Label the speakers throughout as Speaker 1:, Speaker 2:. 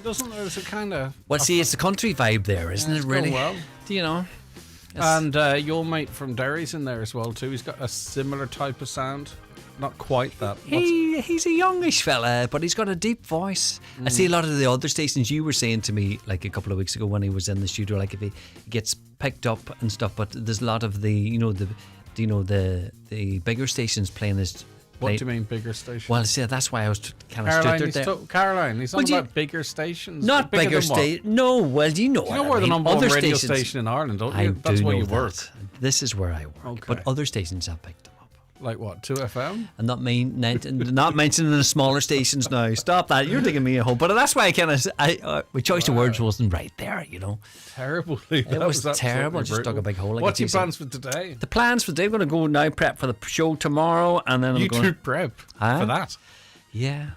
Speaker 1: doesn't it? It's a kind of...
Speaker 2: Well, see, it's the country vibe there, isn't it, really?
Speaker 1: Well.
Speaker 2: Do you know?
Speaker 1: And your mate from Derry's in there as well, too. He's got a similar type of sound. Not quite that.
Speaker 2: He's a youngish fella, but he's got a deep voice. I see a lot of the other stations. You were saying to me like a couple of weeks ago when he was in the studio, like if he gets picked up and stuff, but there's a lot of the bigger stations playing this.
Speaker 1: What do you mean bigger stations?
Speaker 2: Well, see, that's why I was kind of stood there.
Speaker 1: Caroline, he's talking about bigger stations.
Speaker 2: Not bigger stations. No, well, you know what
Speaker 1: we're the number one radio
Speaker 2: stations,
Speaker 1: station in Ireland, don't you? That's where you work.
Speaker 2: This is where I work. Okay. But other stations have picked them up.
Speaker 1: Like what, 2FM?
Speaker 2: And not mentioning the smaller stations now. Stop that. You're digging me a hole. But that's why I kind of... my choice of words wasn't right there, you know.
Speaker 1: Terrible.
Speaker 2: It was terrible. Just dug a big hole.
Speaker 1: What's your plans for today?
Speaker 2: The plans for today, I'm going to go now prep for the show tomorrow. And then I'm going
Speaker 1: to prep for that?
Speaker 2: Yeah.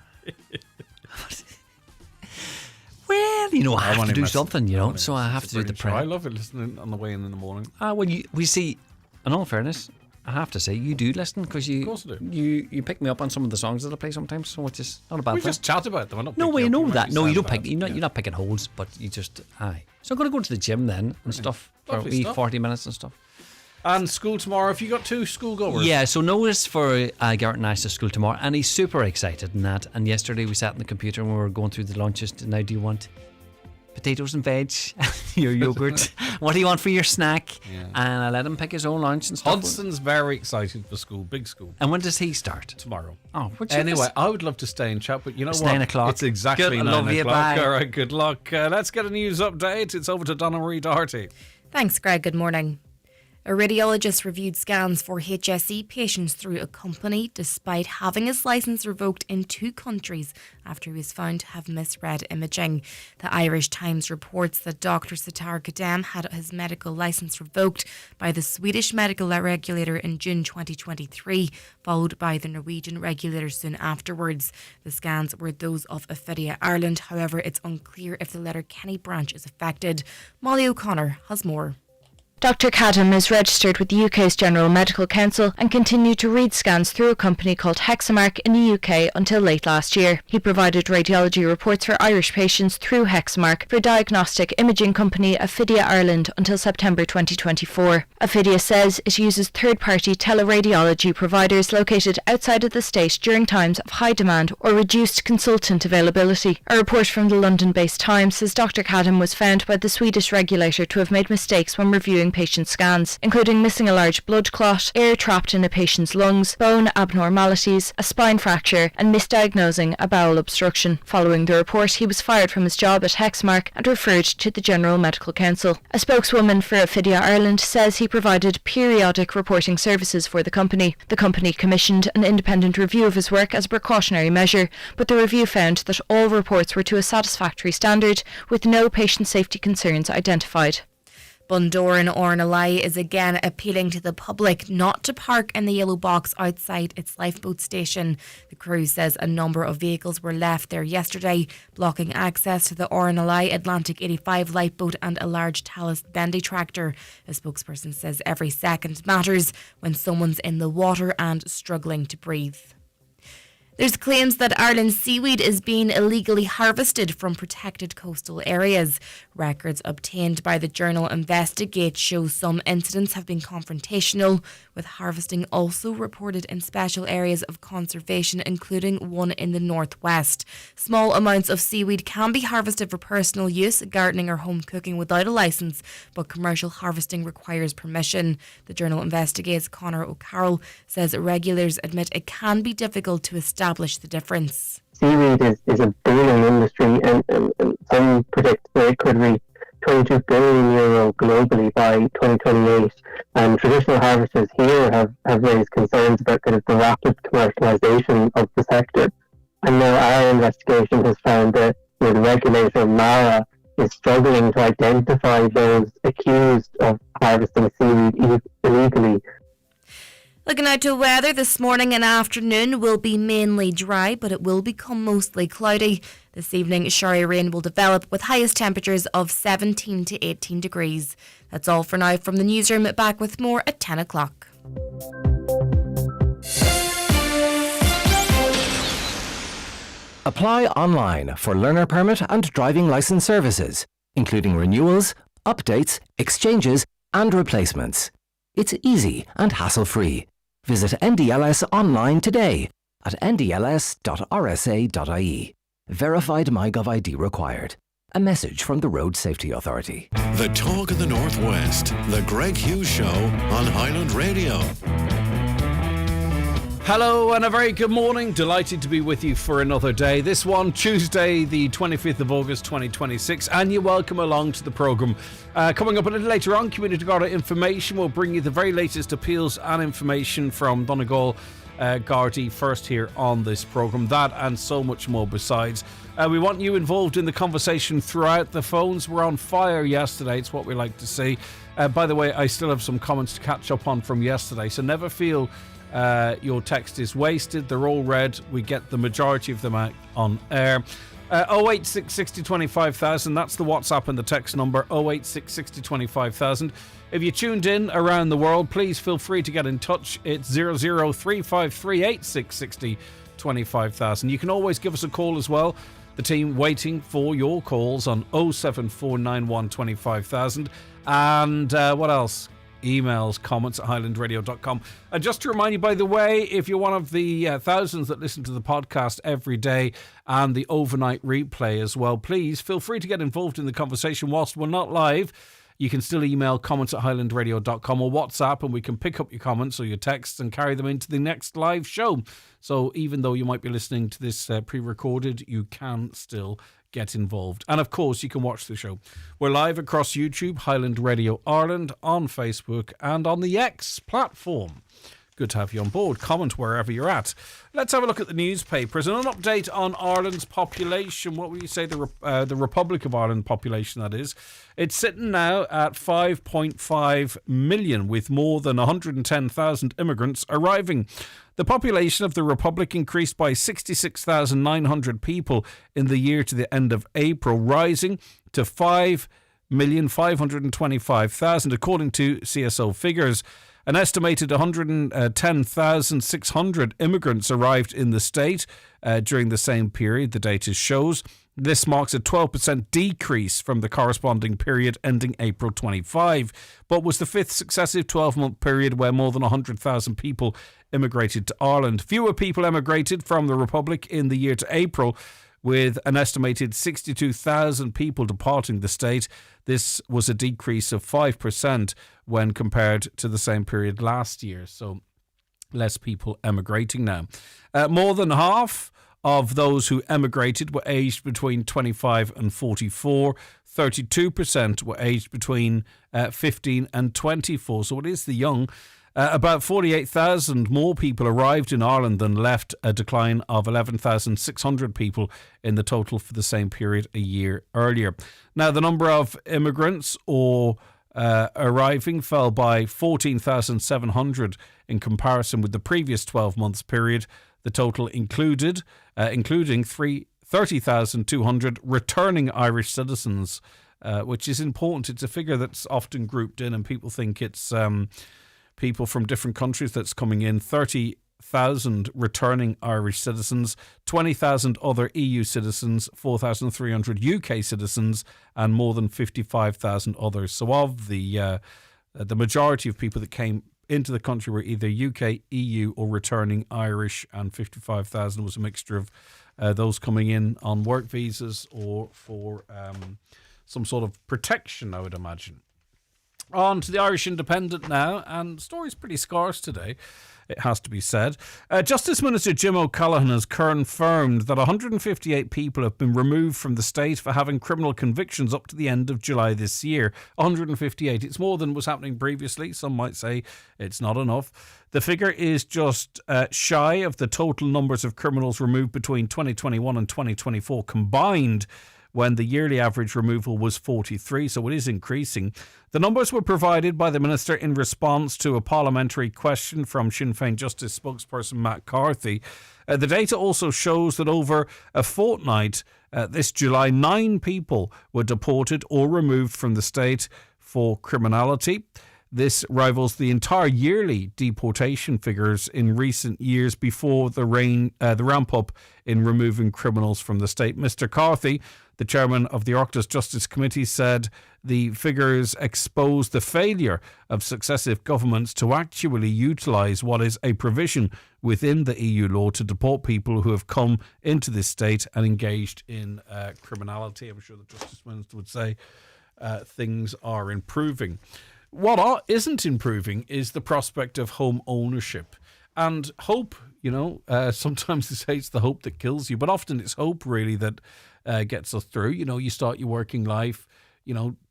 Speaker 2: Well, you know, I have to do something, you know. So I have to do the prep.
Speaker 1: I love it listening on the way in the morning.
Speaker 2: Well, we see, in all fairness... I have to say, you do listen because you pick me up on some of the songs that I play sometimes, so which is not a bad thing.
Speaker 1: We just chat about them.
Speaker 2: No, we know that. No, you don't pick. You're not picking holes, but you just aye. So I'm going to go to the gym then and stuff for a wee 40 minutes and stuff.
Speaker 1: And school tomorrow. Have you got 2 schoolgoers?
Speaker 2: Yeah. So notice for Garrett and I to school tomorrow, and he's super excited and that. And yesterday we sat on the computer and we were going through the lunches. Now, do you want potatoes and veg, your yogurt? What do you want for your snack? Yeah. And I let him pick his own lunch and stuff.
Speaker 1: Hudson's very excited for school, big school.
Speaker 2: And when does he start?
Speaker 1: Tomorrow.
Speaker 2: Oh,
Speaker 1: anyway, I would love to stay and chat, but you know
Speaker 2: it's
Speaker 1: what?
Speaker 2: 9 o'clock.
Speaker 1: It's exactly
Speaker 2: good,
Speaker 1: 9 o'clock.
Speaker 2: Bye.
Speaker 1: All right, good luck. Let's get a news update. It's over to Donna Marie Doherty.
Speaker 3: Thanks, Greg. Good morning. A radiologist reviewed scans for HSE patients through a company despite having his licence revoked in 2 countries after he was found to have misread imaging. The Irish Times reports that Dr. Sitar Kadem had his medical licence revoked by the Swedish medical regulator in June 2023, followed by the Norwegian regulator soon afterwards. The scans were those of Ophidia Ireland. However, it's unclear if the Letterkenny branch is affected. Molly O'Connor has more.
Speaker 4: Dr. Kadam is registered with the UK's General Medical Council and continued to read scans through a company called Hexamark in the UK until late last year. He provided radiology reports for Irish patients through Hexamark for diagnostic imaging company Ophidia Ireland until September 2024. Ophidia says it uses third-party teleradiology providers located outside of the state during times of high demand or reduced consultant availability. A report from the London-based Times says Dr. Kadam was found by the Swedish regulator to have made mistakes when reviewing patient scans, including missing a large blood clot, air trapped in a patient's lungs, bone abnormalities, a spine fracture, and misdiagnosing a bowel obstruction. Following the report, he was fired from his job at Hexamark and referred to the General Medical Council. A spokeswoman for Ophidia Ireland says he provided periodic reporting services for the company. The company commissioned an independent review of his work as a precautionary measure, but the review found that all reports were to a satisfactory standard, with no patient safety concerns identified.
Speaker 3: Bundoran Ornalai is again appealing to the public not to park in the yellow box outside its lifeboat station. The crew says a number of vehicles were left there yesterday, blocking access to the Ornalai Atlantic 85 lifeboat and a large Talis bendy tractor. A spokesperson says every second matters when someone's in the water and struggling to breathe. There's claims that Ireland's seaweed is being illegally harvested from protected coastal areas. Records obtained by the journal Investigate show some incidents have been confrontational, with harvesting also reported in special areas of conservation, including one in the northwest. Small amounts of seaweed can be harvested for personal use, gardening or home cooking without a licence, but commercial harvesting requires permission. The journal Investigate's Conor O'Carroll says regulators admit it can be difficult to establish the difference.
Speaker 5: Seaweed is a booming industry, and some predict that it could reach €22 billion globally by 2028. And traditional harvesters here have raised concerns about kind of the rapid commercialisation of the sector. And now our investigation has found that the regulator, Mara, is struggling to identify those accused of harvesting seaweed illegally.
Speaker 3: Looking out to weather, this morning and afternoon will be mainly dry, but it will become mostly cloudy. This evening, showery rain will develop with highest temperatures of 17 to 18 degrees. That's all for now from the newsroom. Back with more at 10 o'clock.
Speaker 6: Apply online for learner permit and driving licence services, including renewals, updates, exchanges and replacements. It's easy and hassle-free. Visit NDLS online today at ndls.rsa.ie. Verified MyGov ID required. A message from the Road Safety Authority.
Speaker 7: The talk of the Northwest, the Greg Hughes Show on Highland Radio.
Speaker 1: Hello and a very good morning. Delighted to be with you for another day. This one, Tuesday, the 25th of August 2026, and you're welcome along to the programme. Coming up a little later on, Community Garda Information will bring you the very latest appeals and information from Donegal Gardaí first here on this programme. That and so much more besides. We want you involved in the conversation throughout. The phones were on fire yesterday. It's what we like to see. By the way, I still have some comments to catch up on from yesterday, so never feel your text is wasted. They're all read. We get the majority of them out on air. 086 60 25,000. That's the WhatsApp and the text number. 086 60 25,000. If you tuned in around the world, please feel free to get in touch. It's 003538660 25,000. You can always give us a call as well. The team waiting for your calls on 07491 25,000. And what else? Emails, comments at highlandradio.com. And just to remind you, by the way, if you're one of the thousands that listen to the podcast every day and the overnight replay as well, please feel free to get involved in the conversation whilst we're not live. You can still email comments at highlandradio.com or WhatsApp, and we can pick up your comments or your texts and carry them into the next live show. So even though you might be listening to this pre-recorded, you can still get involved. And of course, you can watch the show. We're live across YouTube, Highland Radio Ireland, on Facebook and on the X platform. Good to have you on board. Comment wherever you're at. Let's have a look at the newspapers and an update on Ireland's population. What would you say the Republic of Ireland population, that is? It's sitting now at 5.5 million, with more than 110,000 immigrants arriving. The population of the Republic increased by 66,900 people in the year to the end of April, rising to 5,525,000, according to CSO figures. An estimated 110,600 immigrants arrived in the state during the same period, the data shows. This marks a 12% decrease from the corresponding period ending April 25, but was the fifth successive 12-month period where more than 100,000 people immigrated to Ireland. Fewer people emigrated from the Republic in the year to April, with an estimated 62,000 people departing the state. This was a decrease of 5% when compared to the same period last year. So less people emigrating now. More than half of those who emigrated were aged between 25 and 44. 32% were aged between 15 and 24. So it is the young. About 48,000 more people arrived in Ireland than left, a decline of 11,600 people in the total for the same period a year earlier. Now, the number of immigrants arriving fell by 14,700 in comparison with the previous 12 months period. The total including 30,200 returning Irish citizens, which is important. It's a figure that's often grouped in and people think it's people from different countries that's coming in. 30,000 returning Irish citizens, 20,000 other EU citizens, 4,300 UK citizens, and more than 55,000 others. So of the majority of people that came into the country were either UK, EU or returning Irish, and 55,000 was a mixture of those coming in on work visas or for some sort of protection, I would imagine. On to the Irish Independent now, and the story's pretty scarce today, it has to be said. Justice Minister Jim O'Callaghan has confirmed that 158 people have been removed from the state for having criminal convictions up to the end of July this year. 158. It's more than was happening previously. Some might say it's not enough. The figure is just shy of the total numbers of criminals removed between 2021 and 2024 combined, when the yearly average removal was 43, so it is increasing. The numbers were provided by the Minister in response to a parliamentary question from Sinn Féin Justice spokesperson Matt Carthy. The data also shows that over a fortnight this July, 9 people were deported or removed from the state for criminality. This rivals the entire yearly deportation figures in recent years before the ramp up in removing criminals from the state. Mr. Carthy, the chairman of the Oireachtas Justice Committee, said the figures expose the failure of successive governments to actually utilise what is a provision within the EU law to deport people who have come into this state and engaged in criminality. I'm sure the Justice Minister would say things are improving. What isn't improving is the prospect of home ownership. And hope, sometimes they say it's the hope that kills you, but often it's hope really that gets us through. You start your working life,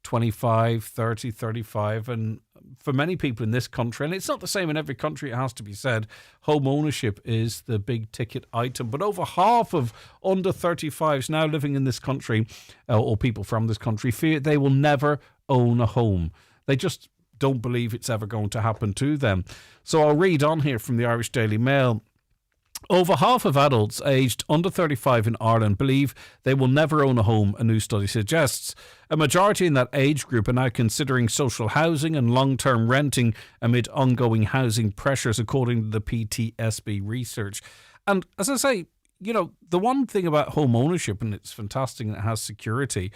Speaker 1: 25, 30, 35, and for many people in this country, and it's not the same in every country, it has to be said, home ownership is the big ticket item. But over half of under 35s now living in this country, or people from this country, fear they will never own a home. They just don't believe it's ever going to happen to them. So I'll read on here from the Irish Daily Mail. Over half of adults aged under 35 in Ireland believe they will never own a home, a new study suggests. A majority in that age group are now considering social housing and long-term renting amid ongoing housing pressures, according to the PTSB research. And as I say, the one thing about home ownership, and it's fantastic and it has security,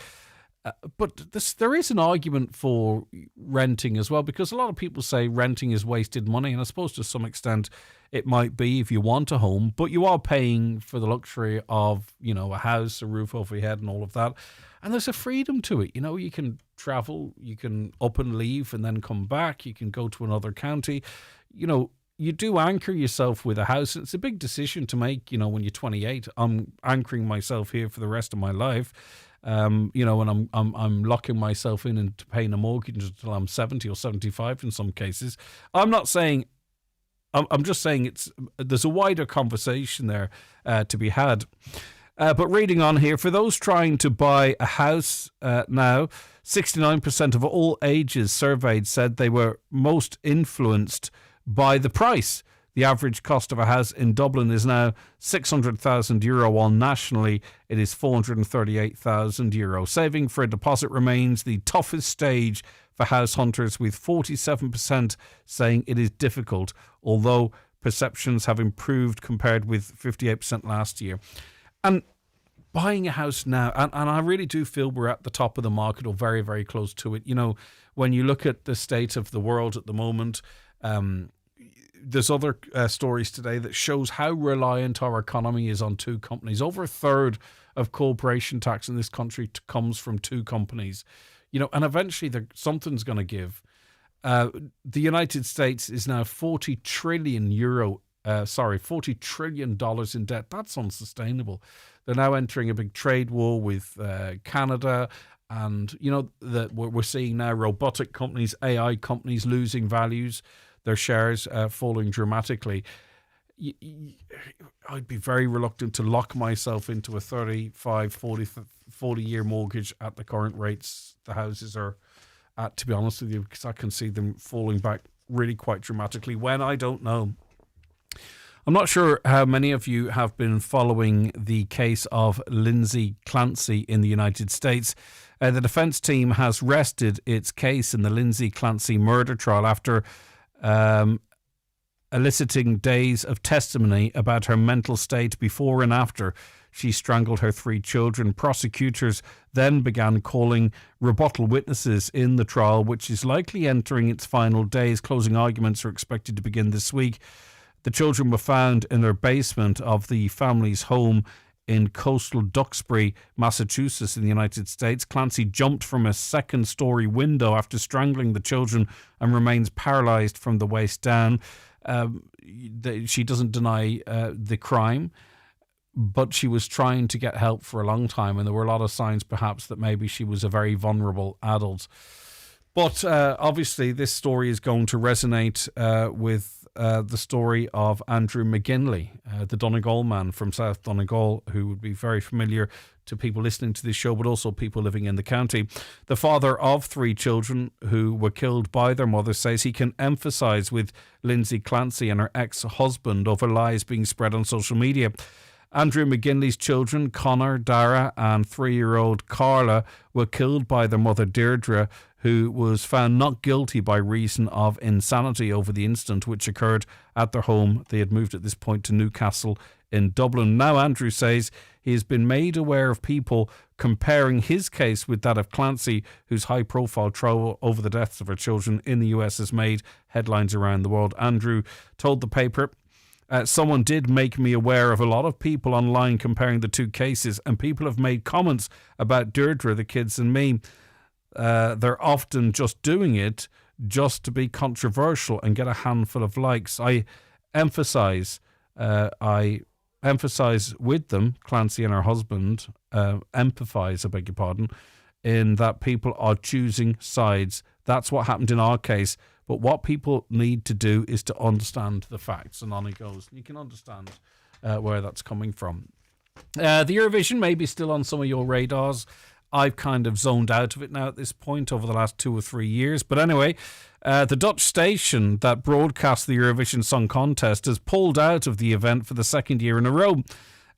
Speaker 1: but there is an argument for renting as well, because a lot of people say renting is wasted money, and I suppose to some extent it might be if you want a home, but you are paying for the luxury of, a house, a roof over your head and all of that. And there's a freedom to it. You can travel, you can up and leave and then come back, you can go to another county. You do anchor yourself with a house. It's a big decision to make, when you're 28. I'm anchoring myself here for the rest of my life. And I'm locking myself in into paying a mortgage until I'm 70 or 75 in some cases. I'm just saying there's a wider conversation there to be had. But reading on here, for those trying to buy a house now, 69% of all ages surveyed said they were most influenced by the price. The average cost of a house in Dublin is now €600,000, while nationally it is €438,000. Saving for a deposit remains the toughest stage for house hunters, with 47% saying it is difficult, although perceptions have improved compared with 58% last year. And buying a house now, and I really do feel we're at the top of the market or very, very close to it. When you look at the state of the world at the moment, there's other stories today that shows how reliant our economy is on two companies. Over a third of corporation tax in this country comes from two companies. And eventually something's going to give. The United States is now $40 trillion in debt. That's unsustainable. They're now entering a big trade war with Canada. And, that we're seeing now robotic companies, AI companies losing values, their shares falling dramatically. I'd be very reluctant to lock myself into a 35, 40 year mortgage at the current rates the houses are at, to be honest with you, because I can see them falling back really quite dramatically when I don't know. I'm not sure how many of you have been following the case of Lindsay Clancy in the United States. The defence team has rested its case in the Lindsay Clancy murder trial after eliciting days of testimony about her mental state before and after she strangled her 3 children. Prosecutors then began calling rebuttal witnesses in the trial, which is likely entering its final days. Closing arguments are expected to begin this week. The children were found in their basement of the family's home in coastal Duxbury, Massachusetts in the United States. Clancy jumped from a second-story window after strangling the children and remains paralysed from the waist down. She doesn't deny the crime, but she was trying to get help for a long time, and there were a lot of signs perhaps that maybe she was a very vulnerable adult. But obviously this story is going to resonate with the story of Andrew McGinley, the Donegal man from South Donegal, who would be very familiar to people listening to this show, but also people living in the county. The father of 3 children who were killed by their mother says he can empathise with Lindsay Clancy and her ex-husband over lies being spread on social media. Andrew McGinley's children, Connor, Dara and 3-year-old Carla, were killed by their mother Deirdre, who was found not guilty by reason of insanity over the incident which occurred at their home. They had moved at this point to Newcastle in Dublin. Now Andrew says he has been made aware of people comparing his case with that of Clancy, whose high-profile trial over the deaths of her children in the US has made headlines around the world. Andrew told the paper, someone did make me aware of a lot of people online comparing the two cases, and people have made comments about Deirdre, the kids, and me. They're often just doing it just to be controversial and get a handful of likes. I emphasise with them, Clancy and her husband, empathise, I beg your pardon, in that people are choosing sides. That's what happened in our case. But what people need to do is to understand the facts. And on he goes. You can understand where that's coming from. The Eurovision may be still on some of your radars. I've kind of zoned out of it now at this point over the last 2 or 3 years. But anyway, the Dutch station that broadcast the Eurovision Song Contest has pulled out of the event for the second year in a row.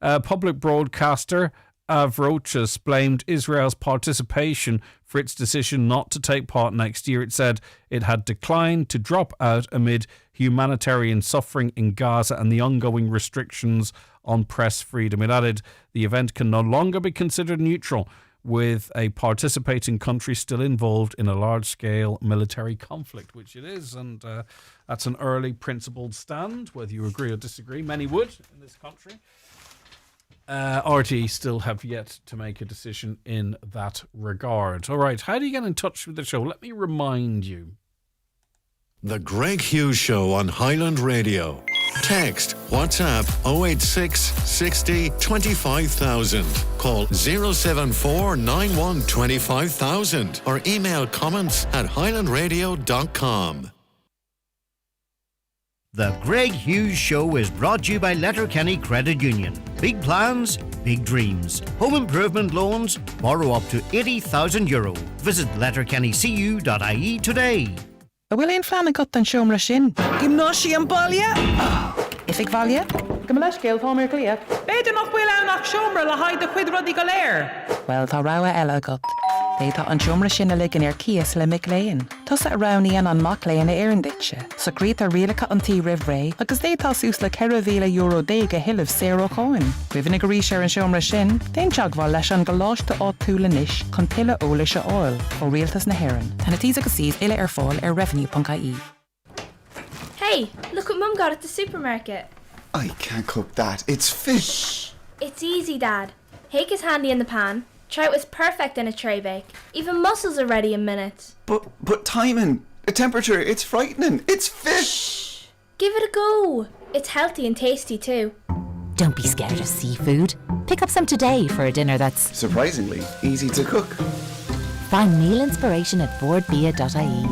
Speaker 1: Public broadcaster Avrochus blamed Israel's participation for its decision not to take part next year. It said it had declined to drop out amid humanitarian suffering in Gaza and the ongoing restrictions on press freedom. It added the event can no longer be considered neutral, with a participating country still involved in a large-scale military conflict, which it is, and that's an early principled stand, whether you agree or disagree. Many would in this country. RTE still have yet to make a decision in that regard. All right, how do you get in touch with the show? Let me remind you.
Speaker 7: The Greg Hughes Show on Highland Radio. Text WhatsApp 086 60 25000. Call 074 91 25000 or email comments@highlandradio.com.
Speaker 8: The Greg Hughes Show is brought to you by Letterkenny Credit Union. Big plans, big dreams. Home improvement loans. Borrow up to €80,000. Visit letterkennycu.ie today.
Speaker 9: Bhfuil éon flean agat an seomra sin. Gymnáisi an baile? If ag bhaile? Go leis céil tá mar clia. Beidir nach bhfuil annach seomra le haid a chuid rudí go léir. Well, tá rogha eile agat. Bétá an seomra sin a ligan ar cias le mic léin. Tás a rognaíon an mac léin a éireann ditse. So grét a rialacha an tí rih ré, agus détá sús le €1,000 déag a hiilh séro cháin. Cuimhin go ríis ar an seomra sin, déon teagháil leis an go láiste á túla níis chun tuile óla se áil ó rialtas na hÉireann. Tána tí agus síos ile ar fáil ar revenue.ie.
Speaker 10: Hey, look what Mum got at the supermarket.
Speaker 11: I can't cook that. It's fish.
Speaker 10: It's easy, Dad. Hake is handy in the pan. Trout is perfect in a tray bake. Even mussels are ready in minutes.
Speaker 11: But timing, the temperature, it's frightening. It's fish.
Speaker 10: Shh. Give it a go. It's healthy and tasty too.
Speaker 12: Don't be scared of seafood. Pick up some today for a dinner that's
Speaker 11: surprisingly easy to cook.
Speaker 12: Find meal inspiration at boardbia.ie.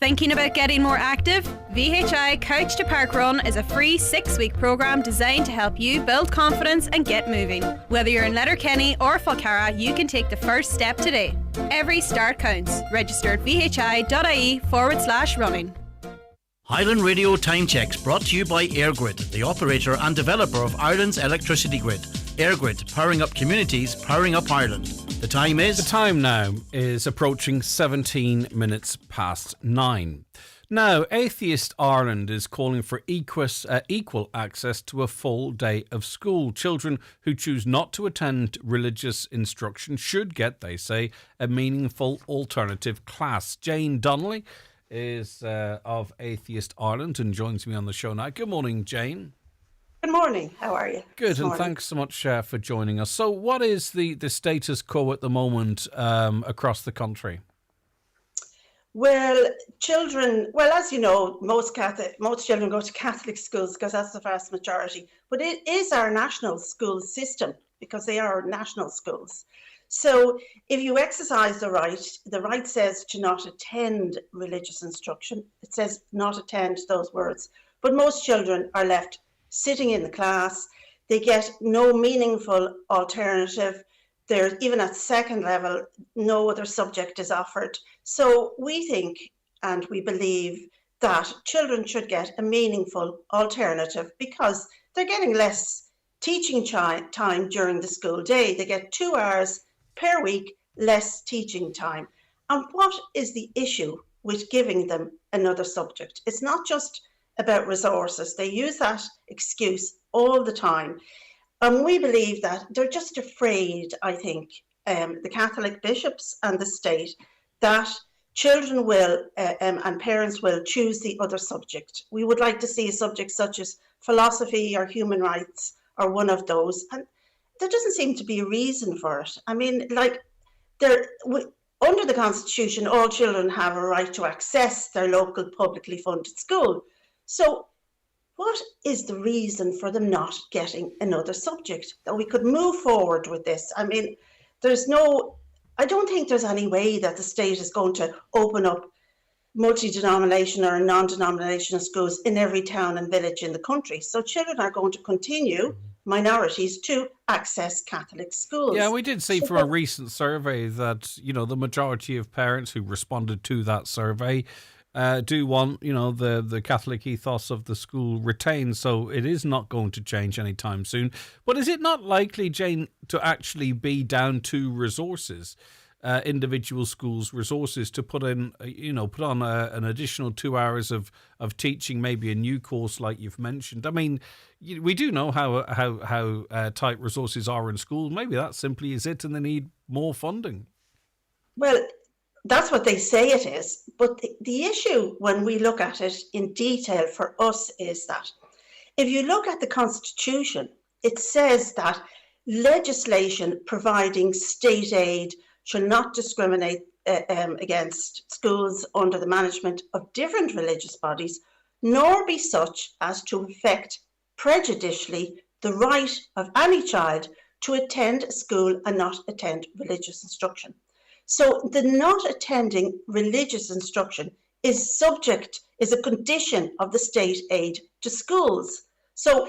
Speaker 13: Thinking about getting more active? VHI Couch to Park Run is a free 6-week programme designed to help you build confidence and get moving. Whether you're in Letterkenny or Falcarra, you can take the first step today. Every start counts. Register at vhi.ie/running.
Speaker 8: Highland Radio Time Checks brought to you by EirGrid, the operator and developer of Ireland's electricity grid. EirGrid, powering up communities, powering up Ireland. The time
Speaker 1: now is approaching 17 minutes past 9. Now, Atheist Ireland is calling for equal access to a full day of school. Children who choose not to attend religious instruction should get, they say, a meaningful alternative class. Jane Donnelly is of Atheist Ireland and joins me on the show now. Good morning, Jane.
Speaker 14: Good morning. How are you?
Speaker 1: Good, and thanks so much for joining us. So what is the status quo at the moment across the country?
Speaker 14: Well, as you know, most children go to Catholic schools because that's the vast majority. But it is our national school system because they are national schools. So if you exercise the right says to not attend religious instruction. It says not attend, those words. But most children are left sitting in the class. They get no meaningful alternative. There's even at second level, no other subject is offered. So we think and we believe that children should get a meaningful alternative because they're getting less teaching time during the school day. They get 2 hours per week less teaching time. And what is the issue with giving them another subject? It's not just about resources. They use that excuse all the time. And we believe that they're just afraid, I think, the Catholic bishops and the state, that children will and parents will choose the other subject. We would like to see a subject such as philosophy or human rights or one of those. And there doesn't seem to be a reason for it. I mean, like, under the Constitution, all children have a right to access their local publicly funded school. So what is the reason for them not getting another subject? That we could move forward with this. I mean, I don't think there's any way that the state is going to open up multi-denominational or non-denominational schools in every town and village in the country. So children are going to continue, minorities, to access Catholic schools.
Speaker 1: Yeah, we did see from a recent survey that, the majority of parents who responded to that survey do want, the Catholic ethos of the school retained. So it is not going to change anytime soon. But is it not likely, Jane, to actually be down to resources, individual schools' resources, to put on an additional 2 hours of teaching, maybe a new course like you've mentioned? I mean, we do know how tight resources are in school. Maybe that simply is it, and they need more funding.
Speaker 14: Well, that's what they say it is. But the issue when we look at it in detail for us is that if you look at the Constitution, it says that legislation providing state aid shall not discriminate against schools under the management of different religious bodies, nor be such as to affect prejudicially the right of any child to attend a school and not attend religious instruction. So the not attending religious instruction is a condition of the state aid to schools. So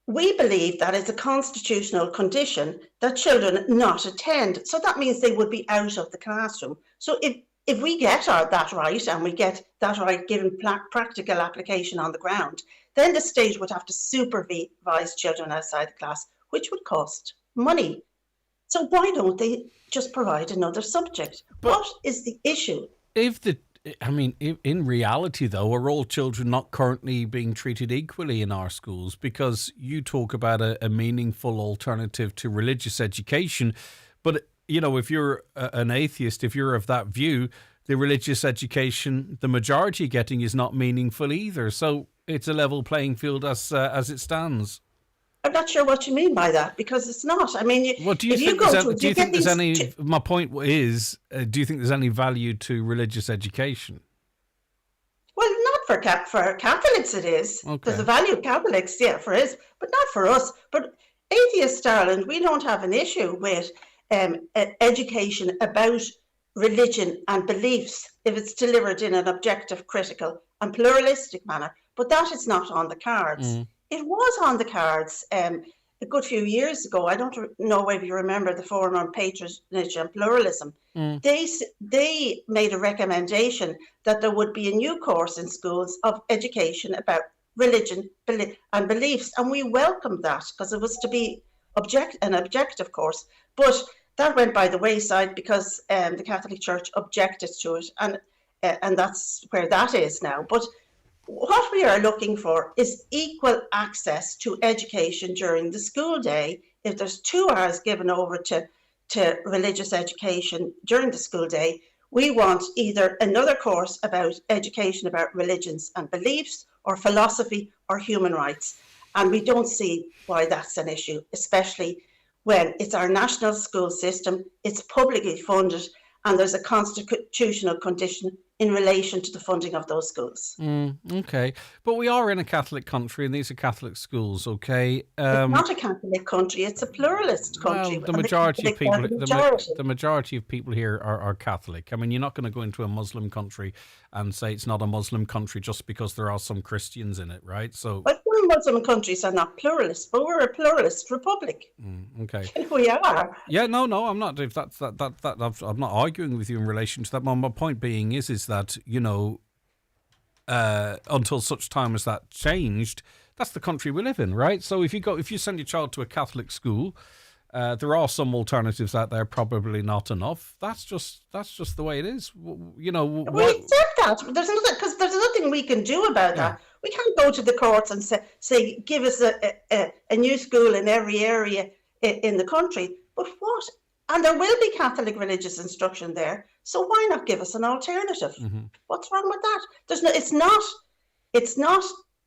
Speaker 14: we believe that it's a constitutional condition that children not attend. So that means they would be out of the classroom. So if we get that right, and we get that right given practical application on the ground, then the state would have to supervise children outside the class, which would cost money. So why don't they just provide another subject? What is the issue?
Speaker 1: In reality, though, are all children not currently being treated equally in our schools? Because you talk about a meaningful alternative to religious education, but if you're an atheist, if you're of that view, the religious education the majority getting is not meaningful either. So it's a level playing field as it stands.
Speaker 14: I'm not sure what you mean by that, because it's not. I mean,
Speaker 1: my point is, do you think there's any value to religious education?
Speaker 14: Well, not for Catholics it is. Okay. There's a value of Catholics, for us, but not for us. But Atheist Ireland, we don't have an issue with education about religion and beliefs if it's delivered in an objective, critical and pluralistic manner. But that is not on the cards. It was on the cards a good few years ago. I don't know if you remember the Forum on Patronage and Pluralism. They made a recommendation that there would be a new course in schools of education about religion and beliefs. And we welcomed that because it was to be an objective course. But that went by the wayside because the Catholic Church objected to it. And that's where that is now. But what we are looking for is equal access to education during the school day. If there's 2 hours given over to religious education during the school day, we want either another course about education about religions and beliefs, or philosophy, or human rights. And we don't see why that's an issue, especially when it's our national school system, it's publicly funded, and there's a constitutional condition in relation to the funding of those schools.
Speaker 1: Okay. But we are in a Catholic country, and these are Catholic schools, okay?
Speaker 14: It's not a Catholic country, it's a pluralist country.
Speaker 1: Well, the majority of people here are Catholic. I mean, you're not going to go into a Muslim country and say it's not a Muslim country just because there are some Christians in it, right? So,
Speaker 14: but some Muslim countries are not pluralist, but we're a pluralist republic.
Speaker 1: Okay.
Speaker 14: We are.
Speaker 1: Yeah, no, I'm not. If I'm not arguing with you in relation to that. My point being is that, until such time as that changed, that's the country we live in, right? So if you send your child to a Catholic school, There are some alternatives out there, probably not enough. That's just the way it is.
Speaker 14: We accept that. There's nothing we can do about that. We can't go to the courts and say give us a new school in every area in the country. But what? And there will be Catholic religious instruction there. So why not give us an alternative?
Speaker 1: Mm-hmm.
Speaker 14: What's wrong with that? It's not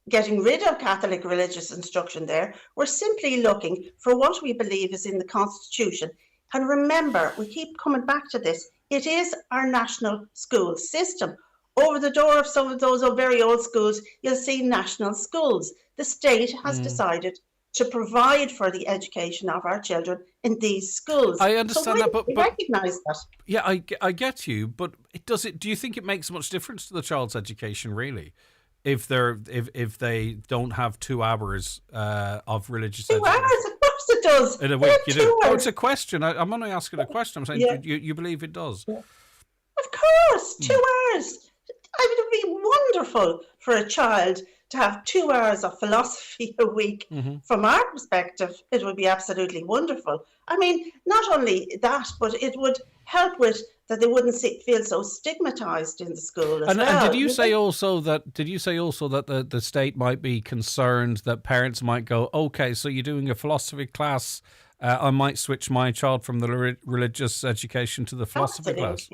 Speaker 14: getting rid of Catholic religious instruction there. We're simply looking for what we believe is in the Constitution. And remember, we keep coming back to this. It is our national school system. Over the door of some of those very old schools, you'll see national schools. The state has decided to provide for the education of our children in these schools.
Speaker 1: I understand that, but
Speaker 14: recognise that.
Speaker 1: Yeah, I get you, but do you think it makes much difference to the child's education, really? If they don't have 2 hours of religious education.
Speaker 14: 2 hours, of course it does.
Speaker 1: In a week, you do. Oh, it's a question. I'm only asking a question. I'm saying you believe it does.
Speaker 14: Yeah. Of course, 2 hours. It would be wonderful for a child to have 2 hours of philosophy a week.
Speaker 1: Mm-hmm.
Speaker 14: From our perspective, it would be absolutely wonderful. I mean, not only that, but it would help with that they wouldn't feel so stigmatized in the school as well.
Speaker 1: And did you say also that the state might be concerned that parents might go, okay, so you're doing a philosophy class, I might switch my child from the religious education to the philosophy class?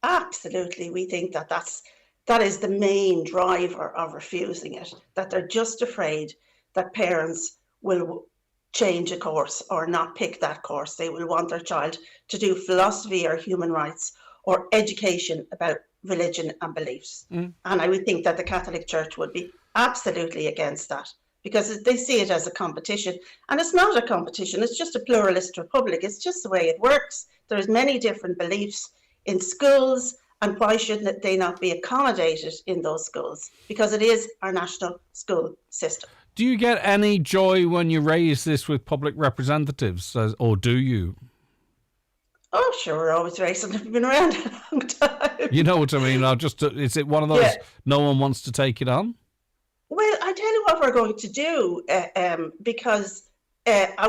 Speaker 14: Absolutely. We think that is the main driver of refusing it, that they're just afraid that parents will change a course or not pick that course. They will want their child to do philosophy or human rights or education about religion and beliefs. And I would think that the Catholic Church would be absolutely against that, because they see it as a competition. And it's not a competition, it's just a pluralist republic. It's just the way it works. There's many different beliefs in schools, and why shouldn't they not be accommodated in those schools? Because it is our national school system.
Speaker 1: Do you get any joy when you raise this with public representatives, or do you?
Speaker 14: Oh, sure, we're always raising. We've been around a long time.
Speaker 1: You know what I mean? Is it one of those no one wants to take it on?
Speaker 14: Well, I tell you what we're going to do, because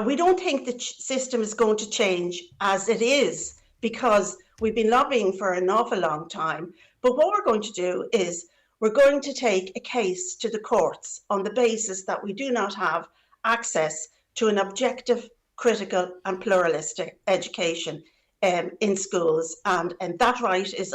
Speaker 14: we don't think the system is going to change as it is, because we've been lobbying for an awful long time. But what we're going to do is we're going to take a case to the courts on the basis that we do not have access to an objective, critical and pluralistic education in schools. And that right is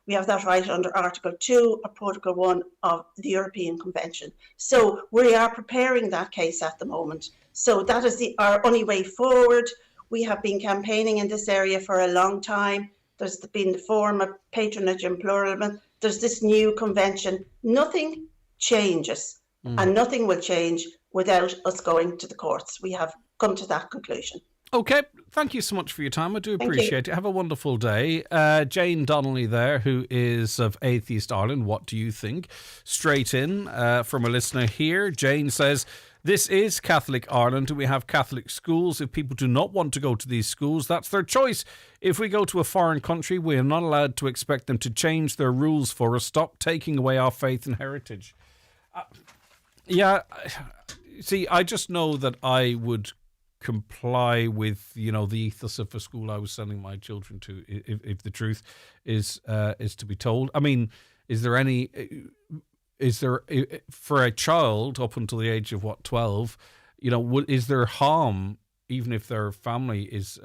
Speaker 14: we have that right under Article 2 of Protocol 1 of the European Convention. So we are preparing that case at the moment. So that is our only way forward. We have been campaigning in this area for a long time. There's been the Forum of Patronage and Pluralism. There's this new convention. Nothing changes, and nothing will change without us going to the courts. We have come to that conclusion.
Speaker 1: Okay, thank you so much for your time. I do appreciate it. Have a wonderful day. Jane Donnelly there, who is of Atheist Ireland. What do you think? Straight in from a listener here. Jane says, this is Catholic Ireland and we have Catholic schools. If people do not want to go to these schools, that's their choice. If we go to a foreign country, we are not allowed to expect them to change their rules for us. Stop taking away our faith and heritage. See, I just know that I would comply with, the ethos of a school I was sending my children to, if the truth is to be told. I mean, is there for a child up until the age of 12, is there harm, even if their family is,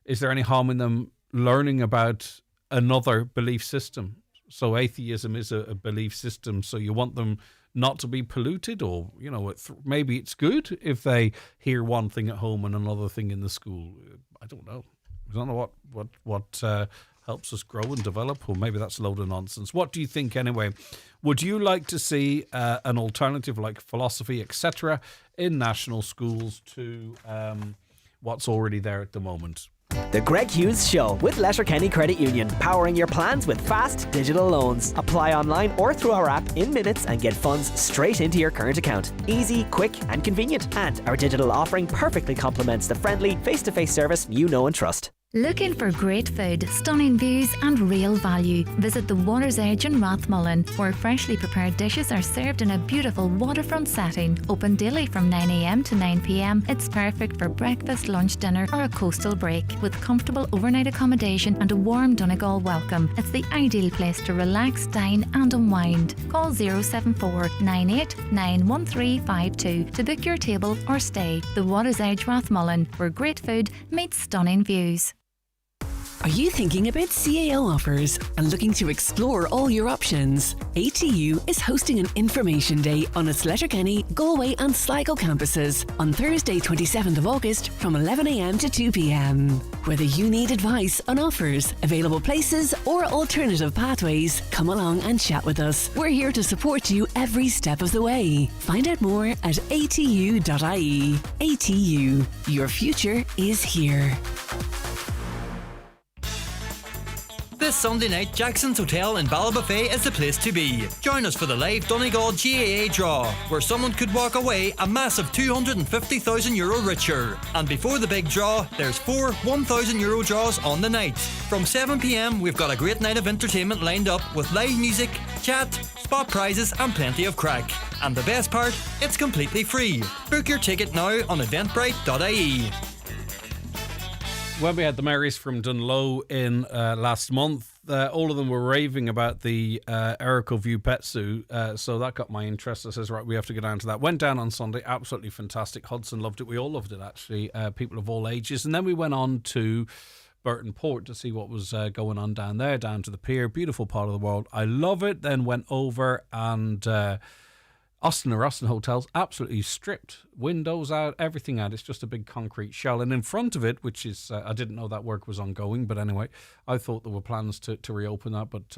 Speaker 1: is there any harm in them learning about another belief system? So atheism is a belief system, so you want them not to be polluted, or, maybe it's good if they hear one thing at home and another thing in the school. I don't know. I don't know what helps us grow and develop, or maybe that's a load of nonsense. What do you think anyway? Would you like to see an alternative like philosophy, etc., in national schools to what's already there at the moment?
Speaker 15: The Greg Hughes Show with Letterkenny Credit Union, powering your plans with fast digital loans. Apply online or through our app in minutes and get funds straight into your current account. Easy, quick and convenient. And our digital offering perfectly complements the friendly face-to-face service you know and trust.
Speaker 12: Looking for great food, stunning views and real value? Visit the Water's Edge in Rathmullen, where freshly prepared dishes are served in a beautiful waterfront setting. Open daily from 9 a.m. to 9 p.m. It's perfect for breakfast, lunch, dinner or a coastal break. With comfortable overnight accommodation and a warm Donegal welcome, it's the ideal place to relax, dine and unwind. Call 074 98 91352 to book your table or stay. The Water's Edge Rathmullen, where great food meets stunning views.
Speaker 16: Are you thinking about CAO offers and looking to explore all your options? ATU is hosting an information day on its Letterkenny, Galway and Sligo campuses on Thursday 27th of August from 11 a.m. to 2 p.m. Whether you need advice on offers, available places or alternative pathways, come along and chat with us. We're here to support you every step of the way. Find out more at atu.ie. ATU, your future is here.
Speaker 17: This Sunday night, Jackson's Hotel in Ballabafay is the place to be. Join us for the live Donegal GAA draw, where someone could walk away a massive €250,000 richer. And before the big draw, there's 4 €1,000 draws on the night. From 7 p.m, we've got a great night of entertainment lined up with live music, chat, spot prizes and plenty of crack. And the best part, it's completely free. Book your ticket now on eventbrite.ie.
Speaker 1: When we had the Marys from Dunlow in last month, all of them were raving about the Erico View Pet Zoo, so that got my interest. I says, right, we have to go down to that. Went down on Sunday, absolutely fantastic. Hudson loved it. We all loved it, actually, people of all ages. And then we went on to Burton Port to see what was going on down there, down to the pier. Beautiful part of the world. I love it. Then went over and... Austin Hotels, absolutely stripped. Windows out, everything out. It's just a big concrete shell. And in front of it, which is, I didn't know that work was ongoing, but anyway, I thought there were plans to reopen that, but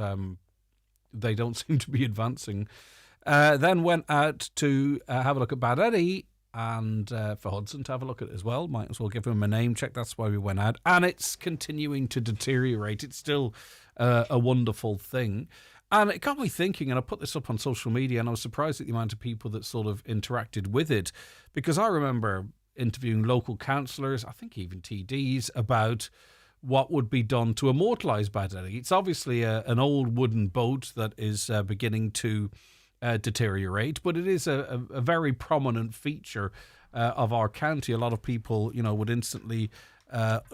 Speaker 1: they don't seem to be advancing. Then went out to have a look at Bad Eddie and for Hudson to have a look at it as well. Might as well give him a name check. That's why we went out. And it's continuing to deteriorate. It's still a wonderful thing. And it got me thinking, and I put this up on social media, and I was surprised at the amount of people that sort of interacted with it, because I remember interviewing local councillors, I think even TDs, about what would be done to immortalise Bad Eddie. It's obviously an old wooden boat that is beginning to deteriorate, but it is a very prominent feature of our county. A lot of people, would instantly...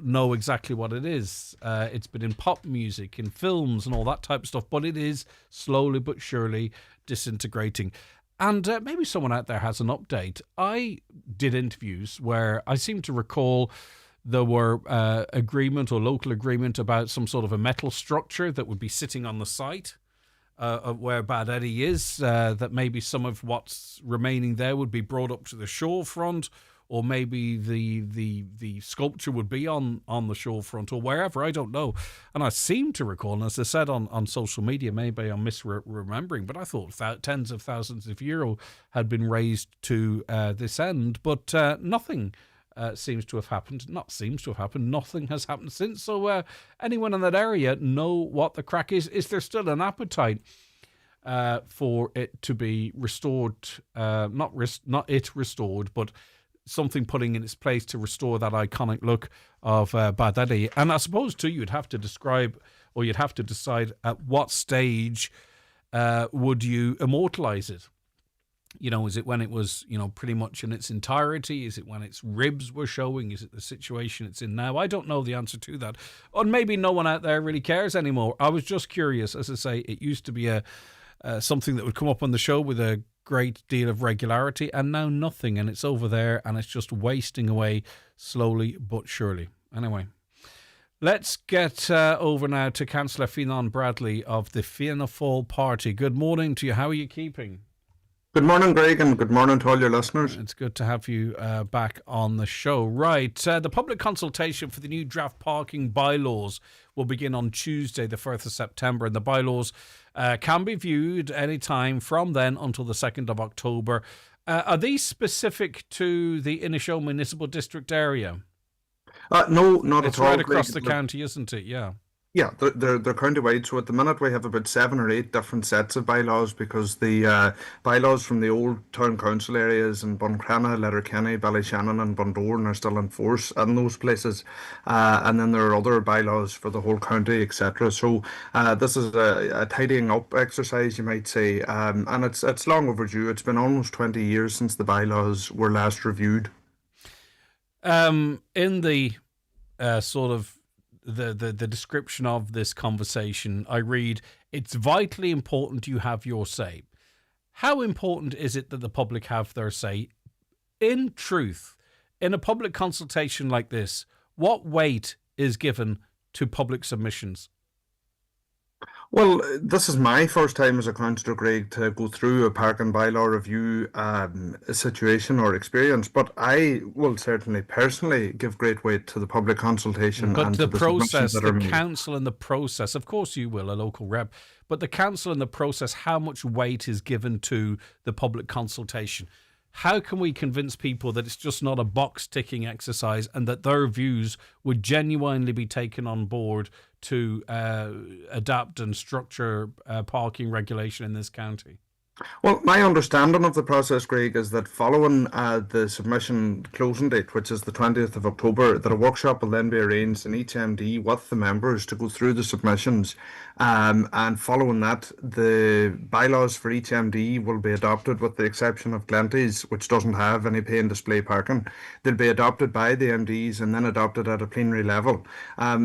Speaker 1: know exactly what it is. It's been in pop music, in films and all that type of stuff, but it is slowly but surely disintegrating. And maybe someone out there has an update. I did interviews where I seem to recall there were agreement or local agreement about some sort of a metal structure that would be sitting on the site of where Bad Eddie is, that maybe some of what's remaining there would be brought up to the shore front, or maybe the sculpture would be on the shorefront or wherever, I don't know. And I seem to recall, and as I said on social media, maybe I'm misremembering, but I thought tens of thousands of euro had been raised to this end, but nothing seems to have happened. Not seems to have happened, nothing has happened since. So anyone in that area know what the crack is? Is there still an appetite for it to be restored? Not it restored, but something putting in its place to restore that iconic look of Bad Eddie. And I suppose too, you'd have to describe, or you'd have to decide at what stage would you immortalise it. Is it when it was, pretty much in its entirety? Is it when its ribs were showing? Is it the situation it's in now? I don't know the answer to that. Or maybe no one out there really cares anymore. I was just curious. As I say, it used to be something that would come up on the show with a great deal of regularity, and now nothing, and it's over there and it's just wasting away slowly but surely. Anyway, let's get over now to Councillor Fionnán Bradley of the Fianna Fáil Party. Good morning to you. How are you keeping?
Speaker 18: Good morning, Greg, and good morning to all your listeners.
Speaker 1: It's good to have you back on the show. Right, the public consultation for the new draft parking bylaws will begin on Tuesday, the 1st of September, and the bylaws can be viewed anytime from then until the 2nd of October. Are these specific to the Inishowen Municipal District area?
Speaker 18: No, not
Speaker 1: it's
Speaker 18: at all.
Speaker 1: It's right across the county, isn't it? Yeah.
Speaker 18: Yeah, they're county-wide. So at the minute we have about 7 or 8 different sets of bylaws because the bylaws from the old town council areas in Buncrana, Letterkenny, Ballyshannon and Bundoran are still in force in those places. And then there are other bylaws for the whole county, etc. So this is a tidying up exercise, you might say. And it's long overdue. It's been almost 20 years since the bylaws were last reviewed.
Speaker 1: In the sort of the description of this conversation, I read, it's vitally important you have your say. How important is it that the public have their say? In truth, in a public consultation like this, what weight is given to public submissions?
Speaker 18: Well, this is my first time as a councillor, Greg, to go through a parking bylaw review situation or experience, but I will certainly personally give great weight to the public consultation.
Speaker 1: But
Speaker 18: and
Speaker 1: the
Speaker 18: to
Speaker 1: process,
Speaker 18: that are
Speaker 1: the
Speaker 18: made.
Speaker 1: council and the process, of course you will, a local rep, but the council and the process, how much weight is given to the public consultation? How can we convince people that it's just not a box-ticking exercise and that their views would genuinely be taken on board to adapt and structure parking regulation in this county?
Speaker 18: Well, my understanding of the process, Greg, is that following the submission closing date, which is the 20th of October, that a workshop will then be arranged in each MD with the members to go through the submissions. And following that, the bylaws for each MD will be adopted with the exception of Glenties, which doesn't have any pay and display parking. They'll be adopted by the MDs and then adopted at a plenary level.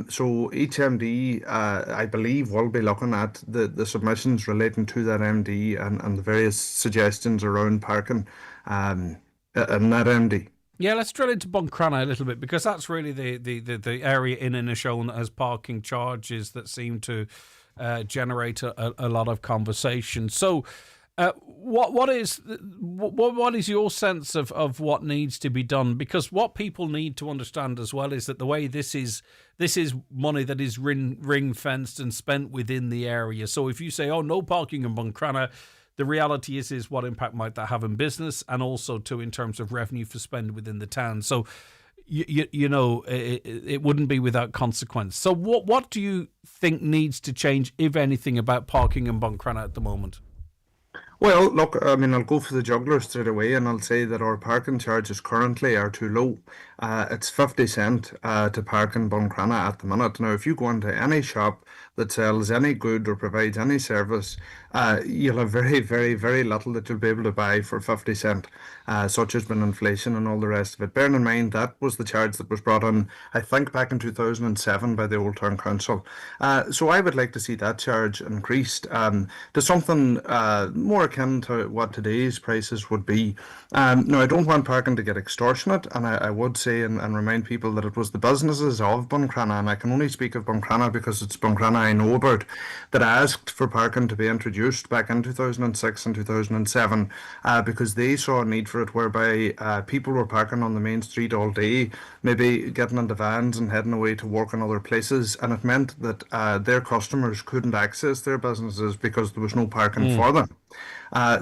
Speaker 18: So each MD, I believe, will be looking at the submissions relating to that MD and the various suggestions around parking in that MD.
Speaker 1: Yeah, let's drill into Buncrana a little bit, because that's really the area in Inishowen that has parking charges that seem to generate a lot of conversation. So what is your sense of what needs to be done? Because what people need to understand as well is that the way this is money that is ring fenced and spent within the area. So if you say, oh, no parking in Buncrana, the reality is what impact might that have in business, and also too in terms of revenue for spend within the town. So you know, it wouldn't be without consequence. So what do you think needs to change, if anything, about parking in Buncrana at the moment?
Speaker 18: Well, look, I mean, I'll go for the juggler straight away, and I'll say that our parking charges currently are too low. It's 50 cent to park in Buncrana at the minute. Now, if you go into any shop that sells any good or provides any service, you'll have very, very, very little that you'll be able to buy for 50 cent, such has been inflation and all the rest of it. Bearing in mind, that was the charge that was brought in, I think, back in 2007 by the Old Town Council. So I would like to see that charge increased to something more akin to what today's prices would be. Now, I don't want parking to get extortionate, and I would say and remind people that it was the businesses of Buncrana, and I can only speak of Buncrana because it's Buncrana I know about, that asked for parking to be introduced back in 2006 and 2007 because they saw a need for it, whereby people were parking on the main street all day, maybe getting into vans and heading away to work in other places, and it meant that their customers couldn't access their businesses because there was no parking for them.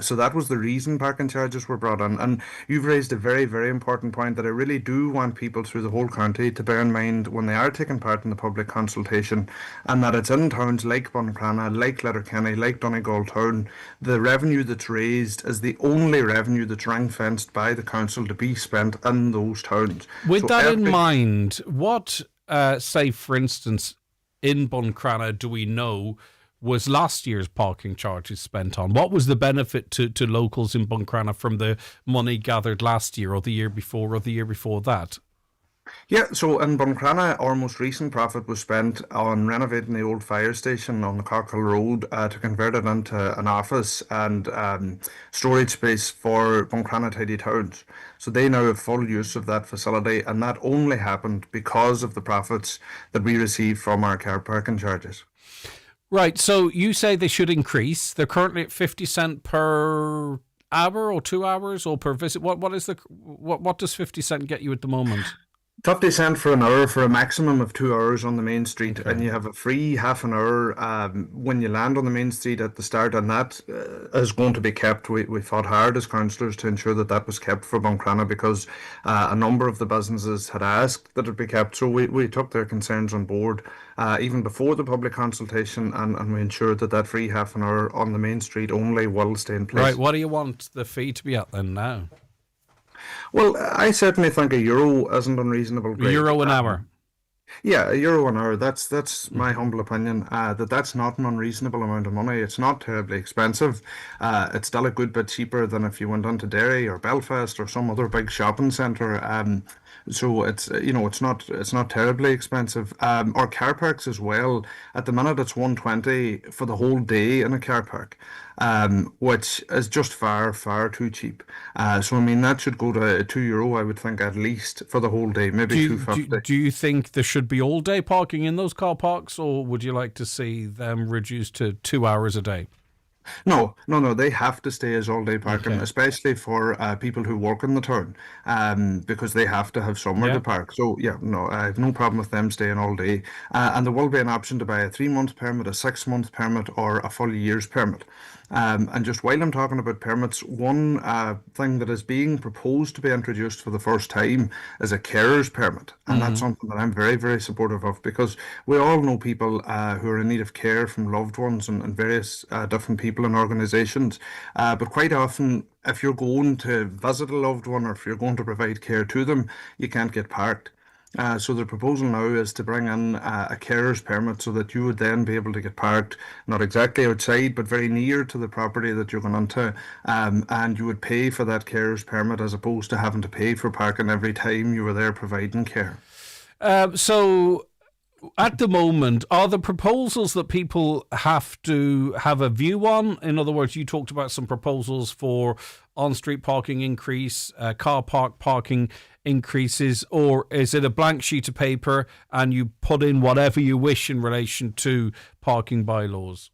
Speaker 18: So that was the reason parking charges were brought in. And you've raised a very, very important point that I really do want people through the whole county to bear in mind when they are taking part in the public consultation, and that it's in towns like Buncrana, like Letterkenny, like Donegal town, the revenue that's raised is the only revenue that's ring-fenced by the council to be spent in those towns.
Speaker 1: With that in mind, what, say for instance, in Buncrana do we know was last year's parking charges spent on? What was the benefit to locals in Buncrana from the money gathered last year or the year before or the year before that?
Speaker 18: Yeah, so in Buncrana, our most recent profit was spent on renovating the old fire station on the Cockhill Road to convert it into an office and storage space for Buncrana Tidy Towns. So they now have full use of that facility, and that only happened because of the profits that we received from our car parking charges.
Speaker 1: Right, so you say they should increase. They're currently at 50 cent per hour or 2 hours or per visit. What does 50 cent get you at the moment?
Speaker 18: 50 cent for an hour for a maximum of 2 hours on the main street, and you have a free half an hour when you land on the main street at the start, and that is going to be kept. We fought hard as councillors to ensure that that was kept for Buncrana because a number of the businesses had asked that it be kept, so we took their concerns on board even before the public consultation, and we ensured that that free half an hour on the main street only will stay in place.
Speaker 1: Right, what do you want the fee to be at then now?
Speaker 18: Well, I certainly think €1 isn't unreasonable.
Speaker 1: €1 an hour.
Speaker 18: Yeah, €1 an hour. That's my humble opinion. That's not an unreasonable amount of money. It's not terribly expensive. It's still a good bit cheaper than if you went into Derry or Belfast or some other big shopping centre. So it's it's not terribly expensive. Our car parks as well. At the minute, it's $120 for the whole day in a car park, which is just far too cheap. So I mean that should go to €2, I would think, at least for the whole day, maybe $2.50.
Speaker 1: Do you think there should be all day parking in those car parks, or would you like to see them reduced to 2 hours a day?
Speaker 18: No, they have to stay as all-day parking, especially for people who work in the town, because they have to have somewhere to park. So, I have no problem with them staying all day. And there will be an option to buy a 3-month permit, a 6-month permit, or a full year's permit. And just while I'm talking about permits, one thing that is being proposed to be introduced for the first time is a carer's permit. And that's something that I'm very, very supportive of, because we all know people who are in need of care from loved ones and various different people and organisations. But quite often, if you're going to visit a loved one or if you're going to provide care to them, you can't get parked. So the proposal now is to bring in a carer's permit so that you would then be able to get parked, not exactly outside, but very near to the property that you're going into, and you would pay for that carer's permit as opposed to having to pay for parking every time you were there providing care.
Speaker 1: So at the moment, are the proposals that people have to have a view on? In other words, you talked about some proposals for on-street parking increase, car park parking increases, or is it a blank sheet of paper and you put in whatever you wish in relation to parking bylaws?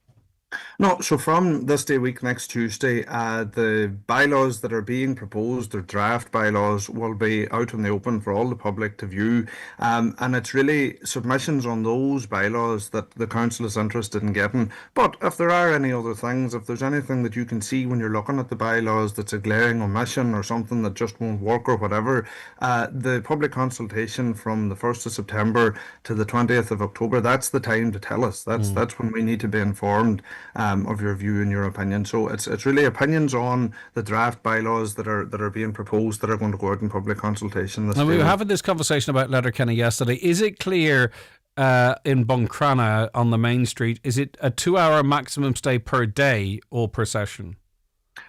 Speaker 18: No, so from this day week, next Tuesday, the bylaws that are being proposed, or draft bylaws, will be out in the open for all the public to view. And it's really submissions on those bylaws that the council is interested in getting. But if there are any other things, if there's anything that you can see when you're looking at the bylaws that's a glaring omission or something that just won't work or whatever, the public consultation from the 1st of September to the 20th of October, that's the time to tell us. That's when we need to be informed of your view and your opinion. So it's really opinions on the draft bylaws that are being proposed that are going to go out in public consultation this day.
Speaker 1: We were having this conversation about Letterkenny yesterday. Is it clear in Buncrana on the main street, is it a 2-hour maximum stay per day or per session?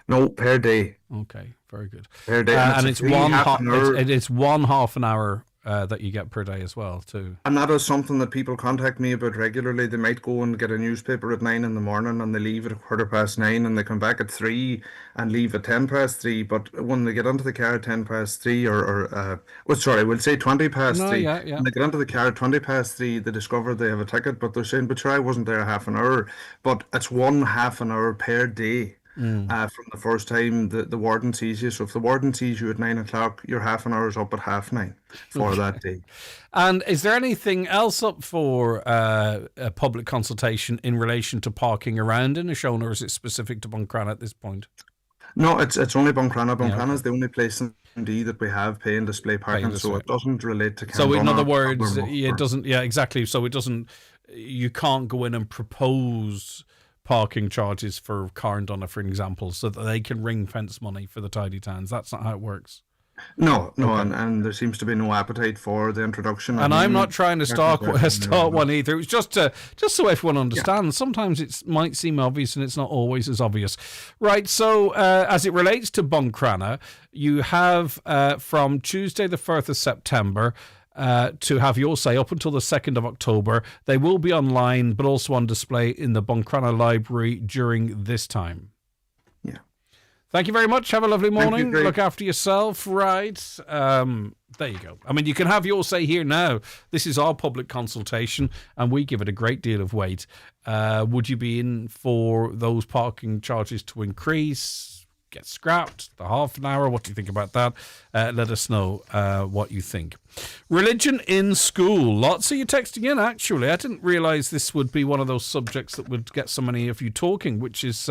Speaker 18: No, per day.
Speaker 1: Okay, very good.
Speaker 18: Per day,
Speaker 1: and it's one half an hour that you get per day as well too.
Speaker 18: And that is something that people contact me about regularly. They might go and get a newspaper at 9 in the morning and they leave at 9:15 and they come back at 3 and leave at 3:10. But when they get into the car at 3:10 we'll say 3:20. When they get into the car at 3:20, they discover they have a ticket, but they're saying, but sure, I wasn't there half an hour. But it's 1 half an hour per day. From the first time the warden sees you. So if the warden sees you at 9 o'clock, you're half an hour's up at 9:30 for that day.
Speaker 1: And is there anything else up for a public consultation in relation to parking around in Inishowen, or is it specific to Buncrana at this point?
Speaker 18: No, it's only Buncrana. Buncrana is the only place in D that we have pay and display parking, so it doesn't relate to.
Speaker 1: So in other words, it doesn't. Yeah, exactly. So it doesn't. You can't go in and propose parking charges for Carrigans, for example, so that they can ring fence money for the tidy towns. That's not how it works.
Speaker 18: No, and there seems to be no appetite for the introduction.
Speaker 1: And I'm not trying to start one either. It was just so everyone understands. Yeah. Sometimes it might seem obvious and it's not always as obvious. Right, so as it relates to Buncrana, you have from Tuesday the 1st of September to have your say up until the 2nd of October. They will be online, but also on display in the Buncrana Library during this time.
Speaker 18: Yeah.
Speaker 1: Thank you very much. Have a lovely morning. Look after yourself. Right. There you go. I mean, you can have your say here now. This is our public consultation, and we give it a great deal of weight. Would you be in for those parking charges to increase? get scrapped. The half an hour, what do you think about that? Let us know what you think. Religion in school. Lots of you texting in, actually. I didn't realise this would be one of those subjects that would get so many of you talking, which is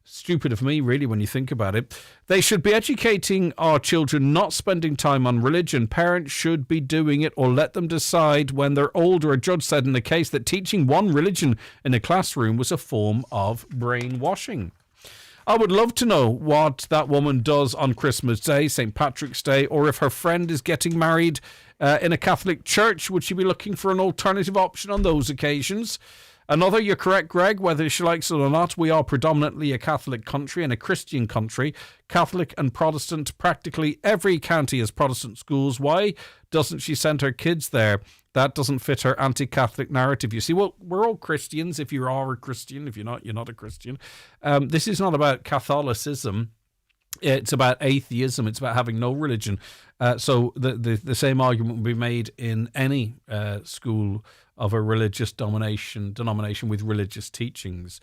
Speaker 1: stupid of me, really, when you think about it. They should be educating our children, not spending time on religion. Parents should be doing it, or let them decide when they're older. A judge said in the case that teaching one religion in a classroom was a form of brainwashing. I would love to know what that woman does on Christmas Day, St. Patrick's Day, or if her friend is getting married in a Catholic church, would she be looking for an alternative option on those occasions? Another, you're correct, Greg, whether she likes it or not, we are predominantly a Catholic country and a Christian country. Catholic and Protestant, practically every county has Protestant schools. Why doesn't she send her kids there? That doesn't fit her anti-Catholic narrative. You see, well, we're all Christians. If you are a Christian, if you're not a Christian. This is not about Catholicism. It's about atheism. It's about having no religion. So the same argument will be made in any school of a religious denomination with religious teachings.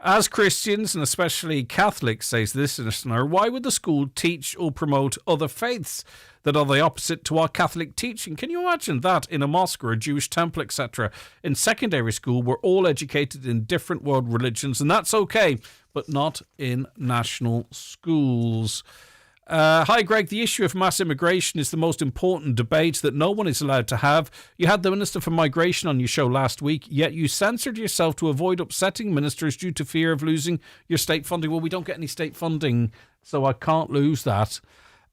Speaker 1: As Christians, and especially Catholics, says this listener, why would the school teach or promote other faiths that are the opposite to our Catholic teaching? Can you imagine that in a mosque or a Jewish temple, etc.? In secondary school, we're all educated in different world religions, and that's okay, but not in national schools. Hi, Greg. The issue of mass immigration is the most important debate that no one is allowed to have. You had the Minister for Migration on your show last week, yet you censored yourself to avoid upsetting ministers due to fear of losing your state funding. Well, we don't get any state funding, so I can't lose that.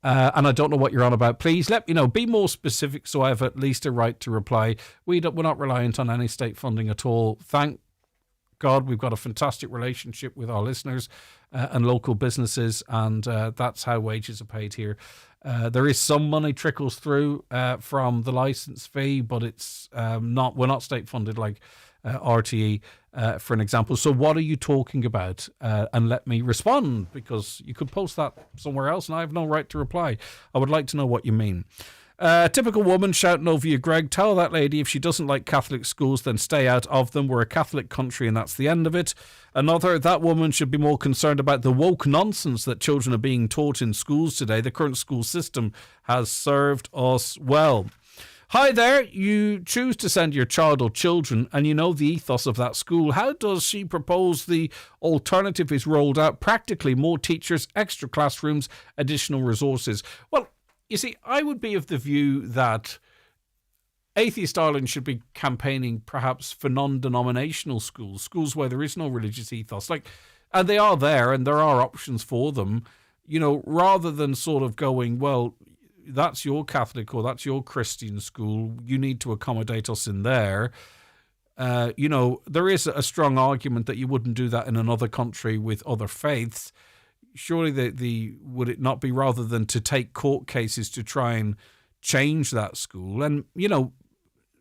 Speaker 1: And I don't know what you're on about. Please let me know. Be more specific so I have at least a right to reply. We're not reliant on any state funding at all. Thank God we've got a fantastic relationship with our listeners and local businesses, and that's how wages are paid here. There is some money trickles through from the licence fee, but it's we're not state funded like RTE, for an example. So what are you talking about? And let me respond, because you could post that somewhere else and I have no right to reply. I would like to know what you mean. Typical woman shouting over you, Greg. Tell that lady if she doesn't like Catholic schools, then stay out of them. We're a Catholic country and that's the end of it. Another, that woman should be more concerned about the woke nonsense that children are being taught in schools today. The current school system has served us well. Hi there, you choose to send your child or children and you know the ethos of that school. How does she propose the alternative is rolled out? Practically more teachers, extra classrooms, additional resources. Well, you see, I would be of the view that Atheist Ireland should be campaigning perhaps for non-denominational schools where there is no religious ethos. And they are there and there are options for them, rather than sort of going, well, that's your Catholic or that's your Christian school, you need to accommodate us in there. There is a strong argument that you wouldn't do that in another country with other faiths. Surely would it not be, rather than to take court cases to try and change that school and,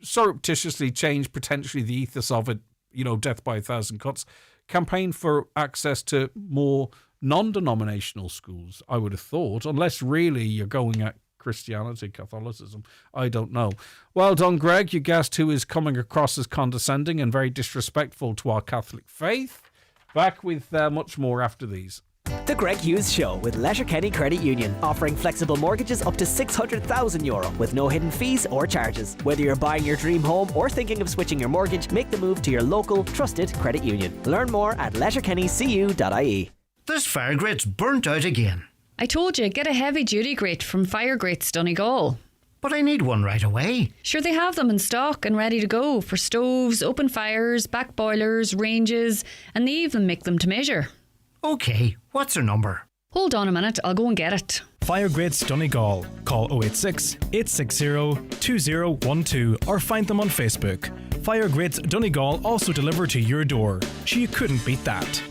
Speaker 1: surreptitiously change potentially the ethos of it, death by 1,000 cuts, campaign for access to more non-denominational schools, I would have thought, unless really you're going at Christianity, Catholicism. I don't know. Well done, Greg. You guessed who is coming across as condescending and very disrespectful to our Catholic faith. Back with much more after these.
Speaker 15: The Greg Hughes Show with Letterkenny Credit Union, offering flexible mortgages up to €600,000 with no hidden fees or charges. Whether you're buying your dream home or thinking of switching your mortgage, make the move to your local, trusted credit union. Learn more at letterkennycu.ie.
Speaker 8: This fire grate's burnt out again.
Speaker 19: I told you, get a heavy-duty grate from Fire Grates Donegal.
Speaker 8: But I need one right away.
Speaker 19: Sure, they have them in stock and ready to go for stoves, open fires, back boilers, ranges, and they even make them to measure.
Speaker 8: OK, what's her number?
Speaker 19: Hold on a minute, I'll go and get it.
Speaker 20: Fire Grates Donegal. Call 086 860 2012 or find them on Facebook. Fire Grates Donegal also deliver to your door. So you couldn't beat that.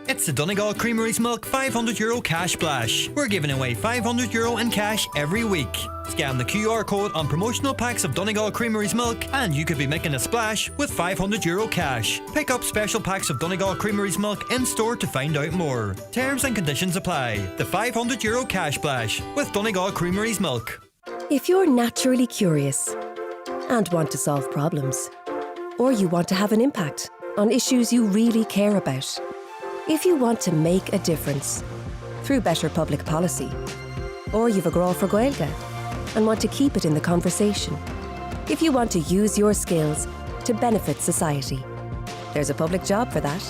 Speaker 17: It's the Donegal Creameries Milk €500 cash splash. We're giving away €500 in cash every week. Scan the QR code on promotional packs of Donegal Creameries Milk and you could be making a splash with €500 cash. Pick up special packs of Donegal Creameries Milk in store to find out more. Terms and conditions apply. The €500 cash splash with Donegal Creameries Milk.
Speaker 21: If you're naturally curious and want to solve problems, or you want to have an impact on issues you really care about, if you want to make a difference, through better public policy. Or you've a grá for Gaeilge and want to keep it in the conversation. If you want to use your skills to benefit society, there's a public job for that.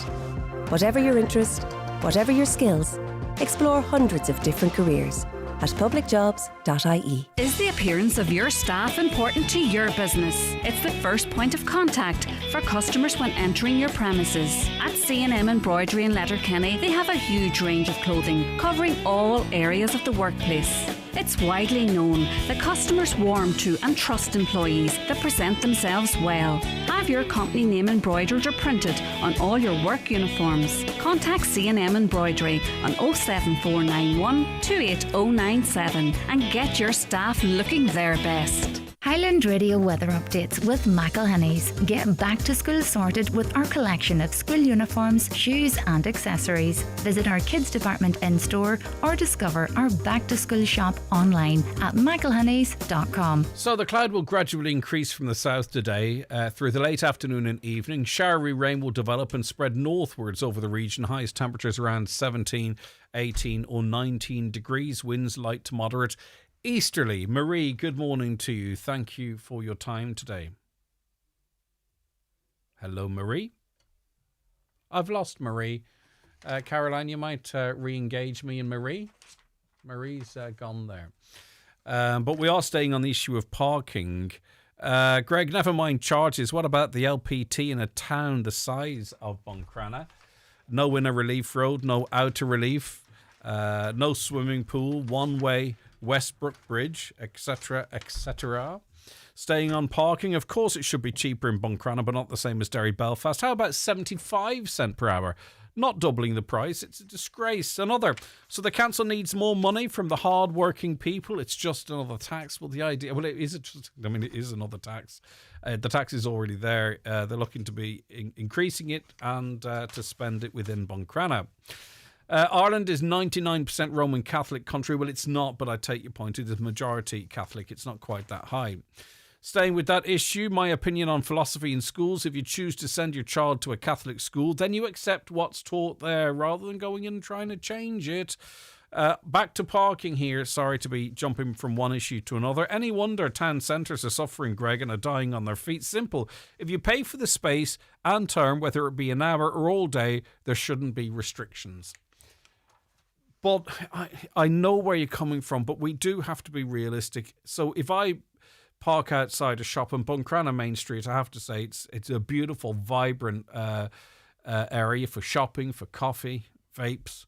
Speaker 21: Whatever your interest, whatever your skills, explore hundreds of different careers at publicjobs.ie.
Speaker 2: Is the appearance of your staff important to your business? It's the first point of contact for customers when entering your premises. At C&M Embroidery in Letterkenny, they have a huge range of clothing covering all areas of the workplace. It's widely known that customers warm to and trust employees that present themselves well. Have your company name embroidered or printed on all your work uniforms. Contact C&M Embroidery on 07491 28097 and get your staff looking their best.
Speaker 12: Highland Radio weather updates with McElhinney's. Get back to school sorted with our collection of school uniforms, shoes and accessories. Visit our kids department in-store or discover our back to school shop online at mcelhinneys.com.
Speaker 1: So the cloud will gradually increase from the south today through the late afternoon and evening. Showery rain will develop and spread northwards over the region. Highest temperatures around 17, 18 or 19 degrees. Winds light to moderate. Easterly. Marie, good morning to you. Thank you for your time today. Hello, Marie. I've lost Marie. Caroline, you might re-engage me and Marie. Marie's gone there. But we are staying on the issue of parking. Greg, never mind charges. What about the LPT in a town the size of Buncrana? No inner relief road, no outer relief, no swimming pool, one way, Westbrook Bridge, etc., etc. Staying on parking, of course it should be cheaper in Buncrana, but not the same as Derry Belfast. How about 75 cents per hour? Not doubling the price. It's a disgrace. So the council needs more money from the hard-working people. It's just another tax. Well, it is another tax. The tax is already there. They're looking to be increasing it and to spend it within Buncrana. Ireland is 99% Roman Catholic country. Well, it's not, but I take your point. It is majority Catholic. It's not quite that high. Staying with that issue, my opinion on philosophy in schools. If you choose to send your child to a Catholic school, then you accept what's taught there rather than going in and trying to change it. Back to parking here. Sorry to be jumping from one issue to another. Any wonder town centres are suffering, Greg, and are dying on their feet? Simple. If you pay for the space and term, whether it be an hour or all day, there shouldn't be restrictions. But I know where you're coming from, but we do have to be realistic. So if I park outside a shop on Buncrana Main Street, I have to say it's a beautiful, vibrant area for shopping, for coffee, vapes.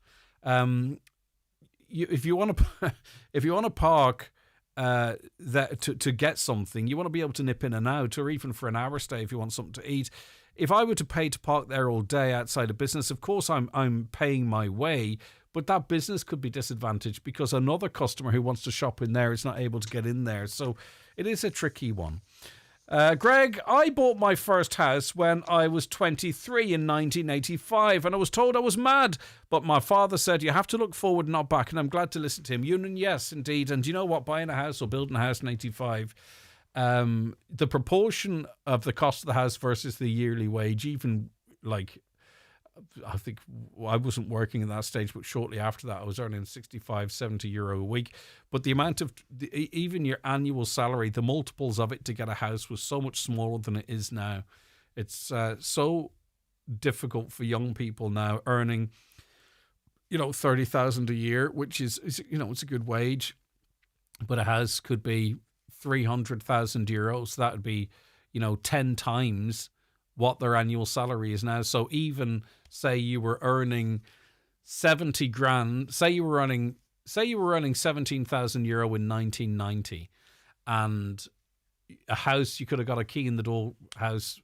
Speaker 1: If you want to park to get something, you want to be able to nip in and out, or even for an hour stay if you want something to eat. If I were to pay to park there all day outside a business, of course I'm paying my way. But that business could be disadvantaged because another customer who wants to shop in there is not able to get in there. So it is a tricky one. Greg, I bought my first house when I was 23 in 1985 and I was told I was mad. But my father said you have to look forward, not back. And I'm glad to listen to him. Yes, indeed. And you know what? Buying a house or building a house in 85, the proportion of the cost of the house versus the yearly wage, even like... I think I wasn't working at that stage, but shortly after that I was earning 65, 70 euro a week. But the amount of, even your annual salary, the multiples of it to get a house was so much smaller than it is now. It's so difficult for young people now earning, 30,000 a year, which is it's a good wage, but a house could be 300,000 euros. So that would be, 10 times what their annual salary is now. So even say you were earning 70 grand, say you were earning 17,000 euro in 1990, and a house, you could have got a key in the door house,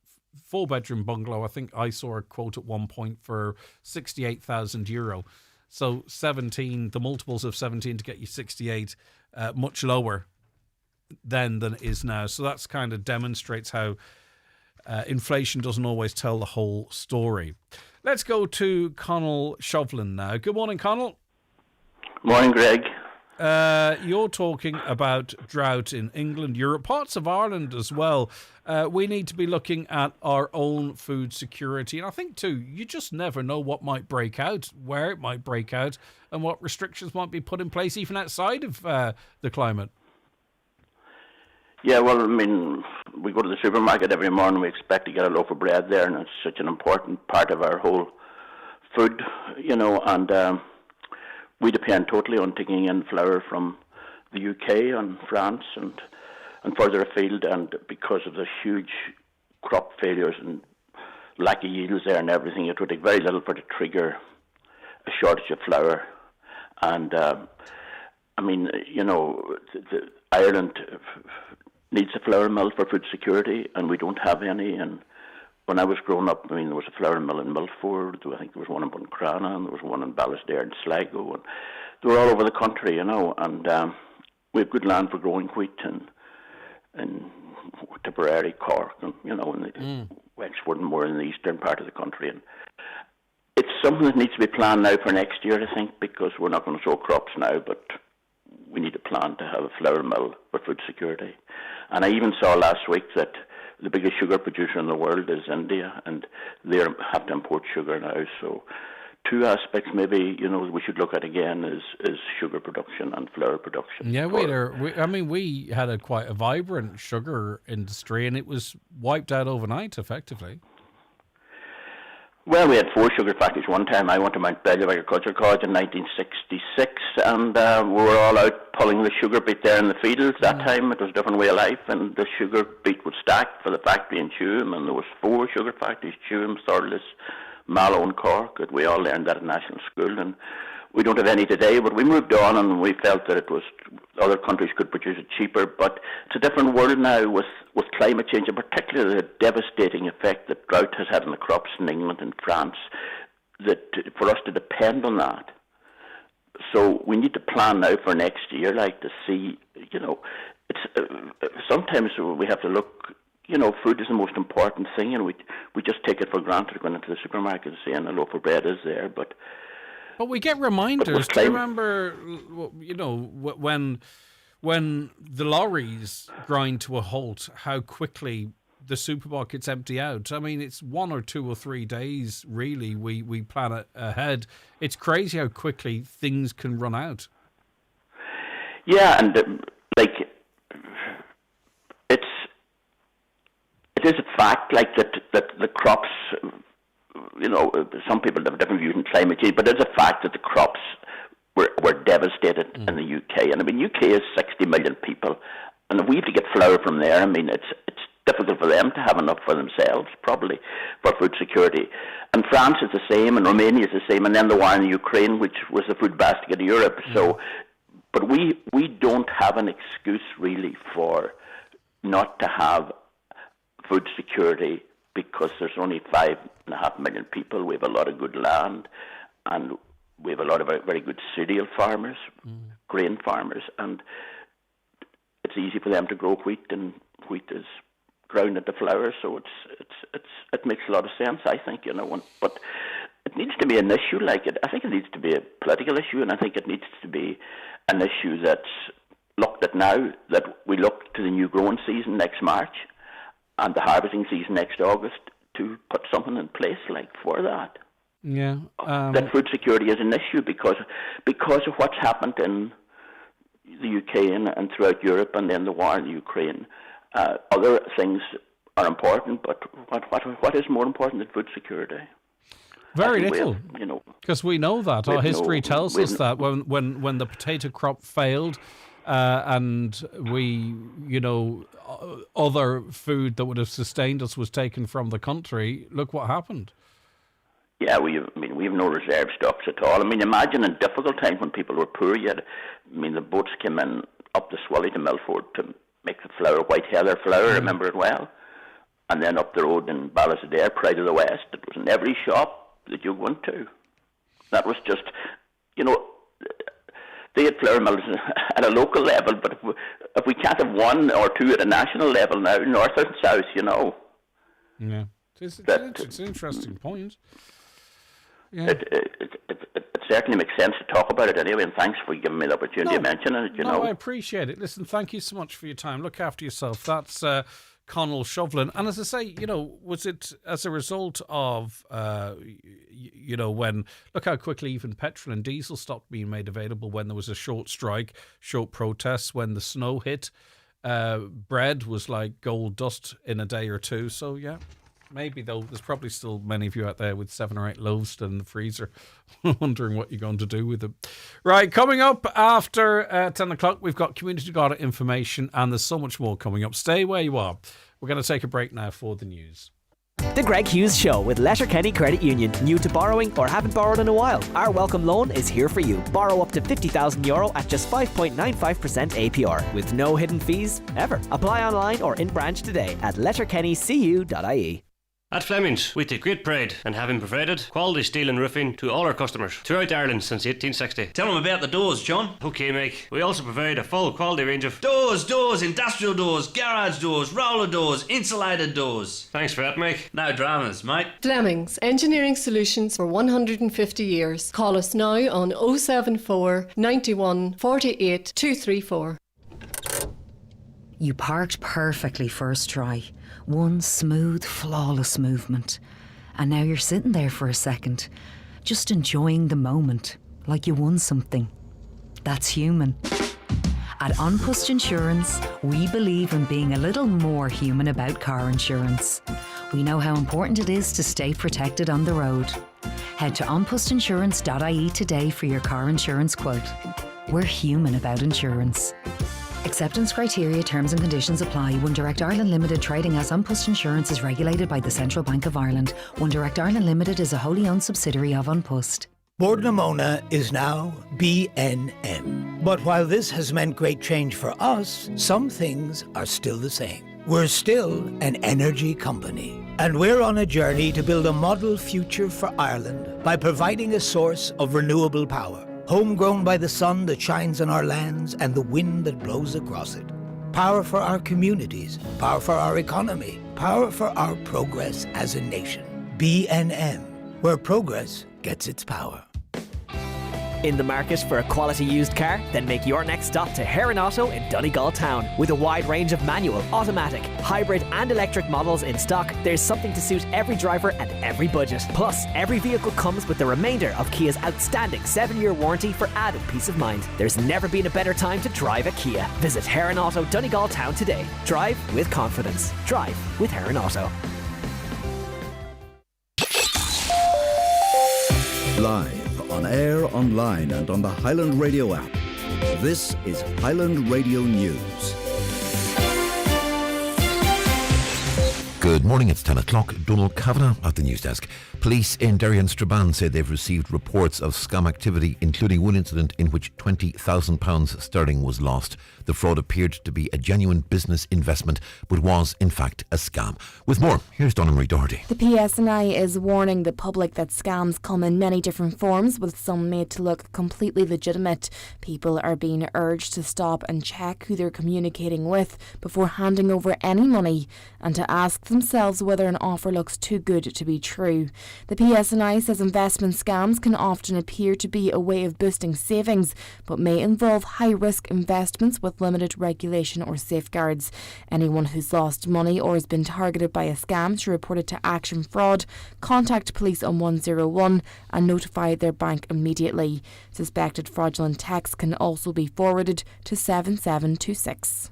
Speaker 1: 4-bedroom bungalow. I think I saw a quote at one point for 68,000 euro. So 17, the multiples of 17 to get you 68, much lower then than it is now. So that's kind of demonstrates how inflation doesn't always tell the whole story. Let's go to Connell Shovlin now. Good morning, Connell.
Speaker 22: Morning, Greg.
Speaker 1: you're talking about drought in England, Europe, parts of Ireland as well. We need to be looking at our own food security. And I think, too, you just never know what might break out, where it might break out, and what restrictions might be put in place even outside of the climate.
Speaker 4: Yeah, well, I mean, we go to the supermarket every morning, we expect to get a loaf of bread there, and it's such an important part of our whole food, and we depend totally on taking in flour from the UK and France and further afield, and because of the huge crop failures and lack of yields there and everything, it would take very little for it to trigger a shortage of flour. And, Ireland needs a flour mill for food security, and we don't have any. And when I was growing up, there was a flour mill in Milford, I think there was one in Buncrana, and there was one in Ballisdare and Sligo, and they were all over the country, and we have good land for growing wheat and Tipperary, Cork, and Wexford and more in the eastern part of the country. And it's something that needs to be planned now for next year, I think, because we're not going to sow crops now, but we need a plan to have a flour mill for food security. And I even saw last week that the biggest sugar producer in the world is India, and they have to import sugar now. So two aspects maybe, we should look at again is sugar production and flour production.
Speaker 1: Yeah, we had quite a vibrant sugar industry, and it was wiped out overnight, effectively.
Speaker 4: Well, we had 4 sugar factories one time. I went to Mount Bellew Agriculture College in 1966, and we were all out pulling the sugar beet there in the fields. That time it was a different way of life, and the sugar beet was stacked for the factory in Tuam, and there was 4 sugar factories, Tuam, Thurles, Mallow and Cork. And we all learned that at national school, and we don't have any today, but we moved on, and we felt that other countries could produce it cheaper. But it's a different world now with climate change, and particularly the devastating effect that drought has had on the crops in England and France, that for us to depend on that. So we need to plan now for next year, to see, it's sometimes we have to look, food is the most important thing, and we just take it for granted going into the supermarket and saying a loaf of bread is there, But
Speaker 1: we get reminders. Do you remember, when the lorries grind to a halt, how quickly the supermarkets empty out? I mean, it's 1 or 2 or 3 days, really, we plan it ahead. It's crazy how quickly things can run out.
Speaker 4: Yeah, and it is a fact, that the crops... some people have different views on climate change, but it's a fact that the crops were devastated in the UK. And UK is 60 million people, and if we have to get flour from there, it's difficult for them to have enough for themselves, probably, for food security. And France is the same, and Romania is the same, and then the war in Ukraine, which was the food basket of Europe. So, but we don't have an excuse really for not to have food security, because there's only 5.5 million people. We have a lot of good land, and we have a lot of very good cereal farmers, grain farmers, and it's easy for them to grow wheat, and wheat is ground into flour, so it makes a lot of sense, I think, but it needs to be an issue like it. I think it needs to be a political issue, and I think it needs to be an issue that's looked at now, that we look to the new growing season next March and the harvesting season next August to put something in place for that.
Speaker 1: Yeah.
Speaker 4: That food security is an issue because of what's happened in the UK and throughout Europe, and then the war in Ukraine. Other things are important, but what is more important than food security?
Speaker 1: Very little, because we know that. Our history tells us that when the potato crop failed, and we, other food that would have sustained us was taken from the country. Look what happened.
Speaker 4: Yeah, we have no reserve stocks at all. Imagine in difficult times when people were poor. The boats came in up the Swilly to Milford to make the flour, white heather flour. I remember it well. And then up the road in Ballisdare, Pride of the West. It was in every shop that you went to. That was just, they had flour mills at a local level, but if we can't have 1 or 2 at a national level now, north and south,
Speaker 1: Yeah, it's an interesting point.
Speaker 4: It certainly makes sense to talk about it anyway, and thanks for giving me the opportunity to mention it.
Speaker 1: I appreciate it. Listen, thank you so much for your time. Look after yourself. That's Connell Shovlin. And as I say, was it as a result of, when, look how quickly even petrol and diesel stopped being made available when there was a short strike, short protests, when the snow hit. Bread was like gold dust in a day or two. So, yeah. Maybe, though, there's probably still many of you out there with 7 or 8 loaves still in the freezer wondering what you're going to do with them. Right, coming up after 10 o'clock, we've got Community Garda Information, and there's so much more coming up. Stay where you are. We're going to take a break now for the news.
Speaker 15: The Greg Hughes Show with Letterkenny Credit Union. New to borrowing or haven't borrowed in a while? Our welcome loan is here for you. Borrow up to €50,000 at just 5.95% APR with no hidden fees ever. Apply online or in branch today at letterkennycu.ie.
Speaker 5: At Fleming's, we take great pride in having provided quality steel and roofing to all our customers throughout Ireland since 1860.
Speaker 22: Tell them about the doors, John.
Speaker 5: OK, Mike. We also provide a full quality range of
Speaker 22: doors, industrial doors, garage doors, roller doors, insulated doors.
Speaker 5: Thanks for that, Mike.
Speaker 22: No dramas, mate.
Speaker 23: Fleming's, engineering solutions for 150 years. Call us now on 074 91 48 234.
Speaker 24: You parked perfectly first try. One smooth, flawless movement. And now you're sitting there for a second, just enjoying the moment, like you won something. That's human. At Unpust Insurance, we believe in being a little more human about car insurance. We know how important it is to stay protected on the road. Head to unpustinsurance.ie today for your car insurance quote. We're human about insurance. Acceptance criteria, terms and conditions apply. One Direct Ireland Limited trading as Unpust Insurance is regulated by the Central Bank of Ireland. One Direct Ireland Limited is a wholly owned subsidiary of Unpust.
Speaker 25: Bordnamona is now BNM. But while this has meant great change for us, some things are still the same. We're still an energy company. And we're on a journey to build a model future for Ireland by providing a source of renewable power. Homegrown by the sun that shines on our lands and the wind that blows across it. Power for our communities, power for our economy, power for our progress as a nation. BNM, where progress gets its power.
Speaker 15: In the market for a quality used car? Then make your next stop to Heron Auto in Donegal town. With a wide range of manual, automatic, hybrid and electric models in stock, there's something to suit every driver and every budget. Plus, every vehicle comes with the remainder of Kia's outstanding 7-year warranty for added peace of mind. There's never been a better time to drive a Kia. Visit Heron Auto Donegal town today. Drive with confidence. Drive with Heron Auto.
Speaker 26: Live, on air, online and on the Highland Radio app. This is Highland Radio News.
Speaker 27: Good morning, it's 10 o'clock. Donald Kavanagh at the news desk. Police in Derry and Strabane say they've received reports of scam activity, including one incident in which £20,000 sterling was lost. The fraud appeared to be a genuine business investment, but was in fact a scam. With more, here's Donna Marie Doherty.
Speaker 3: The PSNI is warning the public that scams come in many different forms, with some made to look completely legitimate. People are being urged to stop and check who they're communicating with before handing over any money, and to ask themselves whether an offer looks too good to be true. The PSNI says investment scams can often appear to be a way of boosting savings, but may involve high-risk investments with limited regulation or safeguards. Anyone who's lost money or has been targeted by a scam should report it to Action Fraud, contact police on 101 and notify their bank immediately. Suspected fraudulent texts can also be forwarded to 7726.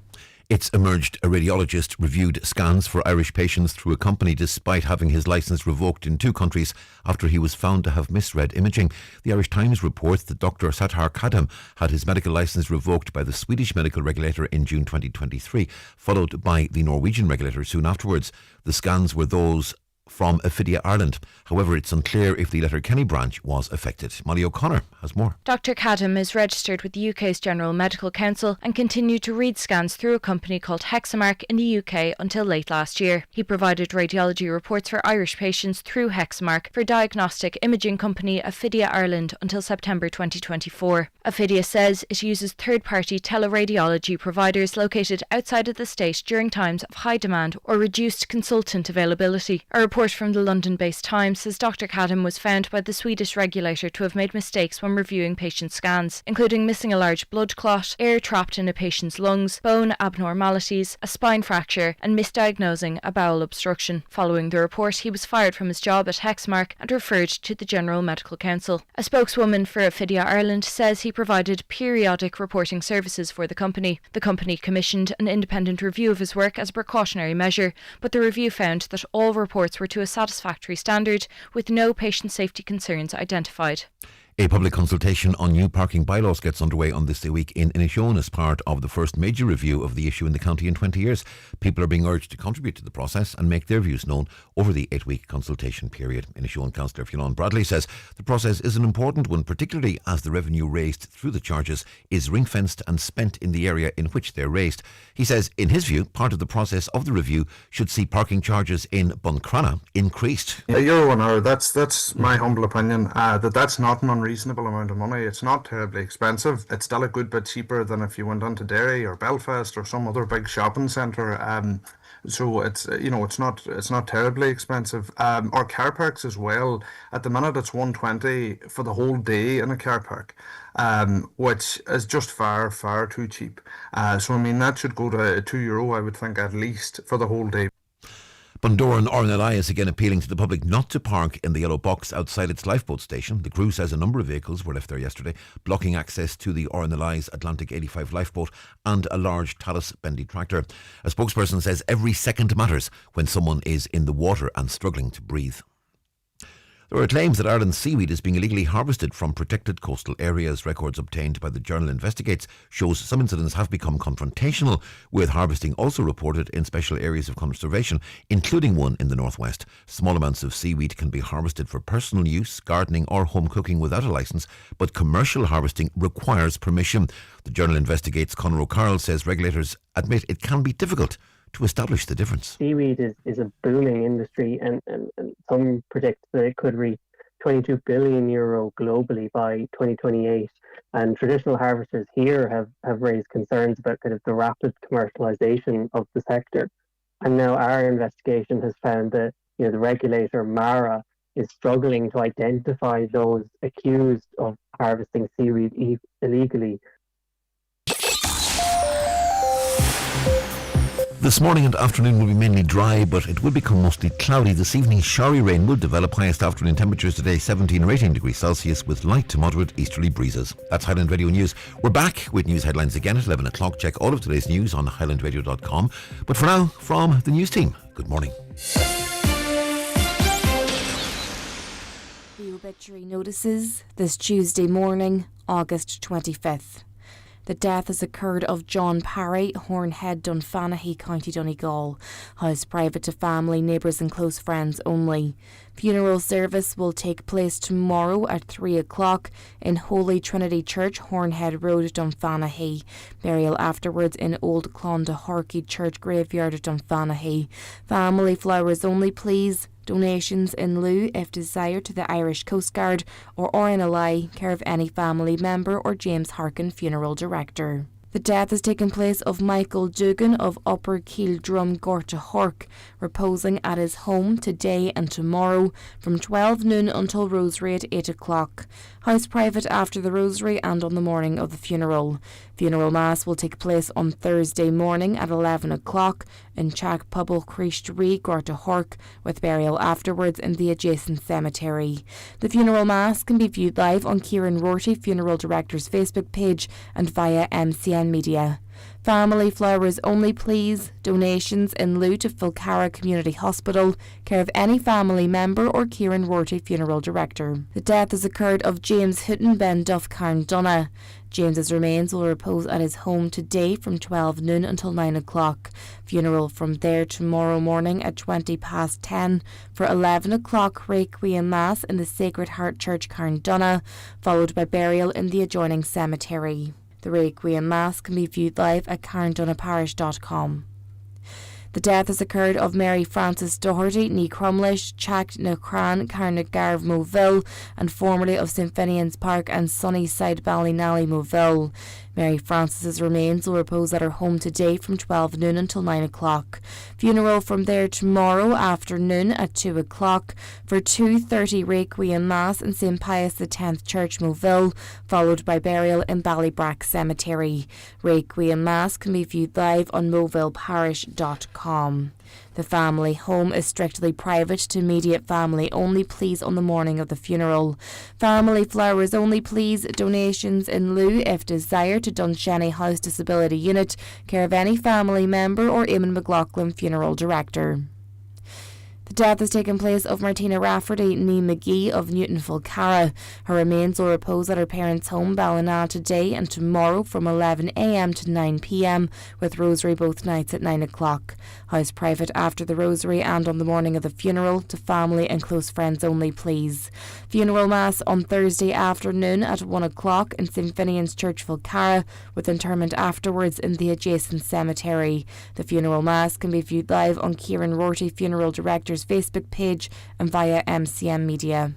Speaker 27: It's emerged a radiologist reviewed scans for Irish patients through a company despite having his licence revoked in 2 countries after he was found to have misread imaging. The Irish Times reports that Dr. Sattar Kadam had his medical licence revoked by the Swedish medical regulator in June 2023, followed by the Norwegian regulator soon afterwards. The scans were those from Ophidia Ireland. However, it's unclear if the Letterkenny branch was affected. Molly O'Connor has more.
Speaker 28: Dr. Kadam is registered with the UK's General Medical Council and continued to read scans through a company called Hexamark in the UK until late last year. He provided radiology reports for Irish patients through Hexamark for diagnostic imaging company Ophidia Ireland until September 2024. Ophidia says it uses third-party teleradiology providers located outside of the state during times of high demand or reduced consultant availability. A report from the London-based Times says Dr. Kadam was found by the Swedish regulator to have made mistakes when reviewing patient scans, including missing a large blood clot, air trapped in a patient's lungs, bone abnormalities, a spine fracture and misdiagnosing a bowel obstruction. Following the report, he was fired from his job at Hexmark and referred to the General Medical Council. A spokeswoman for Ophidia Ireland says he provided periodic reporting services for the company. The company commissioned an independent review of his work as a precautionary measure, but the review found that all reports were to a satisfactory standard, with no patient safety concerns identified.
Speaker 27: A public consultation on new parking bylaws gets underway on this week in Inishowen as part of the first major review of the issue in the county in 20 years. People are being urged to contribute to the process and make their views known over the 8-week consultation period. Inishowen Councillor Fionn Bradley says the process is an important one, particularly as the revenue raised through the charges is ring-fenced and spent in the area in which they're raised. He says, in his view, part of the process of the review should see parking charges in Buncrana increased.
Speaker 18: €1 hour, that's my humble opinion, that's not an unreasonable amount of money. It's not terribly expensive. It's still a good bit cheaper than if you went on to Derry or Belfast or some other big shopping centre. So it's it's not terribly expensive. Our car parks as well. At the minute, it's $120 for the whole day in a car park, which is just far too cheap. So I mean that should go to €2, I would think, at least for the whole day.
Speaker 27: Bundoran RNLI is again appealing to the public not to park in the yellow box outside its lifeboat station. The crew says a number of vehicles were left there yesterday, blocking access to the RNLI's Atlantic 85 lifeboat and a large Talis bendy tractor. A spokesperson says every second matters when someone is in the water and struggling to breathe. There are claims that Ireland's seaweed is being illegally harvested from protected coastal areas. Records obtained by the journal Investigates shows some incidents have become confrontational, with harvesting also reported in special areas of conservation, including one in the northwest. Small amounts of seaweed can be harvested for personal use, gardening or home cooking without a licence, but commercial harvesting requires permission. The journal Investigates' Conor O'Carroll says regulators admit it can be difficult to establish the difference.
Speaker 6: Seaweed is a booming industry, and some predict that it could reach €22 billion globally by 2028. And traditional harvesters here have raised concerns about kind of the rapid commercialisation of the sector. And now our investigation has found that the regulator MARA is struggling to identify those accused of harvesting seaweed illegally.
Speaker 27: This morning and afternoon will be mainly dry, but it will become mostly cloudy. This evening, showery rain will develop. Highest afternoon temperatures today 17 or 18 degrees Celsius with light to moderate easterly breezes. That's Highland Radio News. We're back with news headlines again at 11 o'clock. Check all of today's news on highlandradio.com. But for now, from the news team, good morning.
Speaker 3: The obituary notices this Tuesday morning, August 25th. The death has occurred of John Parry, Hornhead, Dunfanaghy, County Donegal. House private to family, neighbours and close friends only. Funeral service will take place tomorrow at 3 o'clock in Holy Trinity Church, Hornhead Road, Dunfanaghy. Burial afterwards in Old Clondahorky Church Graveyard, Dunfanaghy. Family flowers only, please. Donations in lieu, if desired, to the Irish Coast Guard or RNLI, care of any family member or James Harkin, Funeral Director. The death has taken place of Michael Dugan of Upper Keeldrum, Gorta Hork, reposing at his home today and tomorrow from 12 noon until Rosary at 8 o'clock. House private after the Rosary and on the morning of the funeral. Funeral Mass will take place on Thursday morning at 11 o'clock in Chack Pubble Creashtry, Gorta Hork, with burial afterwards in the adjacent cemetery. The Funeral Mass can be viewed live on Kieran Rorty, Funeral Director's Facebook page, and via MCN Media. Family flowers only, please. Donations in lieu to Fulcara Community Hospital, care of any family member or Kieran Rorty, Funeral Director. The death has occurred of James Hutton Ben Duff Carndonna. James's remains will repose at his home today from 12 noon until 9 o'clock. Funeral from there tomorrow morning at 10:20 for 11 o'clock Requiem Mass in the Sacred Heart Church Carndonna, followed by burial in the adjoining cemetery. The Requiem Mass can be viewed live at carndonnaparish.com. The death has occurred of Mary Frances Doherty, ní Crumlish, Chack na Cran, Carnagarv Moville, and formerly of St Finian's Park and Sunnyside Ballynally Moville. Mary Francis's remains will repose at her home today from 12 noon until 9 o'clock. Funeral from there tomorrow afternoon at 2 o'clock for 2:30 Requiem Mass in St Pius X Church, Moville, followed by burial in Ballybrack Cemetery. Requiem Mass can be viewed live on movilleparish.com. The family home is strictly private to immediate family only, please, on the morning of the funeral. Family flowers only, please. Donations in lieu, if desired, to Dunshaney House Disability Unit, care of any family member or Eamon McLaughlin, funeral director. The death has taken place of Martina Rafferty nee McGee of Newton Fulcara. Her remains will repose at her parents' home, Ballina, today and tomorrow from 11 a.m. to 9 p.m, with rosary both nights at 9 o'clock. House private after the rosary and on the morning of the funeral, to family and close friends only, please. Funeral Mass on Thursday afternoon at 1 o'clock in St Finian's Church, Fulcara, with interment afterwards in the adjacent cemetery. The funeral Mass can be viewed live on Kieran Rorty, funeral director's Facebook page and via MCM Media.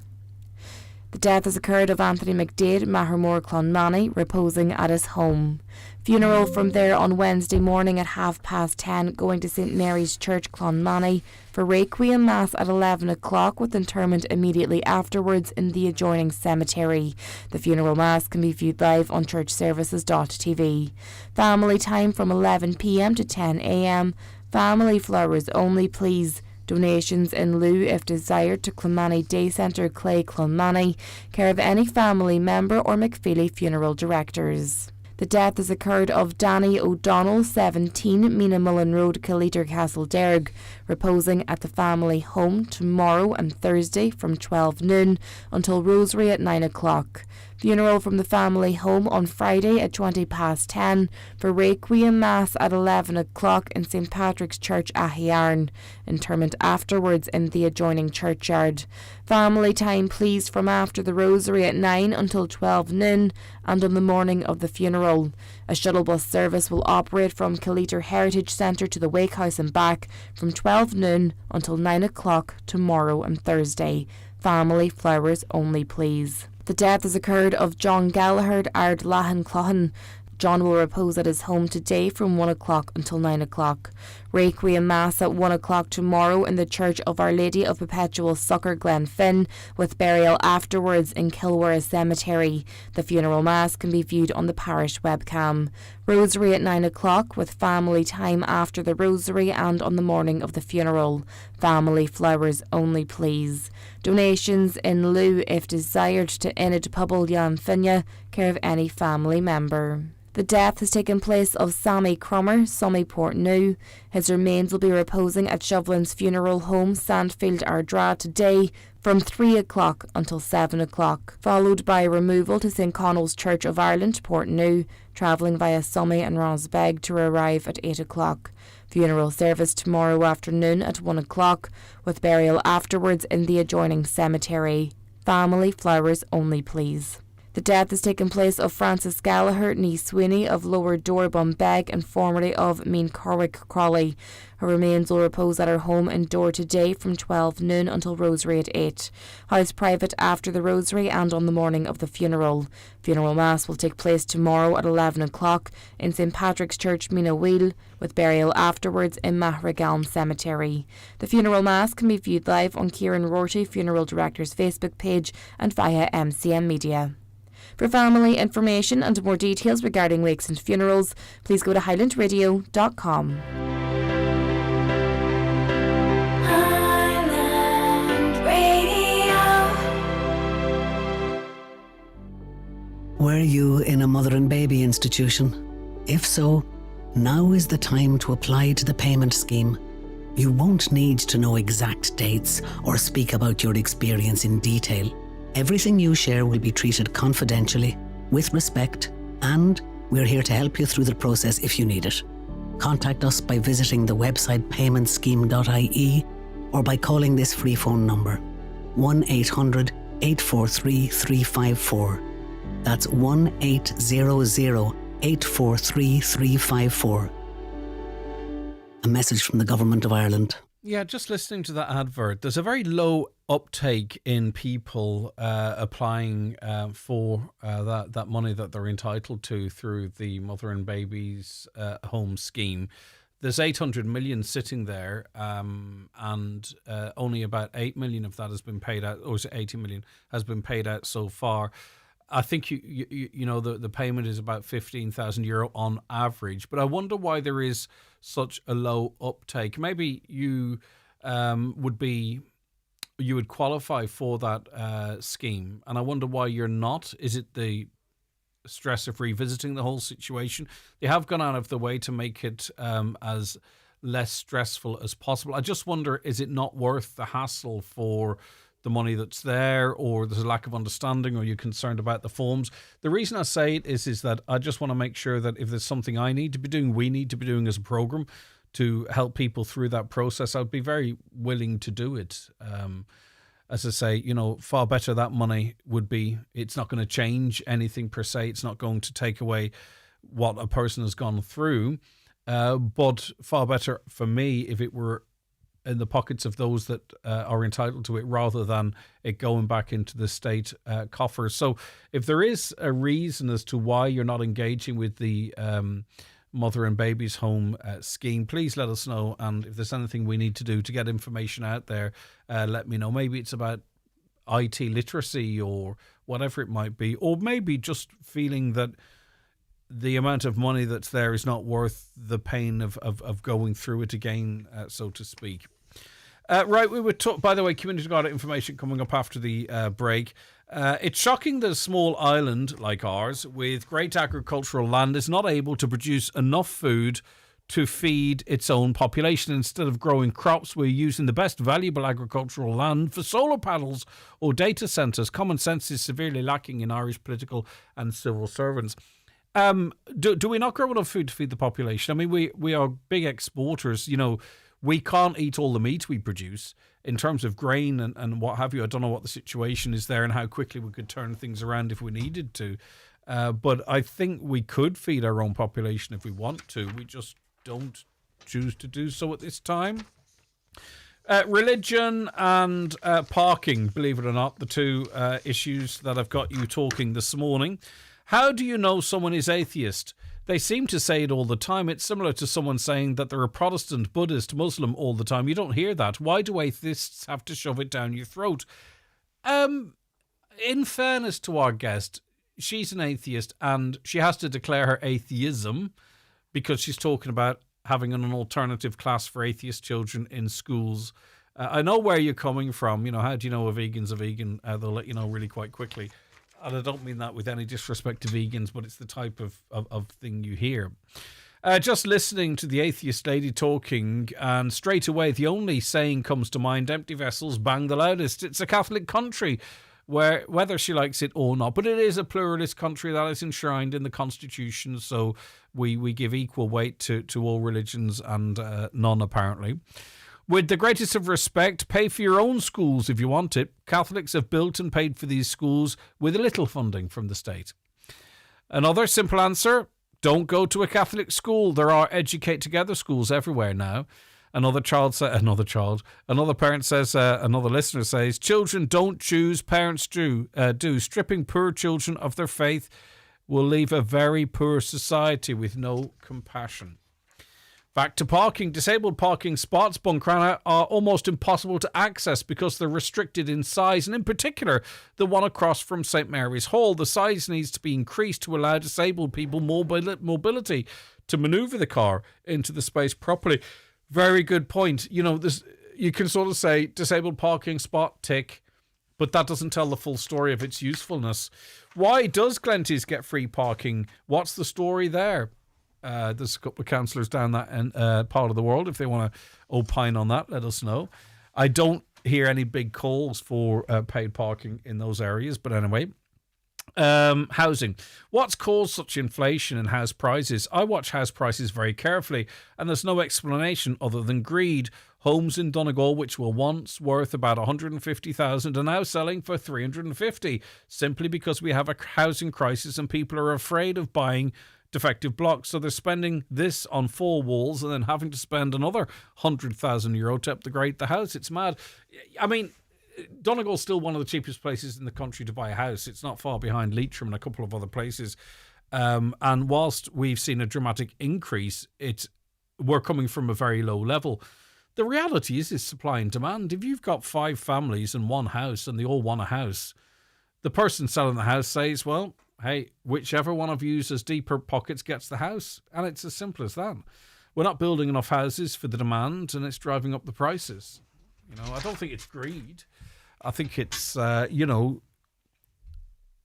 Speaker 3: The death has occurred of Anthony McDade, Mahermore Clonmany, reposing at his home. Funeral from there on Wednesday morning at 10:30, going to St Mary's Church, Clonmany, for Requiem Mass at 11 o'clock, with interment immediately afterwards in the adjoining cemetery. The funeral Mass can be viewed live on churchservices.tv. Family time from 11 p.m. to 10 a.m. Family flowers only, please. Donations in lieu, if desired, to Clonmany Day Centre, Clay, Clonmany, care of any family member or McFeely funeral directors. The death has occurred of Danny O'Donnell, 17, Mina Mullen Road, Killeter, Castlederg, reposing at the family home tomorrow and Thursday from 12 noon until rosary at 9 o'clock. Funeral from the family home on Friday at 10:20 for Requiem Mass at 11 o'clock in St Patrick's Church, Ahiarn. Interment afterwards in the adjoining churchyard. Family time, please, from after the rosary at 9 until 12 noon and on the morning of the funeral. A shuttle bus service will operate from Killeter Heritage Centre to the Wake House and back from 12 noon until 9 o'clock tomorrow and Thursday. Family flowers only, please. The death has occurred of John Gallagher, Ard Lahan Clohan. John will repose at his home today from 1 o'clock until 9 o'clock. Requiem Mass at 1 o'clock tomorrow in the Church of Our Lady of Perpetual Succour, Glenfin, with burial afterwards in Kilwara Cemetery. The funeral Mass can be viewed on the parish webcam. Rosary at 9 o'clock, with family time after the rosary and on the morning of the funeral. Family flowers only, please. Donations in lieu, if desired, to Enid Pobble Jan Finya, care of any family member. The death has taken place of Sammy Crummer, Summy Portnew. His remains will be reposing at Shovelin's funeral home, Sandfield, Ardra, today from 3 o'clock until 7 o'clock, followed by removal to St Connell's Church of Ireland, Portnew, travelling via Summy and Rosbeg to arrive at 8 o'clock. Funeral service tomorrow afternoon at 1 o'clock, with burial afterwards in the adjoining cemetery. Family flowers only, please. The death has taken place of Frances Gallagher, nee Sweeney of Lower Dorbun-Beg and formerly of Mean Corwick, Crawley. Her remains will repose at her home in Dore today from 12 noon until rosary at 8. House private after the rosary and on the morning of the funeral. Funeral Mass will take place tomorrow at 11 o'clock in St Patrick's Church, Mina Wheel, with burial afterwards in Mahragalm Cemetery. The funeral Mass can be viewed live on Kieran Rorty, funeral director's Facebook page and via MCM Media. For family information and more details regarding wakes and funerals, please go to highlandradio.com.
Speaker 7: Highland Radio. Were you in a mother and baby institution? If so, now is the time to apply to the payment scheme. You won't need to know exact dates or speak about your experience in detail. Everything you share will be treated confidentially, with respect, and we're here to help you through the process if you need it. Contact us by visiting the website paymentscheme.ie or by calling this free phone number 1-800-843-354. That's 1-800-843-354. A message from the Government of Ireland.
Speaker 1: Yeah, just listening to that advert, there's a very low uptake in people applying for that money that they're entitled to through the Mother and Babies Home Scheme. There's 800 million sitting there, and only about 8 million of that has been paid out, or is it 80 million has been paid out so far. I think you know the payment is about €15,000 on average, but I wonder why there is such a low uptake. Maybe you would qualify for that scheme, and I wonder why you're not. Is it the stress of revisiting the whole situation? They have gone out of the way to make it as less stressful as possible. I just wonder, is it not worth the hassle for the money that's there, or there's a lack of understanding, or you're concerned about the forms? The reason I say it is that I just want to make sure that if there's something I need to be doing, we need to be doing as a programme to help people through that process, I'd be very willing to do it. As I say, you know, far better that money would be. It's not going to change anything per se. It's not going to take away what a person has gone through. But far better for me if it were in the pockets of those that are entitled to it, rather than it going back into the state coffers. So if there is a reason as to why you're not engaging with the Mother and Babies Home scheme, please let us know. And if there's anything we need to do to get information out there, let me know. Maybe it's about IT literacy or whatever it might be, or maybe just feeling that the amount of money that's there is not worth the pain of going through it again, so to speak. Right, we would talk, by the way, Community Garda Information coming up after the break. It's shocking that a small island like ours with great agricultural land is not able to produce enough food to feed its own population. Instead of growing crops, we're using the best valuable agricultural land for solar panels or data centres. Common sense is severely lacking in Irish political and civil servants. Do we not grow enough food to feed the population? I mean, we are big exporters. You know, we can't eat all the meat we produce. In terms of grain and what have you, I don't know what the situation is there and how quickly we could turn things around if we needed to. But I think we could feed our own population if we want to. We just don't choose to do so at this time. Religion and parking, believe it or not, the two issues that I've got you talking this morning. How do you know someone is atheist? They seem to say it all the time. It's similar to someone saying that they're a Protestant, Buddhist, Muslim all the time. You don't hear that. Why do atheists have to shove it down your throat? In fairness to our guest, she's an atheist and she has to declare her atheism because she's talking about having an alternative class for atheist children in schools. I know where you're coming from. You know, how do you know a vegan's a vegan? They'll let you know really quite quickly. And I don't mean that with any disrespect to vegans, but it's the type of thing you hear. Just listening to the atheist lady talking, and straight away the only saying comes to mind: empty vessels bang the loudest. It's a Catholic country, where whether she likes it or not, but it is a pluralist country that is enshrined in the Constitution, so we give equal weight to all religions and none apparently. With the greatest of respect, pay for your own schools if you want it. Catholics have built and paid for these schools with a little funding from the state. Another simple answer: don't go to a Catholic school. There are Educate Together schools everywhere now. Another listener says, children don't choose, parents do. Stripping poor children of their faith will leave a very poor society with no compassion. Back to parking. Disabled parking spots, Buncrana, are almost impossible to access because they're restricted in size, and in particular, the one across from St Mary's Hall. The size needs to be increased to allow disabled people more mobility to manoeuvre the car into the space properly. Very good point. You know, you can sort of say disabled parking spot, tick, but that doesn't tell the full story of its usefulness. Why does Glenties get free parking? What's the story there? There's a couple of councillors down that part of the world. If they want to opine on that, let us know. I don't hear any big calls for paid parking in those areas, but anyway. Housing. What's caused such inflation in house prices? I watch house prices very carefully, and there's no explanation other than greed. Homes in Donegal, which were once worth about 150,000, are now selling for 350, simply because we have a housing crisis and people are afraid of buying defective blocks. So they're spending this on 4 walls and then having to spend another €100,000 to upgrade the house. It's mad. I mean, Donegal's still one of the cheapest places in the country to buy a house. It's not far behind Leitrim and a couple of other places. And whilst we've seen a dramatic increase, we're coming from a very low level. The reality is supply and demand. If you've got 5 families in one house and they all want a house, the person selling the house says, well, hey, whichever one of you has deeper pockets gets the house. And it's as simple as that. We're not building enough houses for the demand, and it's driving up the prices. I don't think it's greed. I think it's,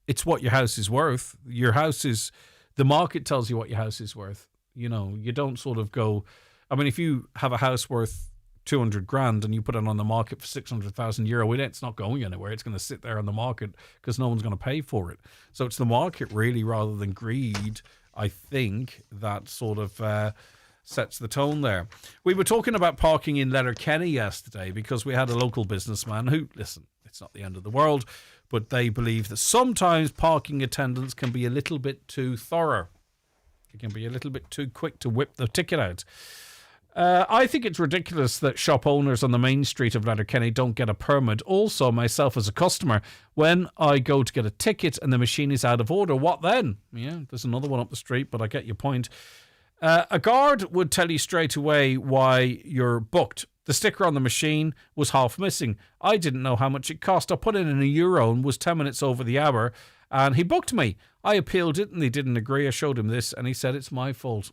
Speaker 1: it's what your house is worth. Your house is, the market tells you what your house is worth. You don't sort of go, I mean, if you have a house worth 200 grand and you put it on the market for €600,000, it's not going anywhere. It's going to sit there on the market because no one's going to pay for it. So it's the market really, rather than greed, I think, that sort of sets the tone there. We were talking about parking in Letterkenny yesterday because we had a local businessman who, listen, it's not the end of the world, but they believe that sometimes parking attendants can be a little bit too thorough. It can be a little bit too quick to whip the ticket out. I think it's ridiculous that shop owners on the main street of Letterkenny don't get a permit. Also, myself as a customer, when I go to get a ticket and the machine is out of order, what then? Yeah, there's another one up the street, but I get your point. A guard would tell you straight away why you're booked. The sticker on the machine was half missing. I didn't know how much it cost. I put in €1 and was 10 minutes over the hour, and he booked me. I appealed it and he didn't agree. I showed him this and he said it's my fault.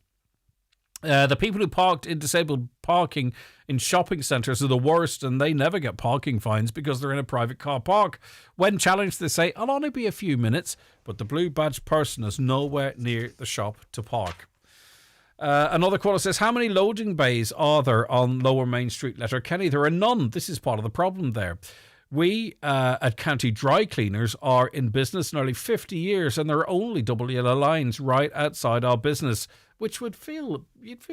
Speaker 1: The people who parked in disabled parking in shopping centres are the worst, and they never get parking fines because they're in a private car park. When challenged, they say, I'll only be a few minutes, but the blue badge person is nowhere near the shop to park. Another caller says, how many loading bays are there on Lower Main Street, Letterkenny? There are none. This is part of the problem there. We at County Dry Cleaners are in business nearly 50 years, and there are only double yellow lines right outside our business, which you'd feel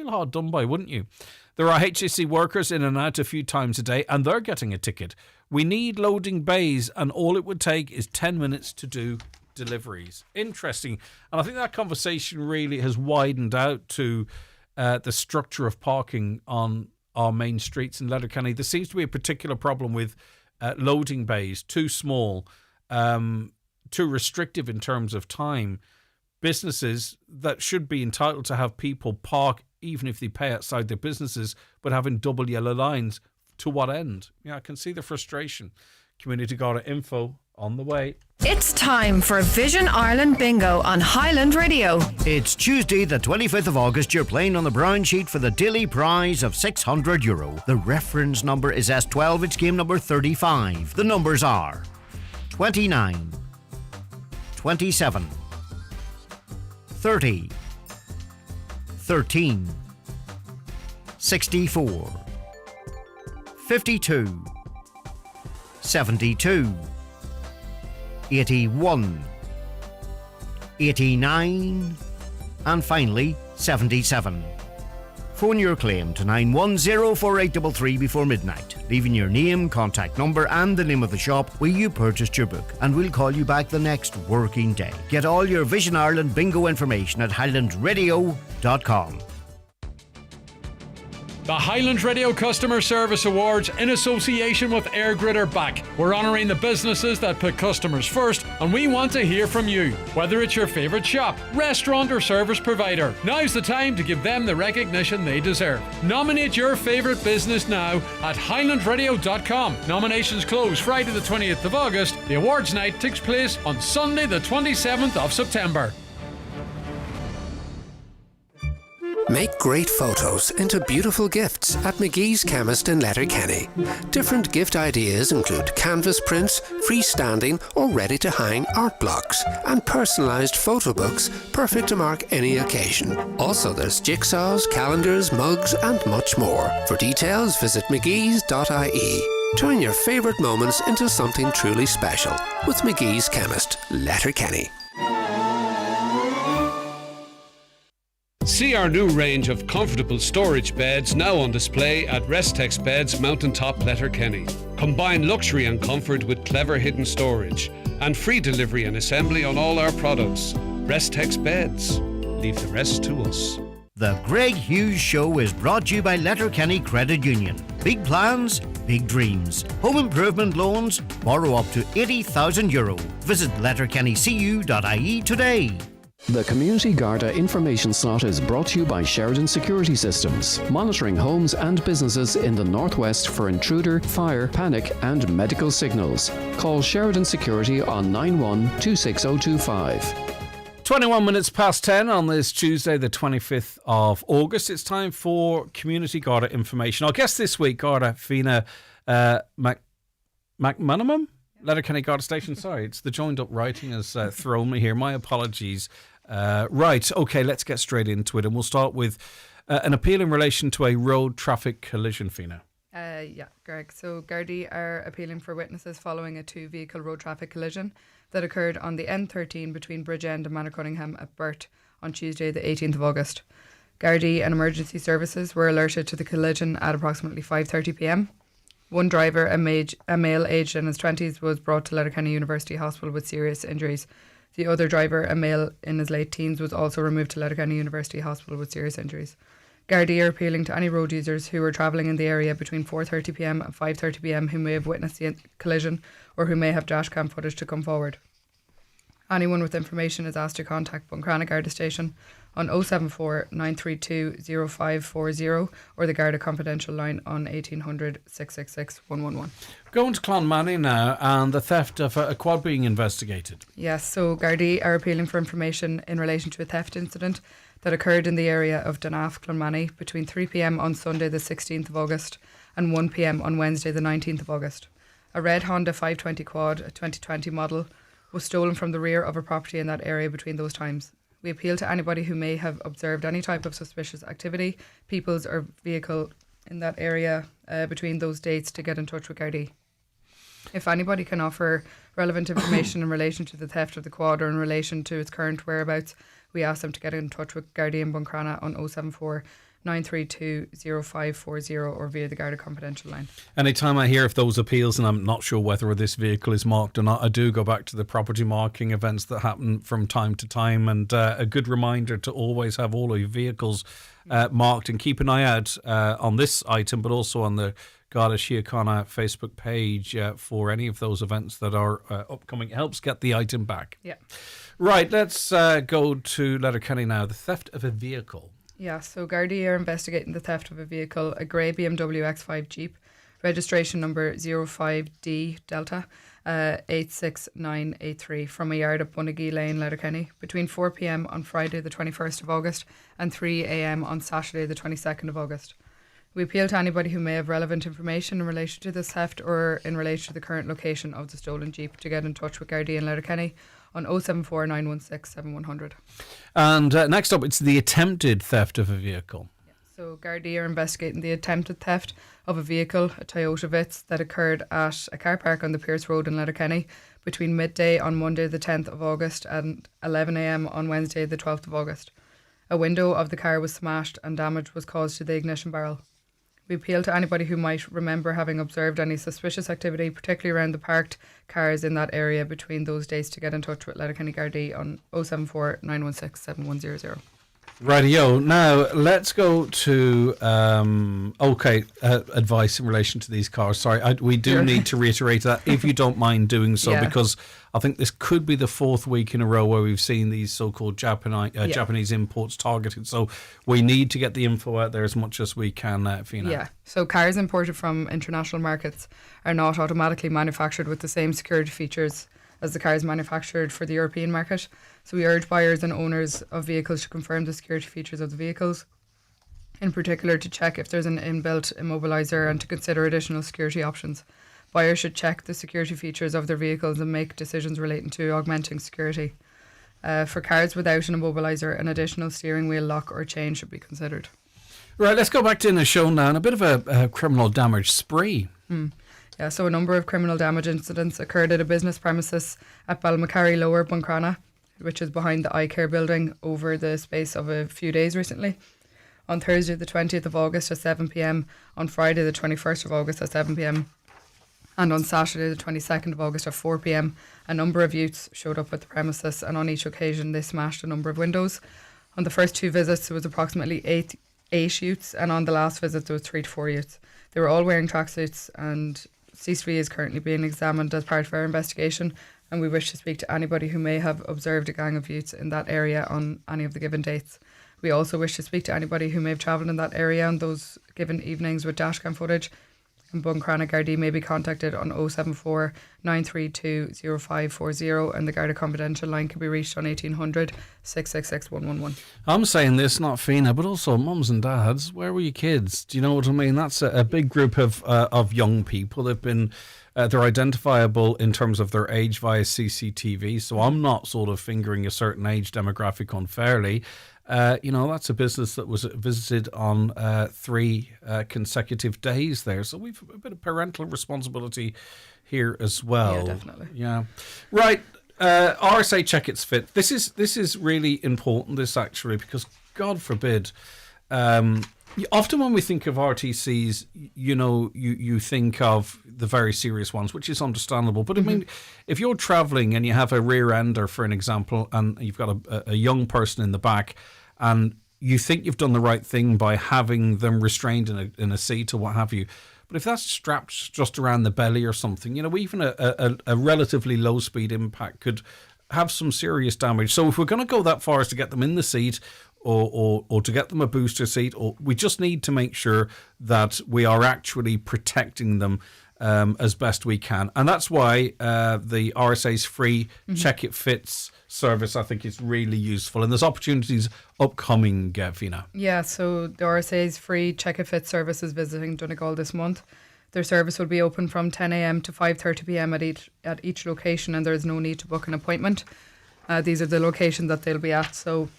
Speaker 1: hard done by, wouldn't you? There are HSE workers in and out a few times a day, and they're getting a ticket. We need loading bays, and all it would take is 10 minutes to do deliveries. Interesting. And I think that conversation really has widened out to the structure of parking on our main streets in Letterkenny. There seems to be a particular problem with loading bays, too small, too restrictive in terms of time. Businesses that should be entitled to have people park even if they pay outside their businesses, but having double yellow lines, to what end? Yeah, I can see the frustration. Community Garda info on the way.
Speaker 8: It's time for Vision Ireland Bingo on Highland Radio.
Speaker 9: It's Tuesday the 25th of August. You're playing on the brown sheet for the daily prize of €600. The reference number is S12. It's game number 35. The numbers are 29, 27, 30, 13, 64, 52, 72, 81, 89, and finally 77. Phone your claim to 9104833 before midnight, leaving your name, contact number and the name of the shop where you purchased your book, and we'll call you back the next working day. Get all your Vision Ireland bingo information at highlandradio.com.
Speaker 10: The Highland Radio Customer Service Awards in association with AirGrid are back. We're honouring the businesses that put customers first, and we want to hear from you. Whether it's your favourite shop, restaurant or service provider, now's the time to give them the recognition they deserve. Nominate your favourite business now at highlandradio.com. Nominations close Friday the 20th of August. The awards night takes place on Sunday the 27th of September.
Speaker 11: Make great photos into beautiful gifts at McGee's Chemist in Letterkenny. Different gift ideas include canvas prints, freestanding or ready-to-hang art blocks, and personalised photo books perfect to mark any occasion. Also, there's jigsaws, calendars, mugs and much more. For details, visit mcgees.ie. Turn your favourite moments into something truly special with McGee's Chemist, Letterkenny.
Speaker 13: See our new range of comfortable storage beds now on display at Restex Beds, Mountaintop, Letterkenny. Combine luxury and comfort with clever hidden storage and free delivery and assembly on all our products. Restex Beds. leave the rest to us.
Speaker 9: The Greg Hughes Show is brought to you by Letterkenny Credit Union. Big plans, big dreams. Home improvement loans, borrow up to €80,000. Visit letterkennycu.ie today.
Speaker 2: The Community Garda Information Slot is brought to you by Sheridan Security Systems, monitoring homes and businesses in the Northwest for intruder, fire, panic and medical signals. Call Sheridan Security on 91 26025.
Speaker 1: 21 minutes past 10 on this Tuesday, the 25th of August. It's time for Community Garda Information. Our guest this week, Garda Fina McManamum, Letterkenny Garda Station. Sorry, it's the joined up writing has thrown me here. My apologies. Right, okay, let's get straight into it. And we'll start with an appeal in relation to a road traffic collision, Fina.
Speaker 12: Yeah, Greg. So Gardaí are appealing for witnesses following a two-vehicle road traffic collision that occurred on the N13 between Bridgend and Manor Cunningham at Burt on Tuesday the 18th of August. Gardaí and emergency services were alerted to the collision at approximately 5:30pm. One driver, a male aged in his 20s, was brought to Letterkenny University Hospital with serious injuries. The other driver, a male in his late teens, was also removed to Letterkenny University Hospital with serious injuries. Gardaí are appealing to any road users who were travelling in the area between 4:30pm and 5:30pm who may have witnessed the collision or who may have dashcam footage to come forward. Anyone with information is asked to contact Buncrana Garda Station on 074 932 0540 or the Garda Confidential line on 1800 666 111.
Speaker 1: Going to Clonmany now and the theft of a quad being investigated.
Speaker 12: Yes, so Gardaí are appealing for information in relation to a theft incident that occurred in the area of Donaff, Clonmany between 3pm on Sunday the 16th of August and 1pm on Wednesday the 19th of August. A red Honda 520 quad, a 2020 model, was stolen from the rear of a property in that area between those times. We appeal to anybody who may have observed any type of suspicious activity, peoples or vehicle in that area between those dates to get in touch with Gardaí. If anybody can offer relevant information in relation to the theft of the quad or in relation to its current whereabouts, we ask them to get in touch with Gardaí in Buncrana on 074 932 0540 or via the Garda Confidential line.
Speaker 1: Anytime I hear of those appeals, and I'm not sure whether this vehicle is marked or not, I do go back to the property marking events that happen from time to time, and a good reminder to always have all of your vehicles marked and keep an eye out on this item, but also on the Garda Síochána Facebook page for any of those events that are upcoming. It helps get the item back.
Speaker 12: Yeah.
Speaker 1: Right, let's go to Letterkenny now. The theft of a vehicle.
Speaker 12: Yeah, so Gardaí are investigating the theft of a vehicle, a grey BMW X5 Jeep, registration number 05D Delta 86983 from a yard at Donegal Lane, Letterkenny, between 4pm on Friday the 21st of August and 3am on Saturday the 22nd of August. We appeal to anybody who may have relevant information in relation to this theft or in relation to the current location of the stolen Jeep to get in touch with Gardaí in Letterkenny on 074 916 7100.
Speaker 1: And next up, it's the attempted theft of a vehicle.
Speaker 12: So Gardaí are investigating the attempted theft of a vehicle, a Toyota Vitz, that occurred at a car park on the Pierce Road in Letterkenny between midday on Monday the 10th of August and 11am on Wednesday the 12th of August. A window of the car was smashed and damage was caused to the ignition barrel. We appeal to anybody who might remember having observed any suspicious activity, particularly around the parked cars in that area between those days, to get in touch with Letterkenny Gardaí on 074 916 7100.
Speaker 1: Rightio. Now, let's go to advice in relation to these cars. Sorry, we do need to reiterate that, if you don't mind doing so, because I think this could be the fourth week in a row where we've seen these so-called Japanese imports targeted. So we need to get the info out there as much as we can, Fina.
Speaker 12: Yeah, so cars imported from international markets are not automatically manufactured with the same security features as the cars manufactured for the European market. So we urge buyers and owners of vehicles to confirm the security features of the vehicles, in particular to check if there's an inbuilt immobiliser and to consider additional security options. Buyers should check the security features of their vehicles and make decisions relating to augmenting security. For cars without an immobiliser, an additional steering wheel lock or chain should be considered.
Speaker 1: Right, let's go back to the show now and a bit of a criminal damage spree.
Speaker 12: Yeah, so a number of criminal damage incidents occurred at a business premises at Balmacary Lower, Buncrana, which is behind the iCare building, over the space of a few days recently. On Thursday the 20th of August at 7pm, on Friday the 21st of August at 7pm, and on Saturday the 22nd of August at 4pm, a number of youths showed up at the premises, and on each occasion they smashed a number of windows. On the first 2 visits, there was approximately eight youths, and on the last visit, there was 3 to 4 youths. They were all wearing tracksuits, and C3 is currently being examined as part of our investigation, and we wish to speak to anybody who may have observed a gang of youths in that area on any of the given dates. We also wish to speak to anybody who may have travelled in that area on those given evenings with dashcam footage. And Buncrana Gardaí may be contacted on 074 932 0540, and the Garda Confidential line can be reached on 1800 666 111.
Speaker 1: I'm saying this, not Fianna, but also mums and dads. Where were your kids? Do you know what I mean? That's a big group of young people. They've been they're identifiable in terms of their age via CCTV. So I'm not sort of fingering a certain age demographic unfairly. That's a business that was visited on 3 consecutive days there. So we've a bit of parental responsibility here as well.
Speaker 12: Yeah, definitely.
Speaker 1: Yeah. Right. RSA check its fit. This is really important, this actually, because God forbid, often when we think of RTCs, you think of the very serious ones, which is understandable. But I mean, if you're travelling and you have a rear ender, for an example, and you've got a young person in the back, and you think you've done the right thing by having them restrained in a seat or what have you. But if that's strapped just around the belly or something, even a relatively low speed impact could have some serious damage. So if we're going to go that far as to get them in the seat or to get them a booster seat, or we just need to make sure that we are actually protecting them as best we can. And that's why the RSA's free Check It Fits service, I think, is really useful. And there's opportunities upcoming, Fianna.
Speaker 12: Yeah, so the RSA's free Check It Fit service is visiting Donegal this month. Their service will be open from 10 a.m. to 5:30 p.m. at each location, and there is no need to book an appointment. These are the locations that they'll be at. So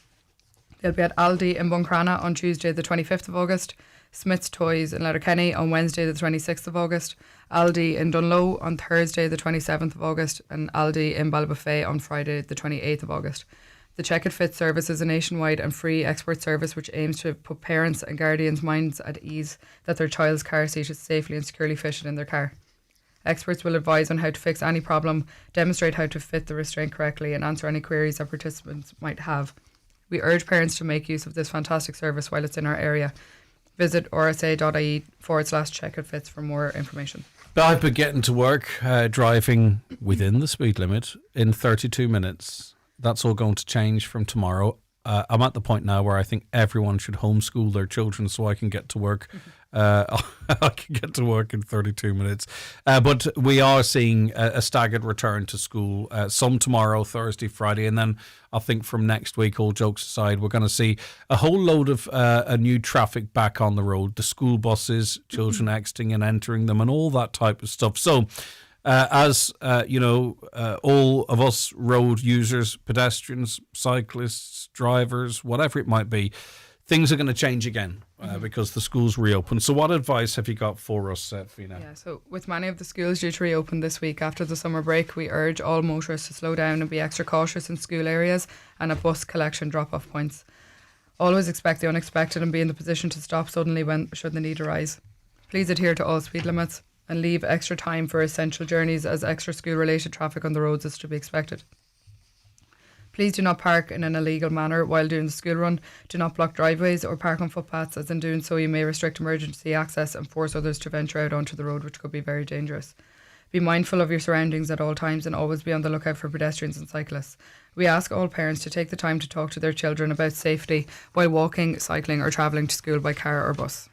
Speaker 12: they'll be at Aldi in Buncrana on Tuesday the 25th of August, Smith's Toys in Letterkenny on Wednesday the 26th of August, Aldi in Dunlow on Thursday the 27th of August, and Aldi in Ballybofey on Friday the 28th of August. The Check It Fit service is a nationwide and free expert service which aims to put parents and guardians' minds at ease that their child's car seat is safely and securely fitted in their car. Experts will advise on how to fix any problem, demonstrate how to fit the restraint correctly, and answer any queries that participants might have. We urge parents to make use of this fantastic service while it's in our area. Visit rsa.ie/checkitfits for more information.
Speaker 1: I've been getting to work driving within the speed limit in 32 minutes. That's all going to change from tomorrow. I'm at the point now where I think everyone should homeschool their children so I can get to work. I can get to work in 32 minutes. But we are seeing a staggered return to school, some tomorrow, Thursday, Friday, and then I think from next week, all jokes aside, we're going to see a whole load of a new traffic back on the road, the school buses, children exiting and entering them, and all that type of stuff. So as all of us road users, pedestrians, cyclists, drivers, whatever it might be, things are going to change again because the schools reopen. So what advice have you got for us, Fianna?
Speaker 12: Yeah, so with many of the schools due to reopen this week after the summer break, we urge all motorists to slow down and be extra cautious in school areas and at bus collection drop-off points. Always expect the unexpected and be in the position to stop suddenly should the need arise. Please adhere to all speed limits and leave extra time for essential journeys, as extra school-related traffic on the roads is to be expected. Please do not park in an illegal manner while doing the school run. Do not block driveways or park on footpaths, as in doing so you may restrict emergency access and force others to venture out onto the road, which could be very dangerous. Be mindful of your surroundings at all times and always be on the lookout for pedestrians and cyclists. We ask all parents to take the time to talk to their children about safety while walking, cycling or travelling to school by car or bus.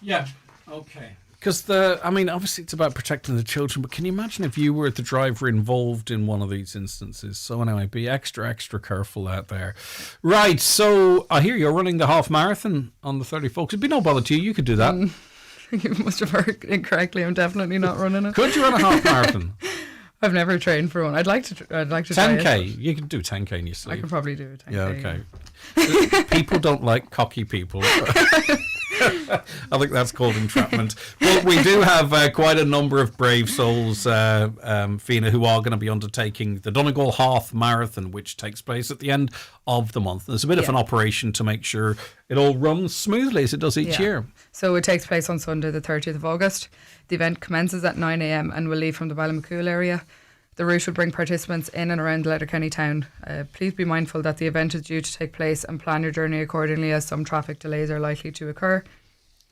Speaker 1: Yeah, okay. Because obviously it's about protecting the children, but can you imagine if you were the driver involved in one of these instances? So anyway, be extra careful out there. Right, so I hear you're running the half marathon on the 30th, folks. It'd be no bother to you. You could do that.
Speaker 12: You must have heard incorrectly. I'm definitely not running it.
Speaker 1: Could you run a half marathon?
Speaker 12: I've never trained for one. I'd like to 10K.
Speaker 1: Try it. You can do 10K in your sleep.
Speaker 12: I could probably do a 10K.
Speaker 1: Yeah, okay. People don't like cocky people. I think that's called entrapment. But we do have quite a number of brave souls, Fianna, who are going to be undertaking the Donegal Half Marathon, which takes place at the end of the month. There's a bit of an operation to make sure it all runs smoothly as it does each year.
Speaker 12: So it takes place on Sunday the 30th of August. The event commences at 9 a.m. and will leave from the Ballymacool area. The route will bring participants in and around Letterkenny town. Please be mindful that the event is due to take place and plan your journey accordingly, as some traffic delays are likely to occur.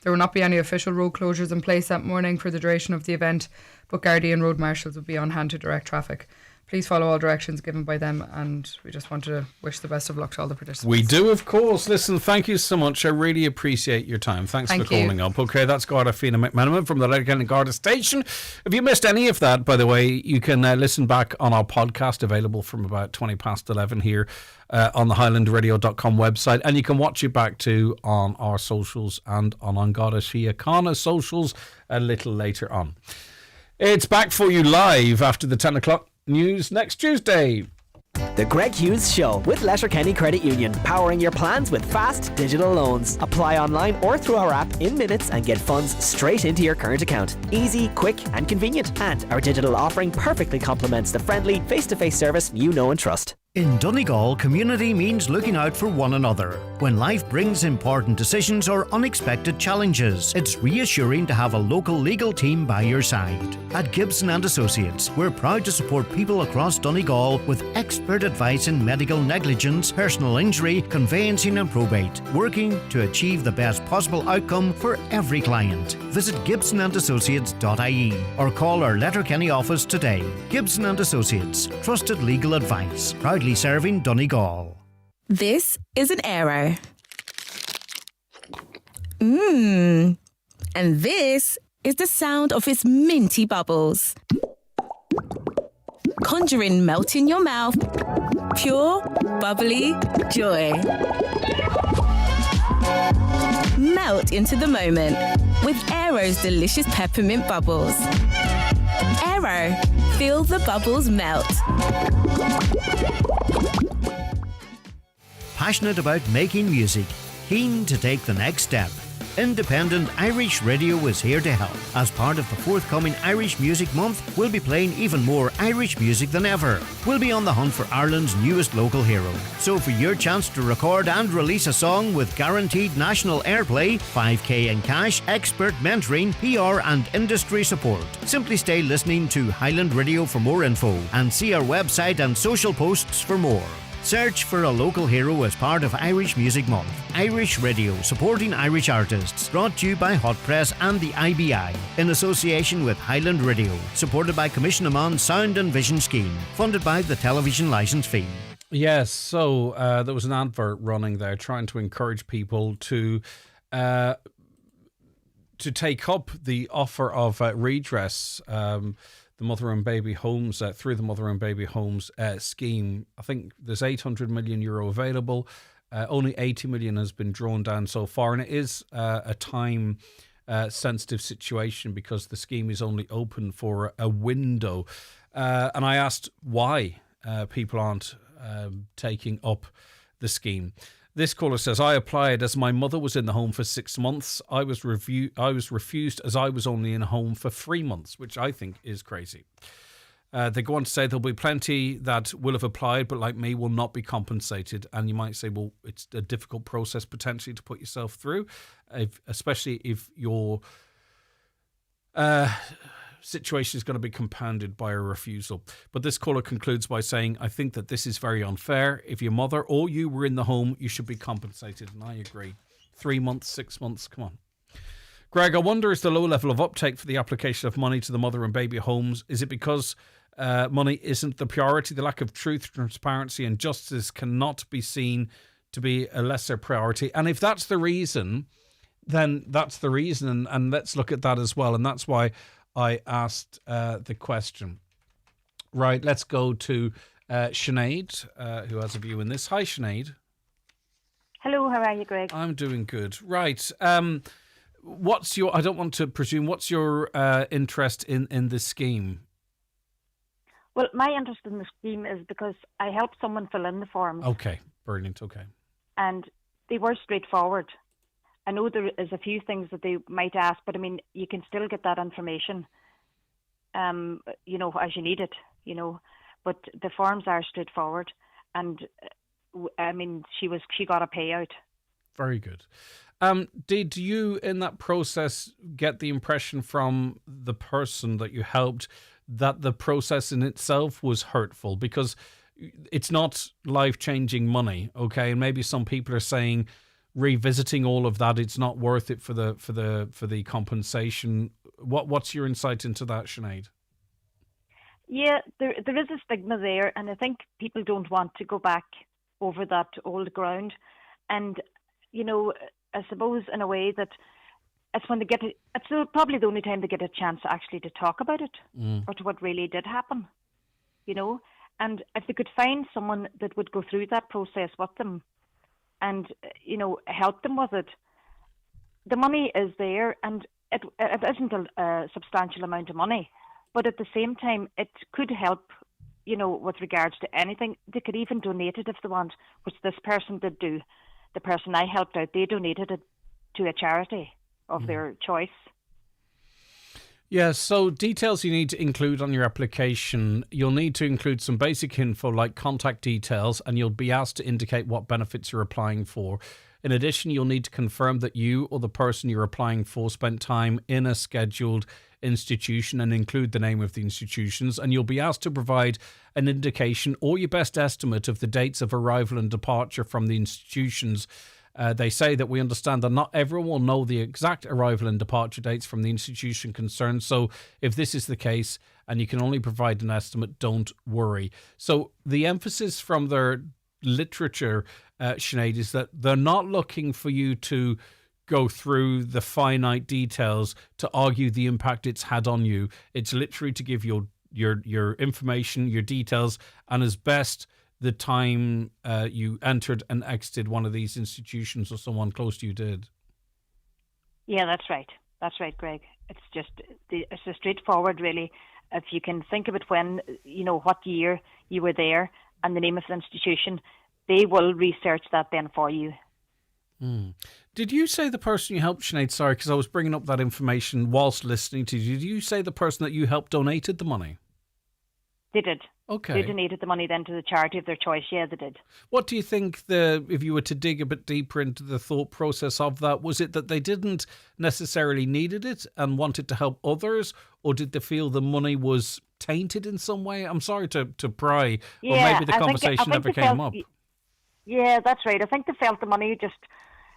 Speaker 12: There will not be any official road closures in place that morning for the duration of the event, but Gardaí and road marshals will be on hand to direct traffic. Please follow all directions given by them, and we just want to wish the best of luck to all the participants.
Speaker 1: We do, of course. Listen, thank you so much. I really appreciate your time. Thanks for calling up. Okay, that's Garda Fina McMenamin from the Letterkenny Garda Station. If you missed any of that, by the way, you can listen back on our podcast, available from about 20 past 11 here on the highlandradio.com website, and you can watch it back too on our socials and on Garda Síochána socials a little later on. It's back for you live after the 10 o'clock news next Tuesday.
Speaker 15: The Greg Hughes Show with Letterkenny Credit Union, powering your plans with fast digital loans. Apply online or through our app in minutes and get funds straight into your current account. Easy, quick and convenient. And our digital offering perfectly complements the friendly face-to-face service you know and trust.
Speaker 9: In Donegal, community means looking out for one another. When life brings important decisions or unexpected challenges, it's reassuring to have a local legal team by your side. At Gibson and Associates, we're proud to support people across Donegal with expert advice in medical negligence, personal injury, conveyancing and probate, working to achieve the best possible outcome for every client. Visit gibsonandassociates.ie or call our Letterkenny office today. Gibson and Associates, trusted legal advice, proudly serving Donegal.
Speaker 4: This is an arrow. And this is the sound of its minty bubbles. Conjuring melt in your mouth. Pure, bubbly joy. Melt into the moment with Aero's delicious peppermint bubbles. Aero, feel the bubbles melt.
Speaker 9: Passionate about making music, keen to take the next step. Independent Irish Radio is here to help. As part of the forthcoming Irish Music Month, we'll be playing even more Irish music than ever. We'll be on the hunt for Ireland's newest local hero. So for your chance to record and release a song with guaranteed national airplay, 5k in cash, expert mentoring, PR and industry support, simply stay listening to Highland Radio for more info and see our website and social posts for more. Search for a local hero as part of Irish Music Month. Irish Radio, supporting Irish artists. Brought to you by Hot Press and the IBI, in association with Highland Radio. Supported by Commission Amon Sound and Vision Scheme. Funded by the Television Licence Fee.
Speaker 1: Yes, so there was an advert running there trying to encourage people to take up the offer of redress, the Mother and Baby Homes, through the Mother and Baby Homes scheme. I think there's €800 million available. Only 80 million has been drawn down so far, and it is a time sensitive situation because the scheme is only open for a window. And I asked why people aren't taking up the scheme. This caller says, I applied as my mother was in the home for 6 months. I was refused as I was only in a home for 3 months, which I think is crazy. They go on to say there'll be plenty that will have applied, but like me, will not be compensated. And you might say, well, it's a difficult process potentially to put yourself through, especially if your situation is going to be compounded by a refusal. But this caller concludes by saying, I think that this is very unfair. If your mother or you were in the home, you should be compensated. And I agree. 3 months, 6 months, come on. Greg, I wonder, is the low level of uptake for the application of money to the mother and baby homes, is it because money isn't the priority? The lack of truth, transparency and justice cannot be seen to be a lesser priority. And if that's the reason, then that's the reason. And let's look at that as well. And that's why I asked the question. Right, let's go to Sinead, who has a view in this. Hi, Sinead.
Speaker 5: Hello, how are you, Greg?
Speaker 1: I'm doing good. Right, what's your, I don't want to presume, what's your interest in this scheme?
Speaker 5: Well, my interest in the scheme is because I helped someone fill in the forms.
Speaker 1: Okay, brilliant, okay.
Speaker 5: And they were straightforward. I know there is a few things that they might ask, but I mean, you can still get that information, you know, as you need it, you know. But the forms are straightforward, and I mean, she got a payout.
Speaker 1: Very good. Did you, in that process, get the impression from the person that you helped that the process in itself was hurtful? Because it's not life-changing money, okay? And maybe some people are saying revisiting all of that, it's not worth it for the compensation. What's your insight into that, Sinead?
Speaker 5: Yeah, there is a stigma there, and I think people don't want to go back over that old ground. And, you know, I suppose in a way that it's when they get it, it's probably the only time they get a chance actually to talk about it or to what really did happen, you know. And if they could find someone that would go through that process with them and, you know, help them with it, the money is there, and it isn't a substantial amount of money. But at the same time, it could help, you know, with regards to anything. They could even donate it if they want, which this person did do. The person I helped out, they donated it to a charity of their choice.
Speaker 1: Yeah, so details you need to include on your application. You'll need to include some basic info like contact details, and you'll be asked to indicate what benefits you're applying for. In addition, you'll need to confirm that you or the person you're applying for spent time in a scheduled institution and include the name of the institutions. And you'll be asked to provide an indication or your best estimate of the dates of arrival and departure from the institutions. They say that we understand that not everyone will know the exact arrival and departure dates from the institution concerned. So if this is the case and you can only provide an estimate, don't worry. So the emphasis from their literature, Sinead, is that they're not looking for you to go through the finite details to argue the impact it's had on you. It's literally to give your information, your details, and as best the time you entered and exited one of these institutions or someone close to you did.
Speaker 5: Yeah, that's right. That's right, Greg. It's a straightforward, really. If you can think of it when, you know, what year you were there and the name of the institution, they will research that then for you.
Speaker 1: Did you say the person you helped, Sinead? Sorry, because I was bringing up that information whilst listening to you. Did you say the person that you helped donated the money?
Speaker 5: They did.
Speaker 1: Okay.
Speaker 5: They donated the money then to the charity of their choice. Yeah, they did.
Speaker 1: What do you think, if you were to dig a bit deeper into the thought process of that, was it that they didn't necessarily needed it and wanted to help others, or did they feel the money was tainted in some way? I'm sorry to pry, or maybe the conversation never came up.
Speaker 5: Yeah, that's right. I think they felt the money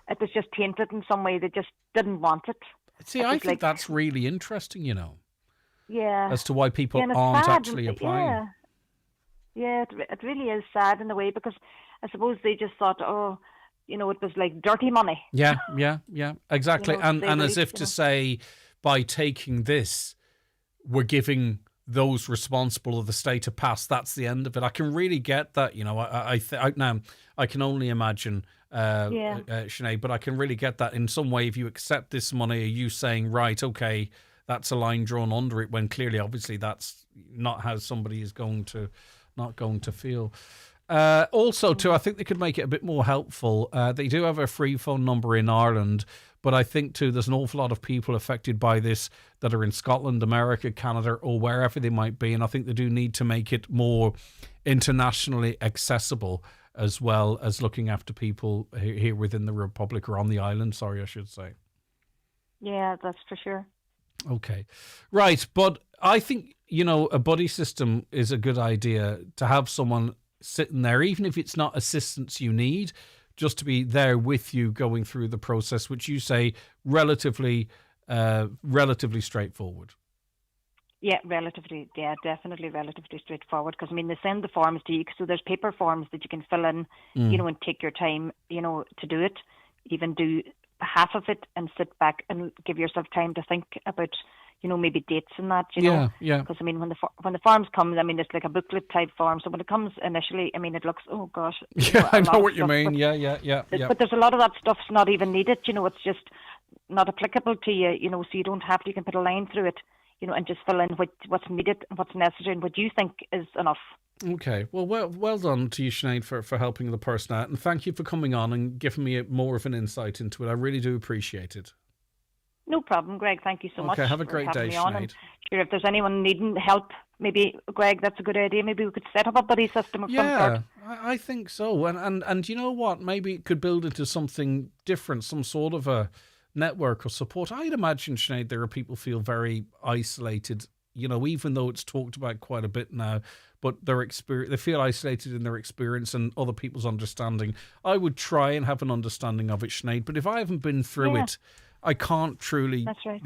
Speaker 5: it was just tainted in some way. They just didn't want it.
Speaker 1: See, I think that's really interesting, you know.
Speaker 5: Yeah.
Speaker 1: As to why people aren't actually applying.
Speaker 5: Yeah, it really is sad in a way, because I suppose they just thought, oh, you know, it was like dirty money.
Speaker 1: Yeah, exactly.
Speaker 5: You know,
Speaker 1: and as if to say, by taking this, we're giving those responsible of the state a pass. That's the end of it. I can really get that, you know. Now, I can only imagine, Sinead, but I can really get that in some way. If you accept this money, are you saying, right, okay, that's a line drawn under it, when clearly, obviously, that's not how somebody is not going to feel. Also, too, I think they could make it a bit more helpful. They do have a free phone number in Ireland, but I think, too, there's an awful lot of people affected by this that are in Scotland, America, Canada, or wherever they might be, and I think they do need to make it more internationally accessible, as well as looking after people here within the Republic, or on the island, sorry, I should say.
Speaker 5: Yeah, that's for sure.
Speaker 1: Okay. Right, but I think, you know, a buddy system is a good idea, to have someone sitting there, even if it's not assistance you need, just to be there with you going through the process, which you say relatively straightforward.
Speaker 5: Yeah, definitely relatively straightforward, because I mean, they send the forms to you, so there's paper forms that you can fill in, you know, and take your time, you know, to do it, even do half of it and sit back and give yourself time to think about, you know, maybe dates and that, you know.
Speaker 1: Yeah.
Speaker 5: Because I mean, when the forms come, I mean, it's like a booklet type form. So when it comes initially, I mean, it looks, oh gosh.
Speaker 1: Yeah, I know what you mean. Yeah.
Speaker 5: But there's a lot of that stuff's not even needed. You know, it's just not applicable to you. You know, so you don't have to. You can put a line through it, you know, and just fill in what's needed and what's necessary and what you think is enough.
Speaker 1: Okay. Well done to you, Sinead, for helping the person out, and thank you for coming on and giving me more of an insight into it. I really do appreciate it.
Speaker 5: No problem, Greg. Thank you so much.
Speaker 1: Okay, have a great day, Sinead.
Speaker 5: And sure, if there's anyone needing help, maybe, Greg, that's a good idea. Maybe we could set up a buddy system of some sort.
Speaker 1: Yeah, I think so. And you know what? Maybe it could build into something different, some sort of a network or support. I'd imagine, Sinead, there are people feel very isolated, even though it's talked about quite a bit now, but they feel isolated in their experience and other people's understanding. I would try and have an understanding of it, Sinead, but if I haven't been through it, I can't truly,
Speaker 5: That's right.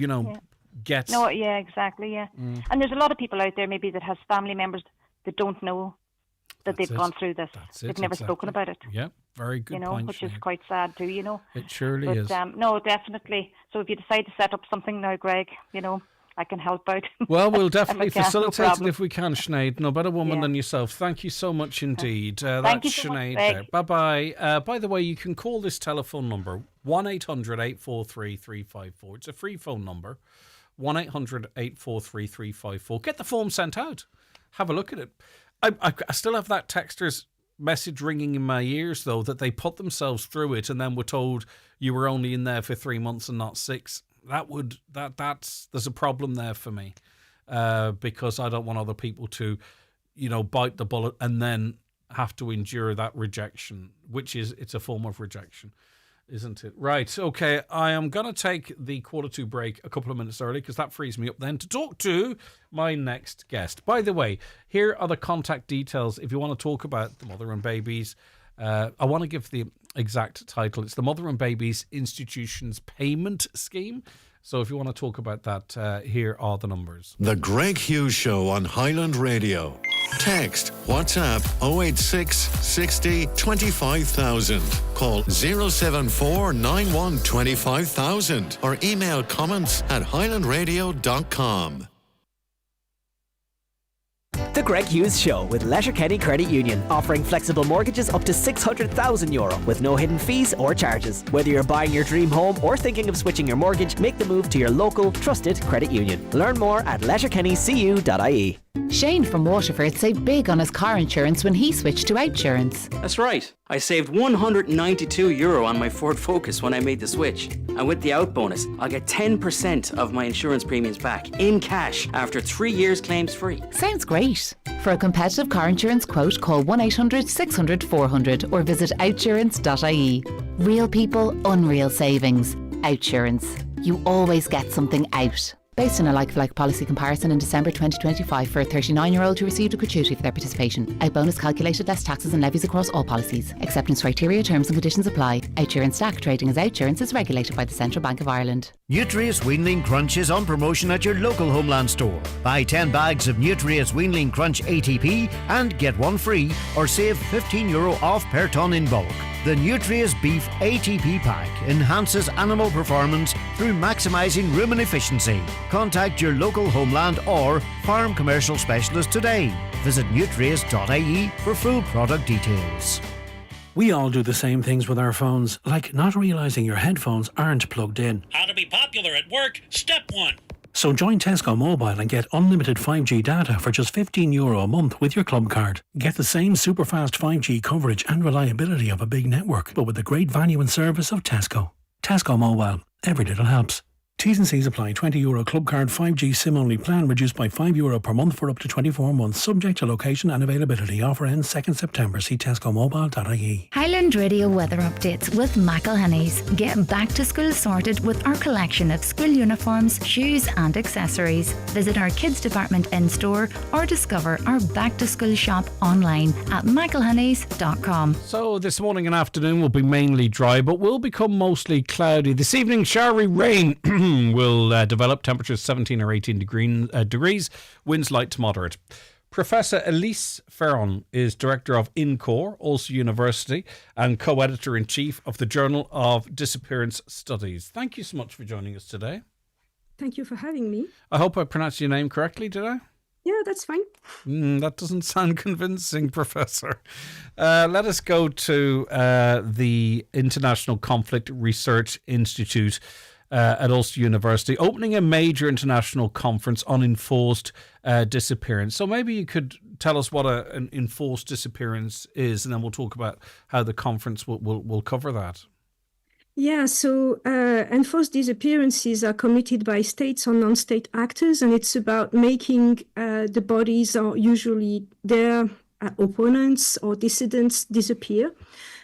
Speaker 1: get...
Speaker 5: No, yeah, exactly, yeah. And there's a lot of people out there maybe that has family members that don't know that they've gone through this. They've never spoken about it.
Speaker 1: Yeah, very good point,
Speaker 5: which is
Speaker 1: Sinead.
Speaker 5: quite sad too,
Speaker 1: It surely is.
Speaker 5: No, definitely. So if you decide to set up something now, Greg, I can help out.
Speaker 1: Well, we'll definitely facilitate it
Speaker 5: no
Speaker 1: if we can, Sinead. No better woman than yourself. Thank you so much indeed.
Speaker 5: Thank you
Speaker 1: That's
Speaker 5: so
Speaker 1: Sinead
Speaker 5: much,
Speaker 1: there. Bye-bye. By the way, you can call this telephone number, 1-800-843-354. It's a free phone number, 1-800-843-354. Get the form sent out. Have a look at it. I still have that texter's message ringing in my ears, though, that they put themselves through it and then were told you were only in there for 3 months and not 6. There's a problem there for me, because I don't want other people to, bite the bullet and then have to endure that rejection, it's a form of rejection, isn't it? Right. Okay. I am going to take the 1:45 break a couple of minutes early because that frees me up then to talk to my next guest. By the way, here are the contact details if you want to talk about the Mother and Babies. I want to give the exact title. It's the Mother and Babies Institutions Payment Scheme. So if you want to talk about that, here are the numbers.
Speaker 14: The Greg Hughes Show on Highland Radio. Text WhatsApp 086 60 25000. Call 074 91 25000 or email comments at highlandradio.com.
Speaker 15: The Greg Hughes Show with Letterkenny Credit Union, offering flexible mortgages up to €600,000 with no hidden fees or charges. Whether you're buying your dream home or thinking of switching your mortgage, make the move to your local, trusted credit union. Learn more at letterkennycu.ie.
Speaker 16: Shane from Waterford saved big on his car insurance when he switched to Outsurance.
Speaker 17: That's right. I saved €192 on my Ford Focus when I made the switch. And with the out bonus, I'll get 10% of my insurance premiums back in cash after 3 years claims free.
Speaker 16: Sounds great. For a competitive car insurance quote, call 1-800-600-400 or visit outsurance.ie. Real people, unreal savings. Outsurance. You always get something out. Based on a like-for-like policy comparison in December 2025 for a 39-year-old who received a gratuity for their participation. Out bonus calculated less taxes and levies across all policies. Acceptance criteria, terms and conditions apply. Outsurance Stack trading as Outsurance is regulated by the Central Bank of Ireland.
Speaker 9: Nutrius Weanling Crunch is on promotion at your local Homeland store. Buy 10 bags of Nutrius Weanling Crunch ATP and get one free, or save €15 off per tonne in bulk. The Nutrius Beef ATP Pack enhances animal performance through maximising rumen efficiency. Contact your local Homeland or farm commercial specialist today. Visit nutrius.ie for full product details.
Speaker 19: We all do the same things with our phones, like not realising your headphones aren't plugged in.
Speaker 20: How to be popular at work, step 1.
Speaker 19: So join Tesco Mobile and get unlimited 5G data for just €15 a month with your club card. Get the same super fast 5G coverage and reliability of a big network, but with the great value and service of Tesco. Tesco Mobile. Every little helps. T's and C's apply. €20 club card 5G SIM-only plan reduced by €5 per month for up to 24 months, subject to location and availability. Offer ends 2nd September. See tescomobile.ie.
Speaker 21: Highland Radio weather updates with McElhenny's. Get back to school sorted with our collection of school uniforms, shoes and accessories. Visit our kids department in-store or discover our back to school shop online at mcelhennys.com.
Speaker 1: So this morning and afternoon will be mainly dry, but will become mostly cloudy. This evening, showery rain will develop. Temperatures 17 or 18 degrees. Winds light to moderate. Professor Élise Feron is Director of INCOR, Ulster University, and Co-Editor-in-Chief of the Journal of Disappearance Studies. Thank you so much for joining us today.
Speaker 22: Thank you for having me.
Speaker 1: I hope I pronounced your name correctly, did I?
Speaker 22: Yeah, that's fine.
Speaker 1: That doesn't sound convincing, Professor. Let us go to the International Conflict Research Institute at Ulster University, opening a major international conference on enforced disappearance. So maybe you could tell us what an enforced disappearance is, and then we'll talk about how the conference will cover that.
Speaker 22: Yeah, so enforced disappearances are committed by states or non-state actors, and it's about making the bodies or usually their opponents or dissidents disappear.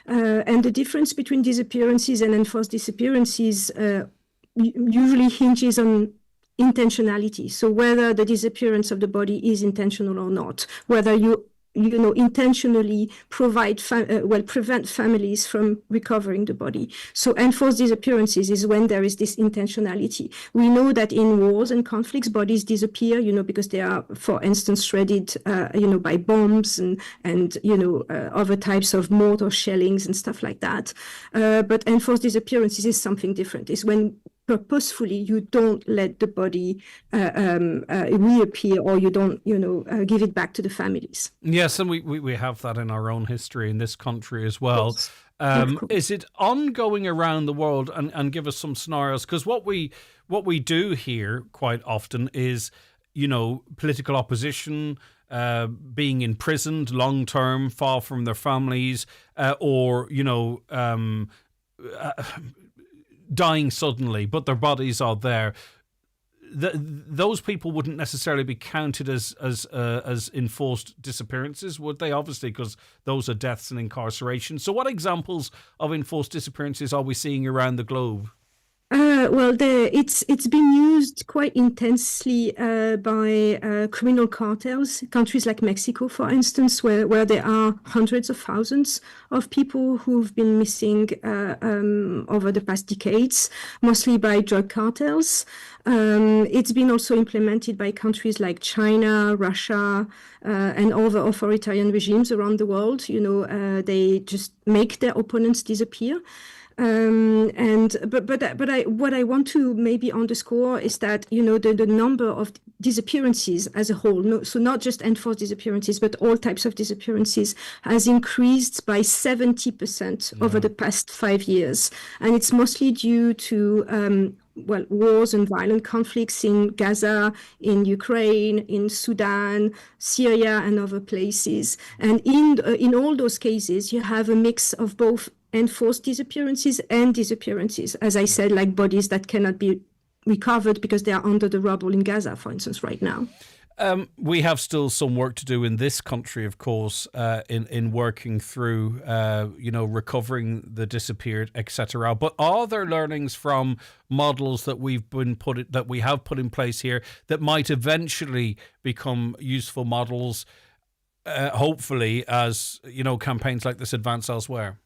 Speaker 22: And the difference between disappearances and enforced disappearances usually hinges on intentionality. So whether the disappearance of the body is intentional or not, whether you intentionally prevent families from recovering the body. So enforced disappearances is when there is this intentionality. We know that in wars and conflicts, bodies disappear, because they are, for instance, shredded, by bombs and other types of mortar shellings and stuff like that. But enforced disappearances is something different. It's when purposefully you don't let the body reappear, or you don't give it back to the families.
Speaker 1: Yes, and we have that in our own history in this country as well. Is it ongoing around the world? And give us some scenarios, because what we do hear quite often is political opposition being imprisoned long term, far from their families, or dying suddenly, but their bodies are there. Those people wouldn't necessarily be counted as enforced disappearances, would they? Obviously, because those are deaths and incarceration. So what examples of enforced disappearances are we seeing around the globe?
Speaker 22: It's been used quite intensely by criminal cartels, countries like Mexico, for instance, where there are hundreds of thousands of people who've been missing over the past decades, mostly by drug cartels. It's been also implemented by countries like China, Russia, and other authoritarian regimes around the world. They just make their opponents disappear. What I want to maybe underscore is that the number of disappearances as a whole, so not just enforced disappearances, but all types of disappearances, has increased by 70% over the past 5 years, and it's mostly due to wars and violent conflicts in Gaza, in Ukraine, in Sudan, Syria, and other places. And in all those cases, you have a mix of both enforced disappearances and disappearances, as I said, like bodies that cannot be recovered because they are under the rubble in Gaza, for instance, right now.
Speaker 1: We have still some work to do in this country, of course, in working through, recovering the disappeared, etc. But are there learnings from models that we have put in place here that might eventually become useful models, hopefully, as campaigns like this advance elsewhere?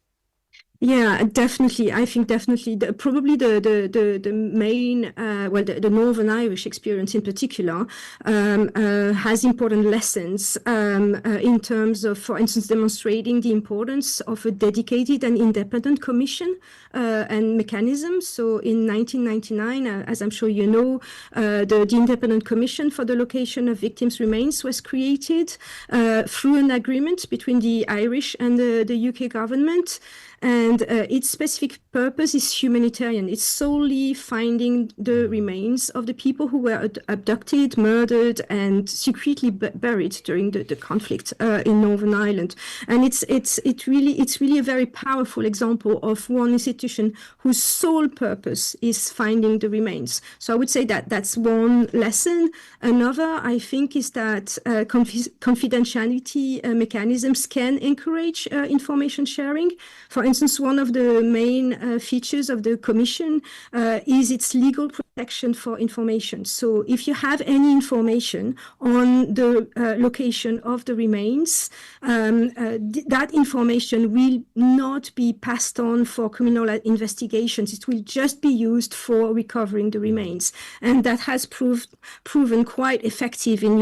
Speaker 22: Yeah, definitely. I think definitely probably the main, the Northern Irish experience in particular has important lessons in terms of, for instance, demonstrating the importance of a dedicated and independent commission and mechanism. So in 1999, as I'm sure you know, the Independent Commission for the Location of Victims' Remains was created through an agreement between the Irish and the UK government. And its specific purpose is humanitarian. It's solely finding the remains of the people who were abducted, murdered, and secretly buried during the conflict in Northern Ireland. And it's really a very powerful example of one institution whose sole purpose is finding the remains. So I would say that that's one lesson. Another, I think, is that confidentiality mechanisms can encourage information sharing. For instance, one of the main features of the Commission is its legal protection for information. So if you have any information on the location of the remains, that information will not be passed on for criminal investigations. It will just be used for recovering the remains. And that has proven quite effective in,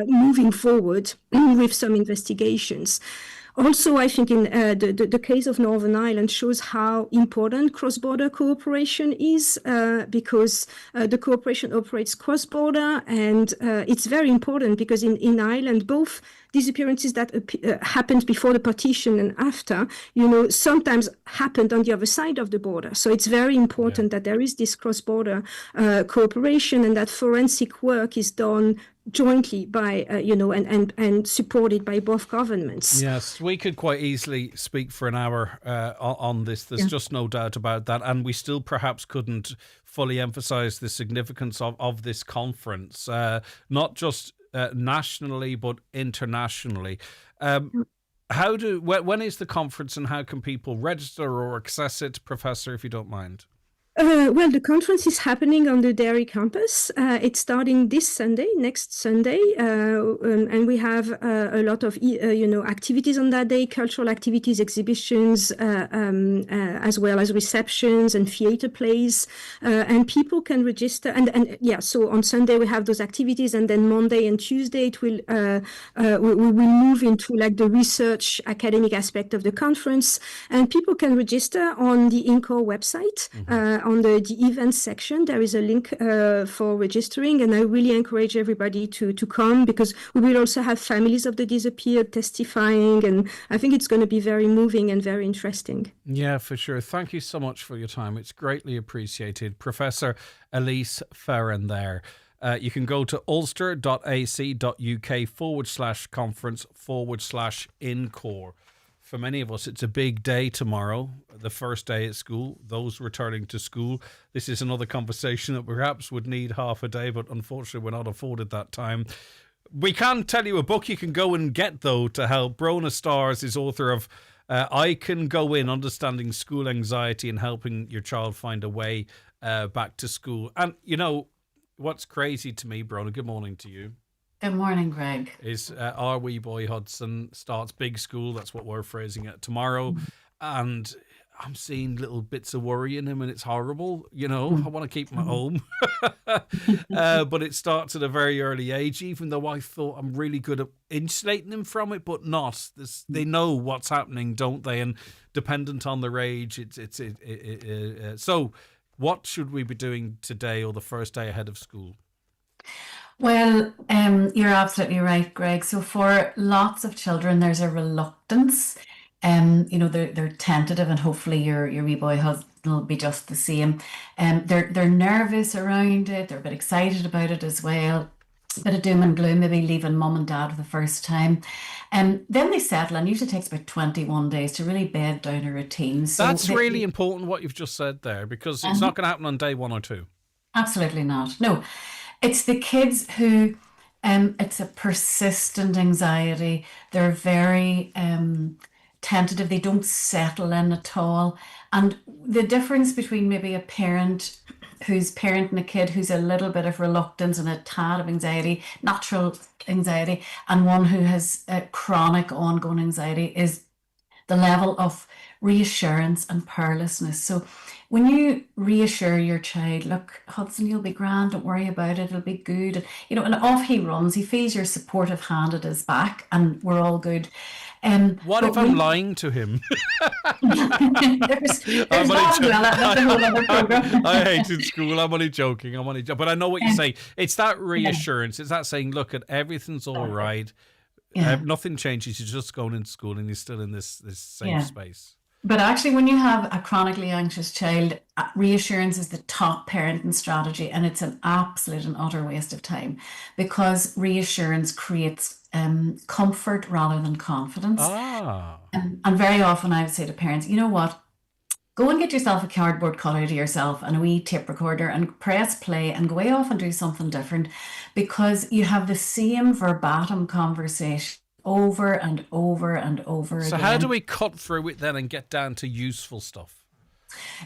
Speaker 22: moving forward with some investigations. Also, I think in the case of Northern Ireland shows how important cross-border cooperation is because the cooperation operates cross-border, and it's very important because in Ireland, both disappearances that happened before the partition and after, sometimes happened on the other side of the border. So it's very important that there is this cross-border cooperation and that forensic work is done jointly by, and supported by both governments.
Speaker 1: Yes, we could quite easily speak for an hour on this. There's just no doubt about that. And we still perhaps couldn't fully emphasize the significance of this conference, not just nationally, but internationally. When is the conference and how can people register or access it, Professor, if you don't mind?
Speaker 22: Well, the conference is happening on the Derry campus. It's starting this Sunday, next Sunday, and we have a lot of activities on that day, cultural activities, exhibitions, as well as receptions and theatre plays, and people can register. So on Sunday we have those activities, and then Monday and Tuesday it will we will move into like the research academic aspect of the conference, and people can register on the INCOR website. On the events section, there is a link for registering, and I really encourage everybody to come, because we will also have families of the disappeared testifying, and I think it's going to be very moving and very interesting.
Speaker 1: Yeah, for sure. Thank you so much for your time. It's greatly appreciated. Professor Élise Feron there. You can go to ulster.ac.uk/conference/INCOR. For many of us, it's a big day tomorrow, the first day at school, those returning to school. This is another conversation that perhaps would need half a day, but unfortunately we're not afforded that time. We can tell you a book you can go and get, though, to help. Brona Stars is author of I Can Go In, Understanding School Anxiety and Helping Your Child Find a Way Back to School. And, you know, what's crazy to me, Brona, good morning to you.
Speaker 6: Good morning, Greg.
Speaker 1: Is our wee boy Hudson starts big school. That's what we're phrasing it tomorrow. And I'm seeing little bits of worry in him, and it's horrible. You know, I want to keep him at home. But it starts at a very early age, even though I thought I'm really good at insulating him from it, but not. They know what's happening, don't they? And dependent on their age, so what should we be doing today or the first day ahead of school?
Speaker 6: Well, you're absolutely right, Greg. So for lots of children, there's a reluctance. They're tentative, and hopefully your wee boy will be just the same. They're nervous around it. They're a bit excited about it as well. A bit of doom and gloom, maybe leaving mum and dad for the first time. Then they settle, and usually takes about 21 days to really bed down a routine. So
Speaker 1: that's really important what you've just said there, because it's not going to happen on day 1 or 2.
Speaker 6: Absolutely not. No. It's the kids who, it's a persistent anxiety. They're very tentative. They don't settle in at all. And the difference between maybe a parent who's parenting a kid who's a little bit of reluctance and a tad of anxiety, natural anxiety, and one who has a chronic ongoing anxiety is the level of reassurance and powerlessness. So when you reassure your child, look, Hudson, you'll be grand, don't worry about it, it'll be good. And off he runs, he feels your supportive hand at his back, and we're all good.
Speaker 1: What if I'm lying to him?
Speaker 6: there's that's a whole other program.
Speaker 1: I hated school. I'm only joking. But I know what you say. It's that reassurance. It's that saying, look, everything's all right. Nothing changes. You're just going into school, and you're still in this safe space.
Speaker 6: But actually, when you have a chronically anxious child, reassurance is the top parenting strategy, and it's an absolute and utter waste of time, because reassurance creates comfort rather than confidence. And very often I would say to parents, you know what? Go and get yourself a cardboard cutout of yourself and a wee tape recorder and press play and go way off and do something different, because you have the same verbatim conversation over and over and over again.
Speaker 1: So how do we cut through it then and get down to useful stuff?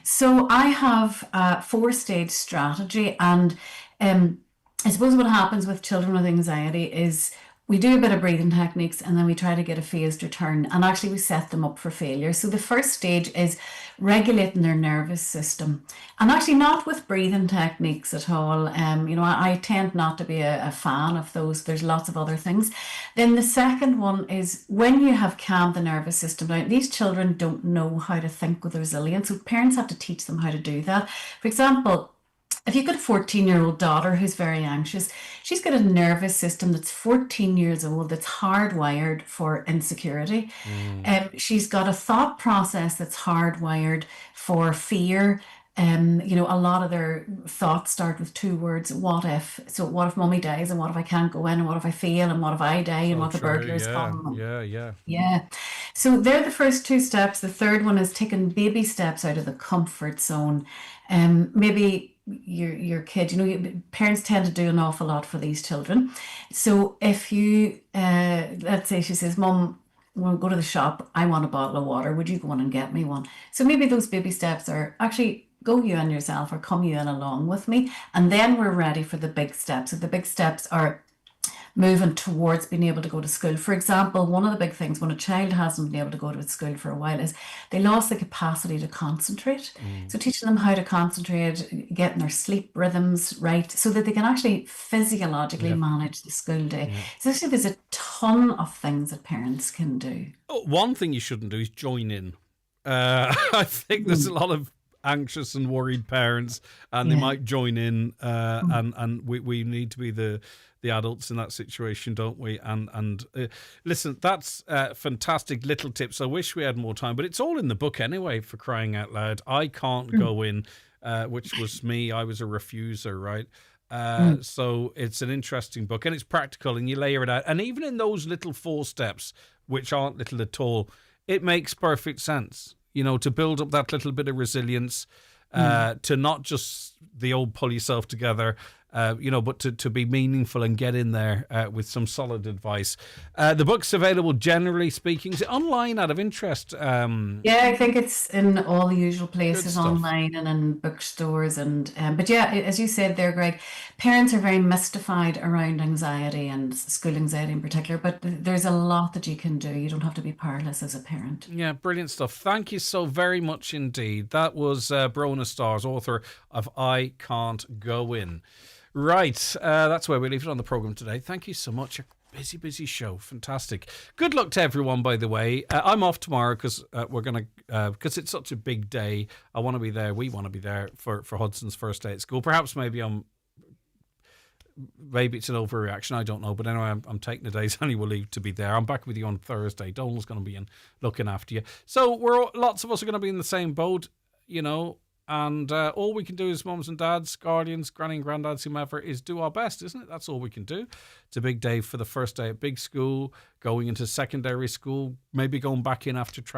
Speaker 6: So I have a 4-stage strategy, and I suppose what happens with children with anxiety is we do a bit of breathing techniques, and then we try to get a phased return, and actually we set them up for failure. So the first stage is regulating their nervous system, and actually not with breathing techniques at all. I tend not to be a fan of those. There's lots of other things. Then the second one is when you have calmed the nervous system down. These children don't know how to think with resilience, so parents have to teach them how to do that. For example, if you've got a 14-year-old daughter who's very anxious, she's got a nervous system that's 14 years old, that's hardwired for insecurity. She's got a thought process that's hardwired for fear. A lot of their thoughts start with 2 words, what if? So what if mummy dies, and what if I can't go in, and what if I fail, and what if I die, and what if the burglars come? Yeah. So they're the first 2 steps. The third one is taking baby steps out of the comfort zone. Maybe your kid, parents tend to do an awful lot for these children. So if you, let's say she says, Mum, we'll go to the shop, I want a bottle of water, would you go in and get me one? So maybe those baby steps are actually go you and yourself or come you in along with me. And then we're ready for the big steps. So the big steps are moving towards being able to go to school. For example, one of the big things when a child hasn't been able to go to school for a while is they lost the capacity to concentrate. So teaching them how to concentrate, getting their sleep rhythms right so that they can actually physiologically manage the school day. So actually there's a ton of things that parents can do.
Speaker 1: One thing you shouldn't do is join in. I think there's a lot of anxious and worried parents, and they might join in, and we need to be the adults in that situation, don't we? And listen, that's fantastic little tips. I wish we had more time, but it's all in the book anyway, for crying out loud. I can't go in, which was me. I was a refuser, right? So it's an interesting book, and it's practical, and you layer it out. And even in those little 4 steps, which aren't little at all, it makes perfect sense, you know, to build up that little bit of resilience, to not just the old pull yourself together, you know, but to be meaningful and get in there with some solid advice. The book's available, generally speaking. Is it online, out of interest?
Speaker 6: Yeah, I think it's in all the usual places, online and in bookstores. And but yeah, as you said there, Greg, parents are very mystified around anxiety and school anxiety in particular, but there's a lot that you can do. You don't have to be powerless as a parent.
Speaker 1: Yeah, brilliant stuff. Thank you so very much indeed. That was Brona Stars, author of I Can't Go In. Right, that's where we leave it on the programme today. Thank you so much. A busy show. Fantastic. Good luck to everyone, by the way. I'm off tomorrow because we're going to, because it's such a big day. I want to be there. We want to be there for Hudson's first day at school. Perhaps maybe it's an overreaction. I don't know. But anyway, I'm taking the day's annual leave to be there. I'm back with you on Thursday. Donald's going to be in looking after you. So lots of us are going to be in the same boat, you know. And all we can do as mums and dads, guardians, granny and granddads, whomever, is do our best, isn't it? That's all we can do. It's a big day for the first day at big school, going into secondary school, maybe going back in after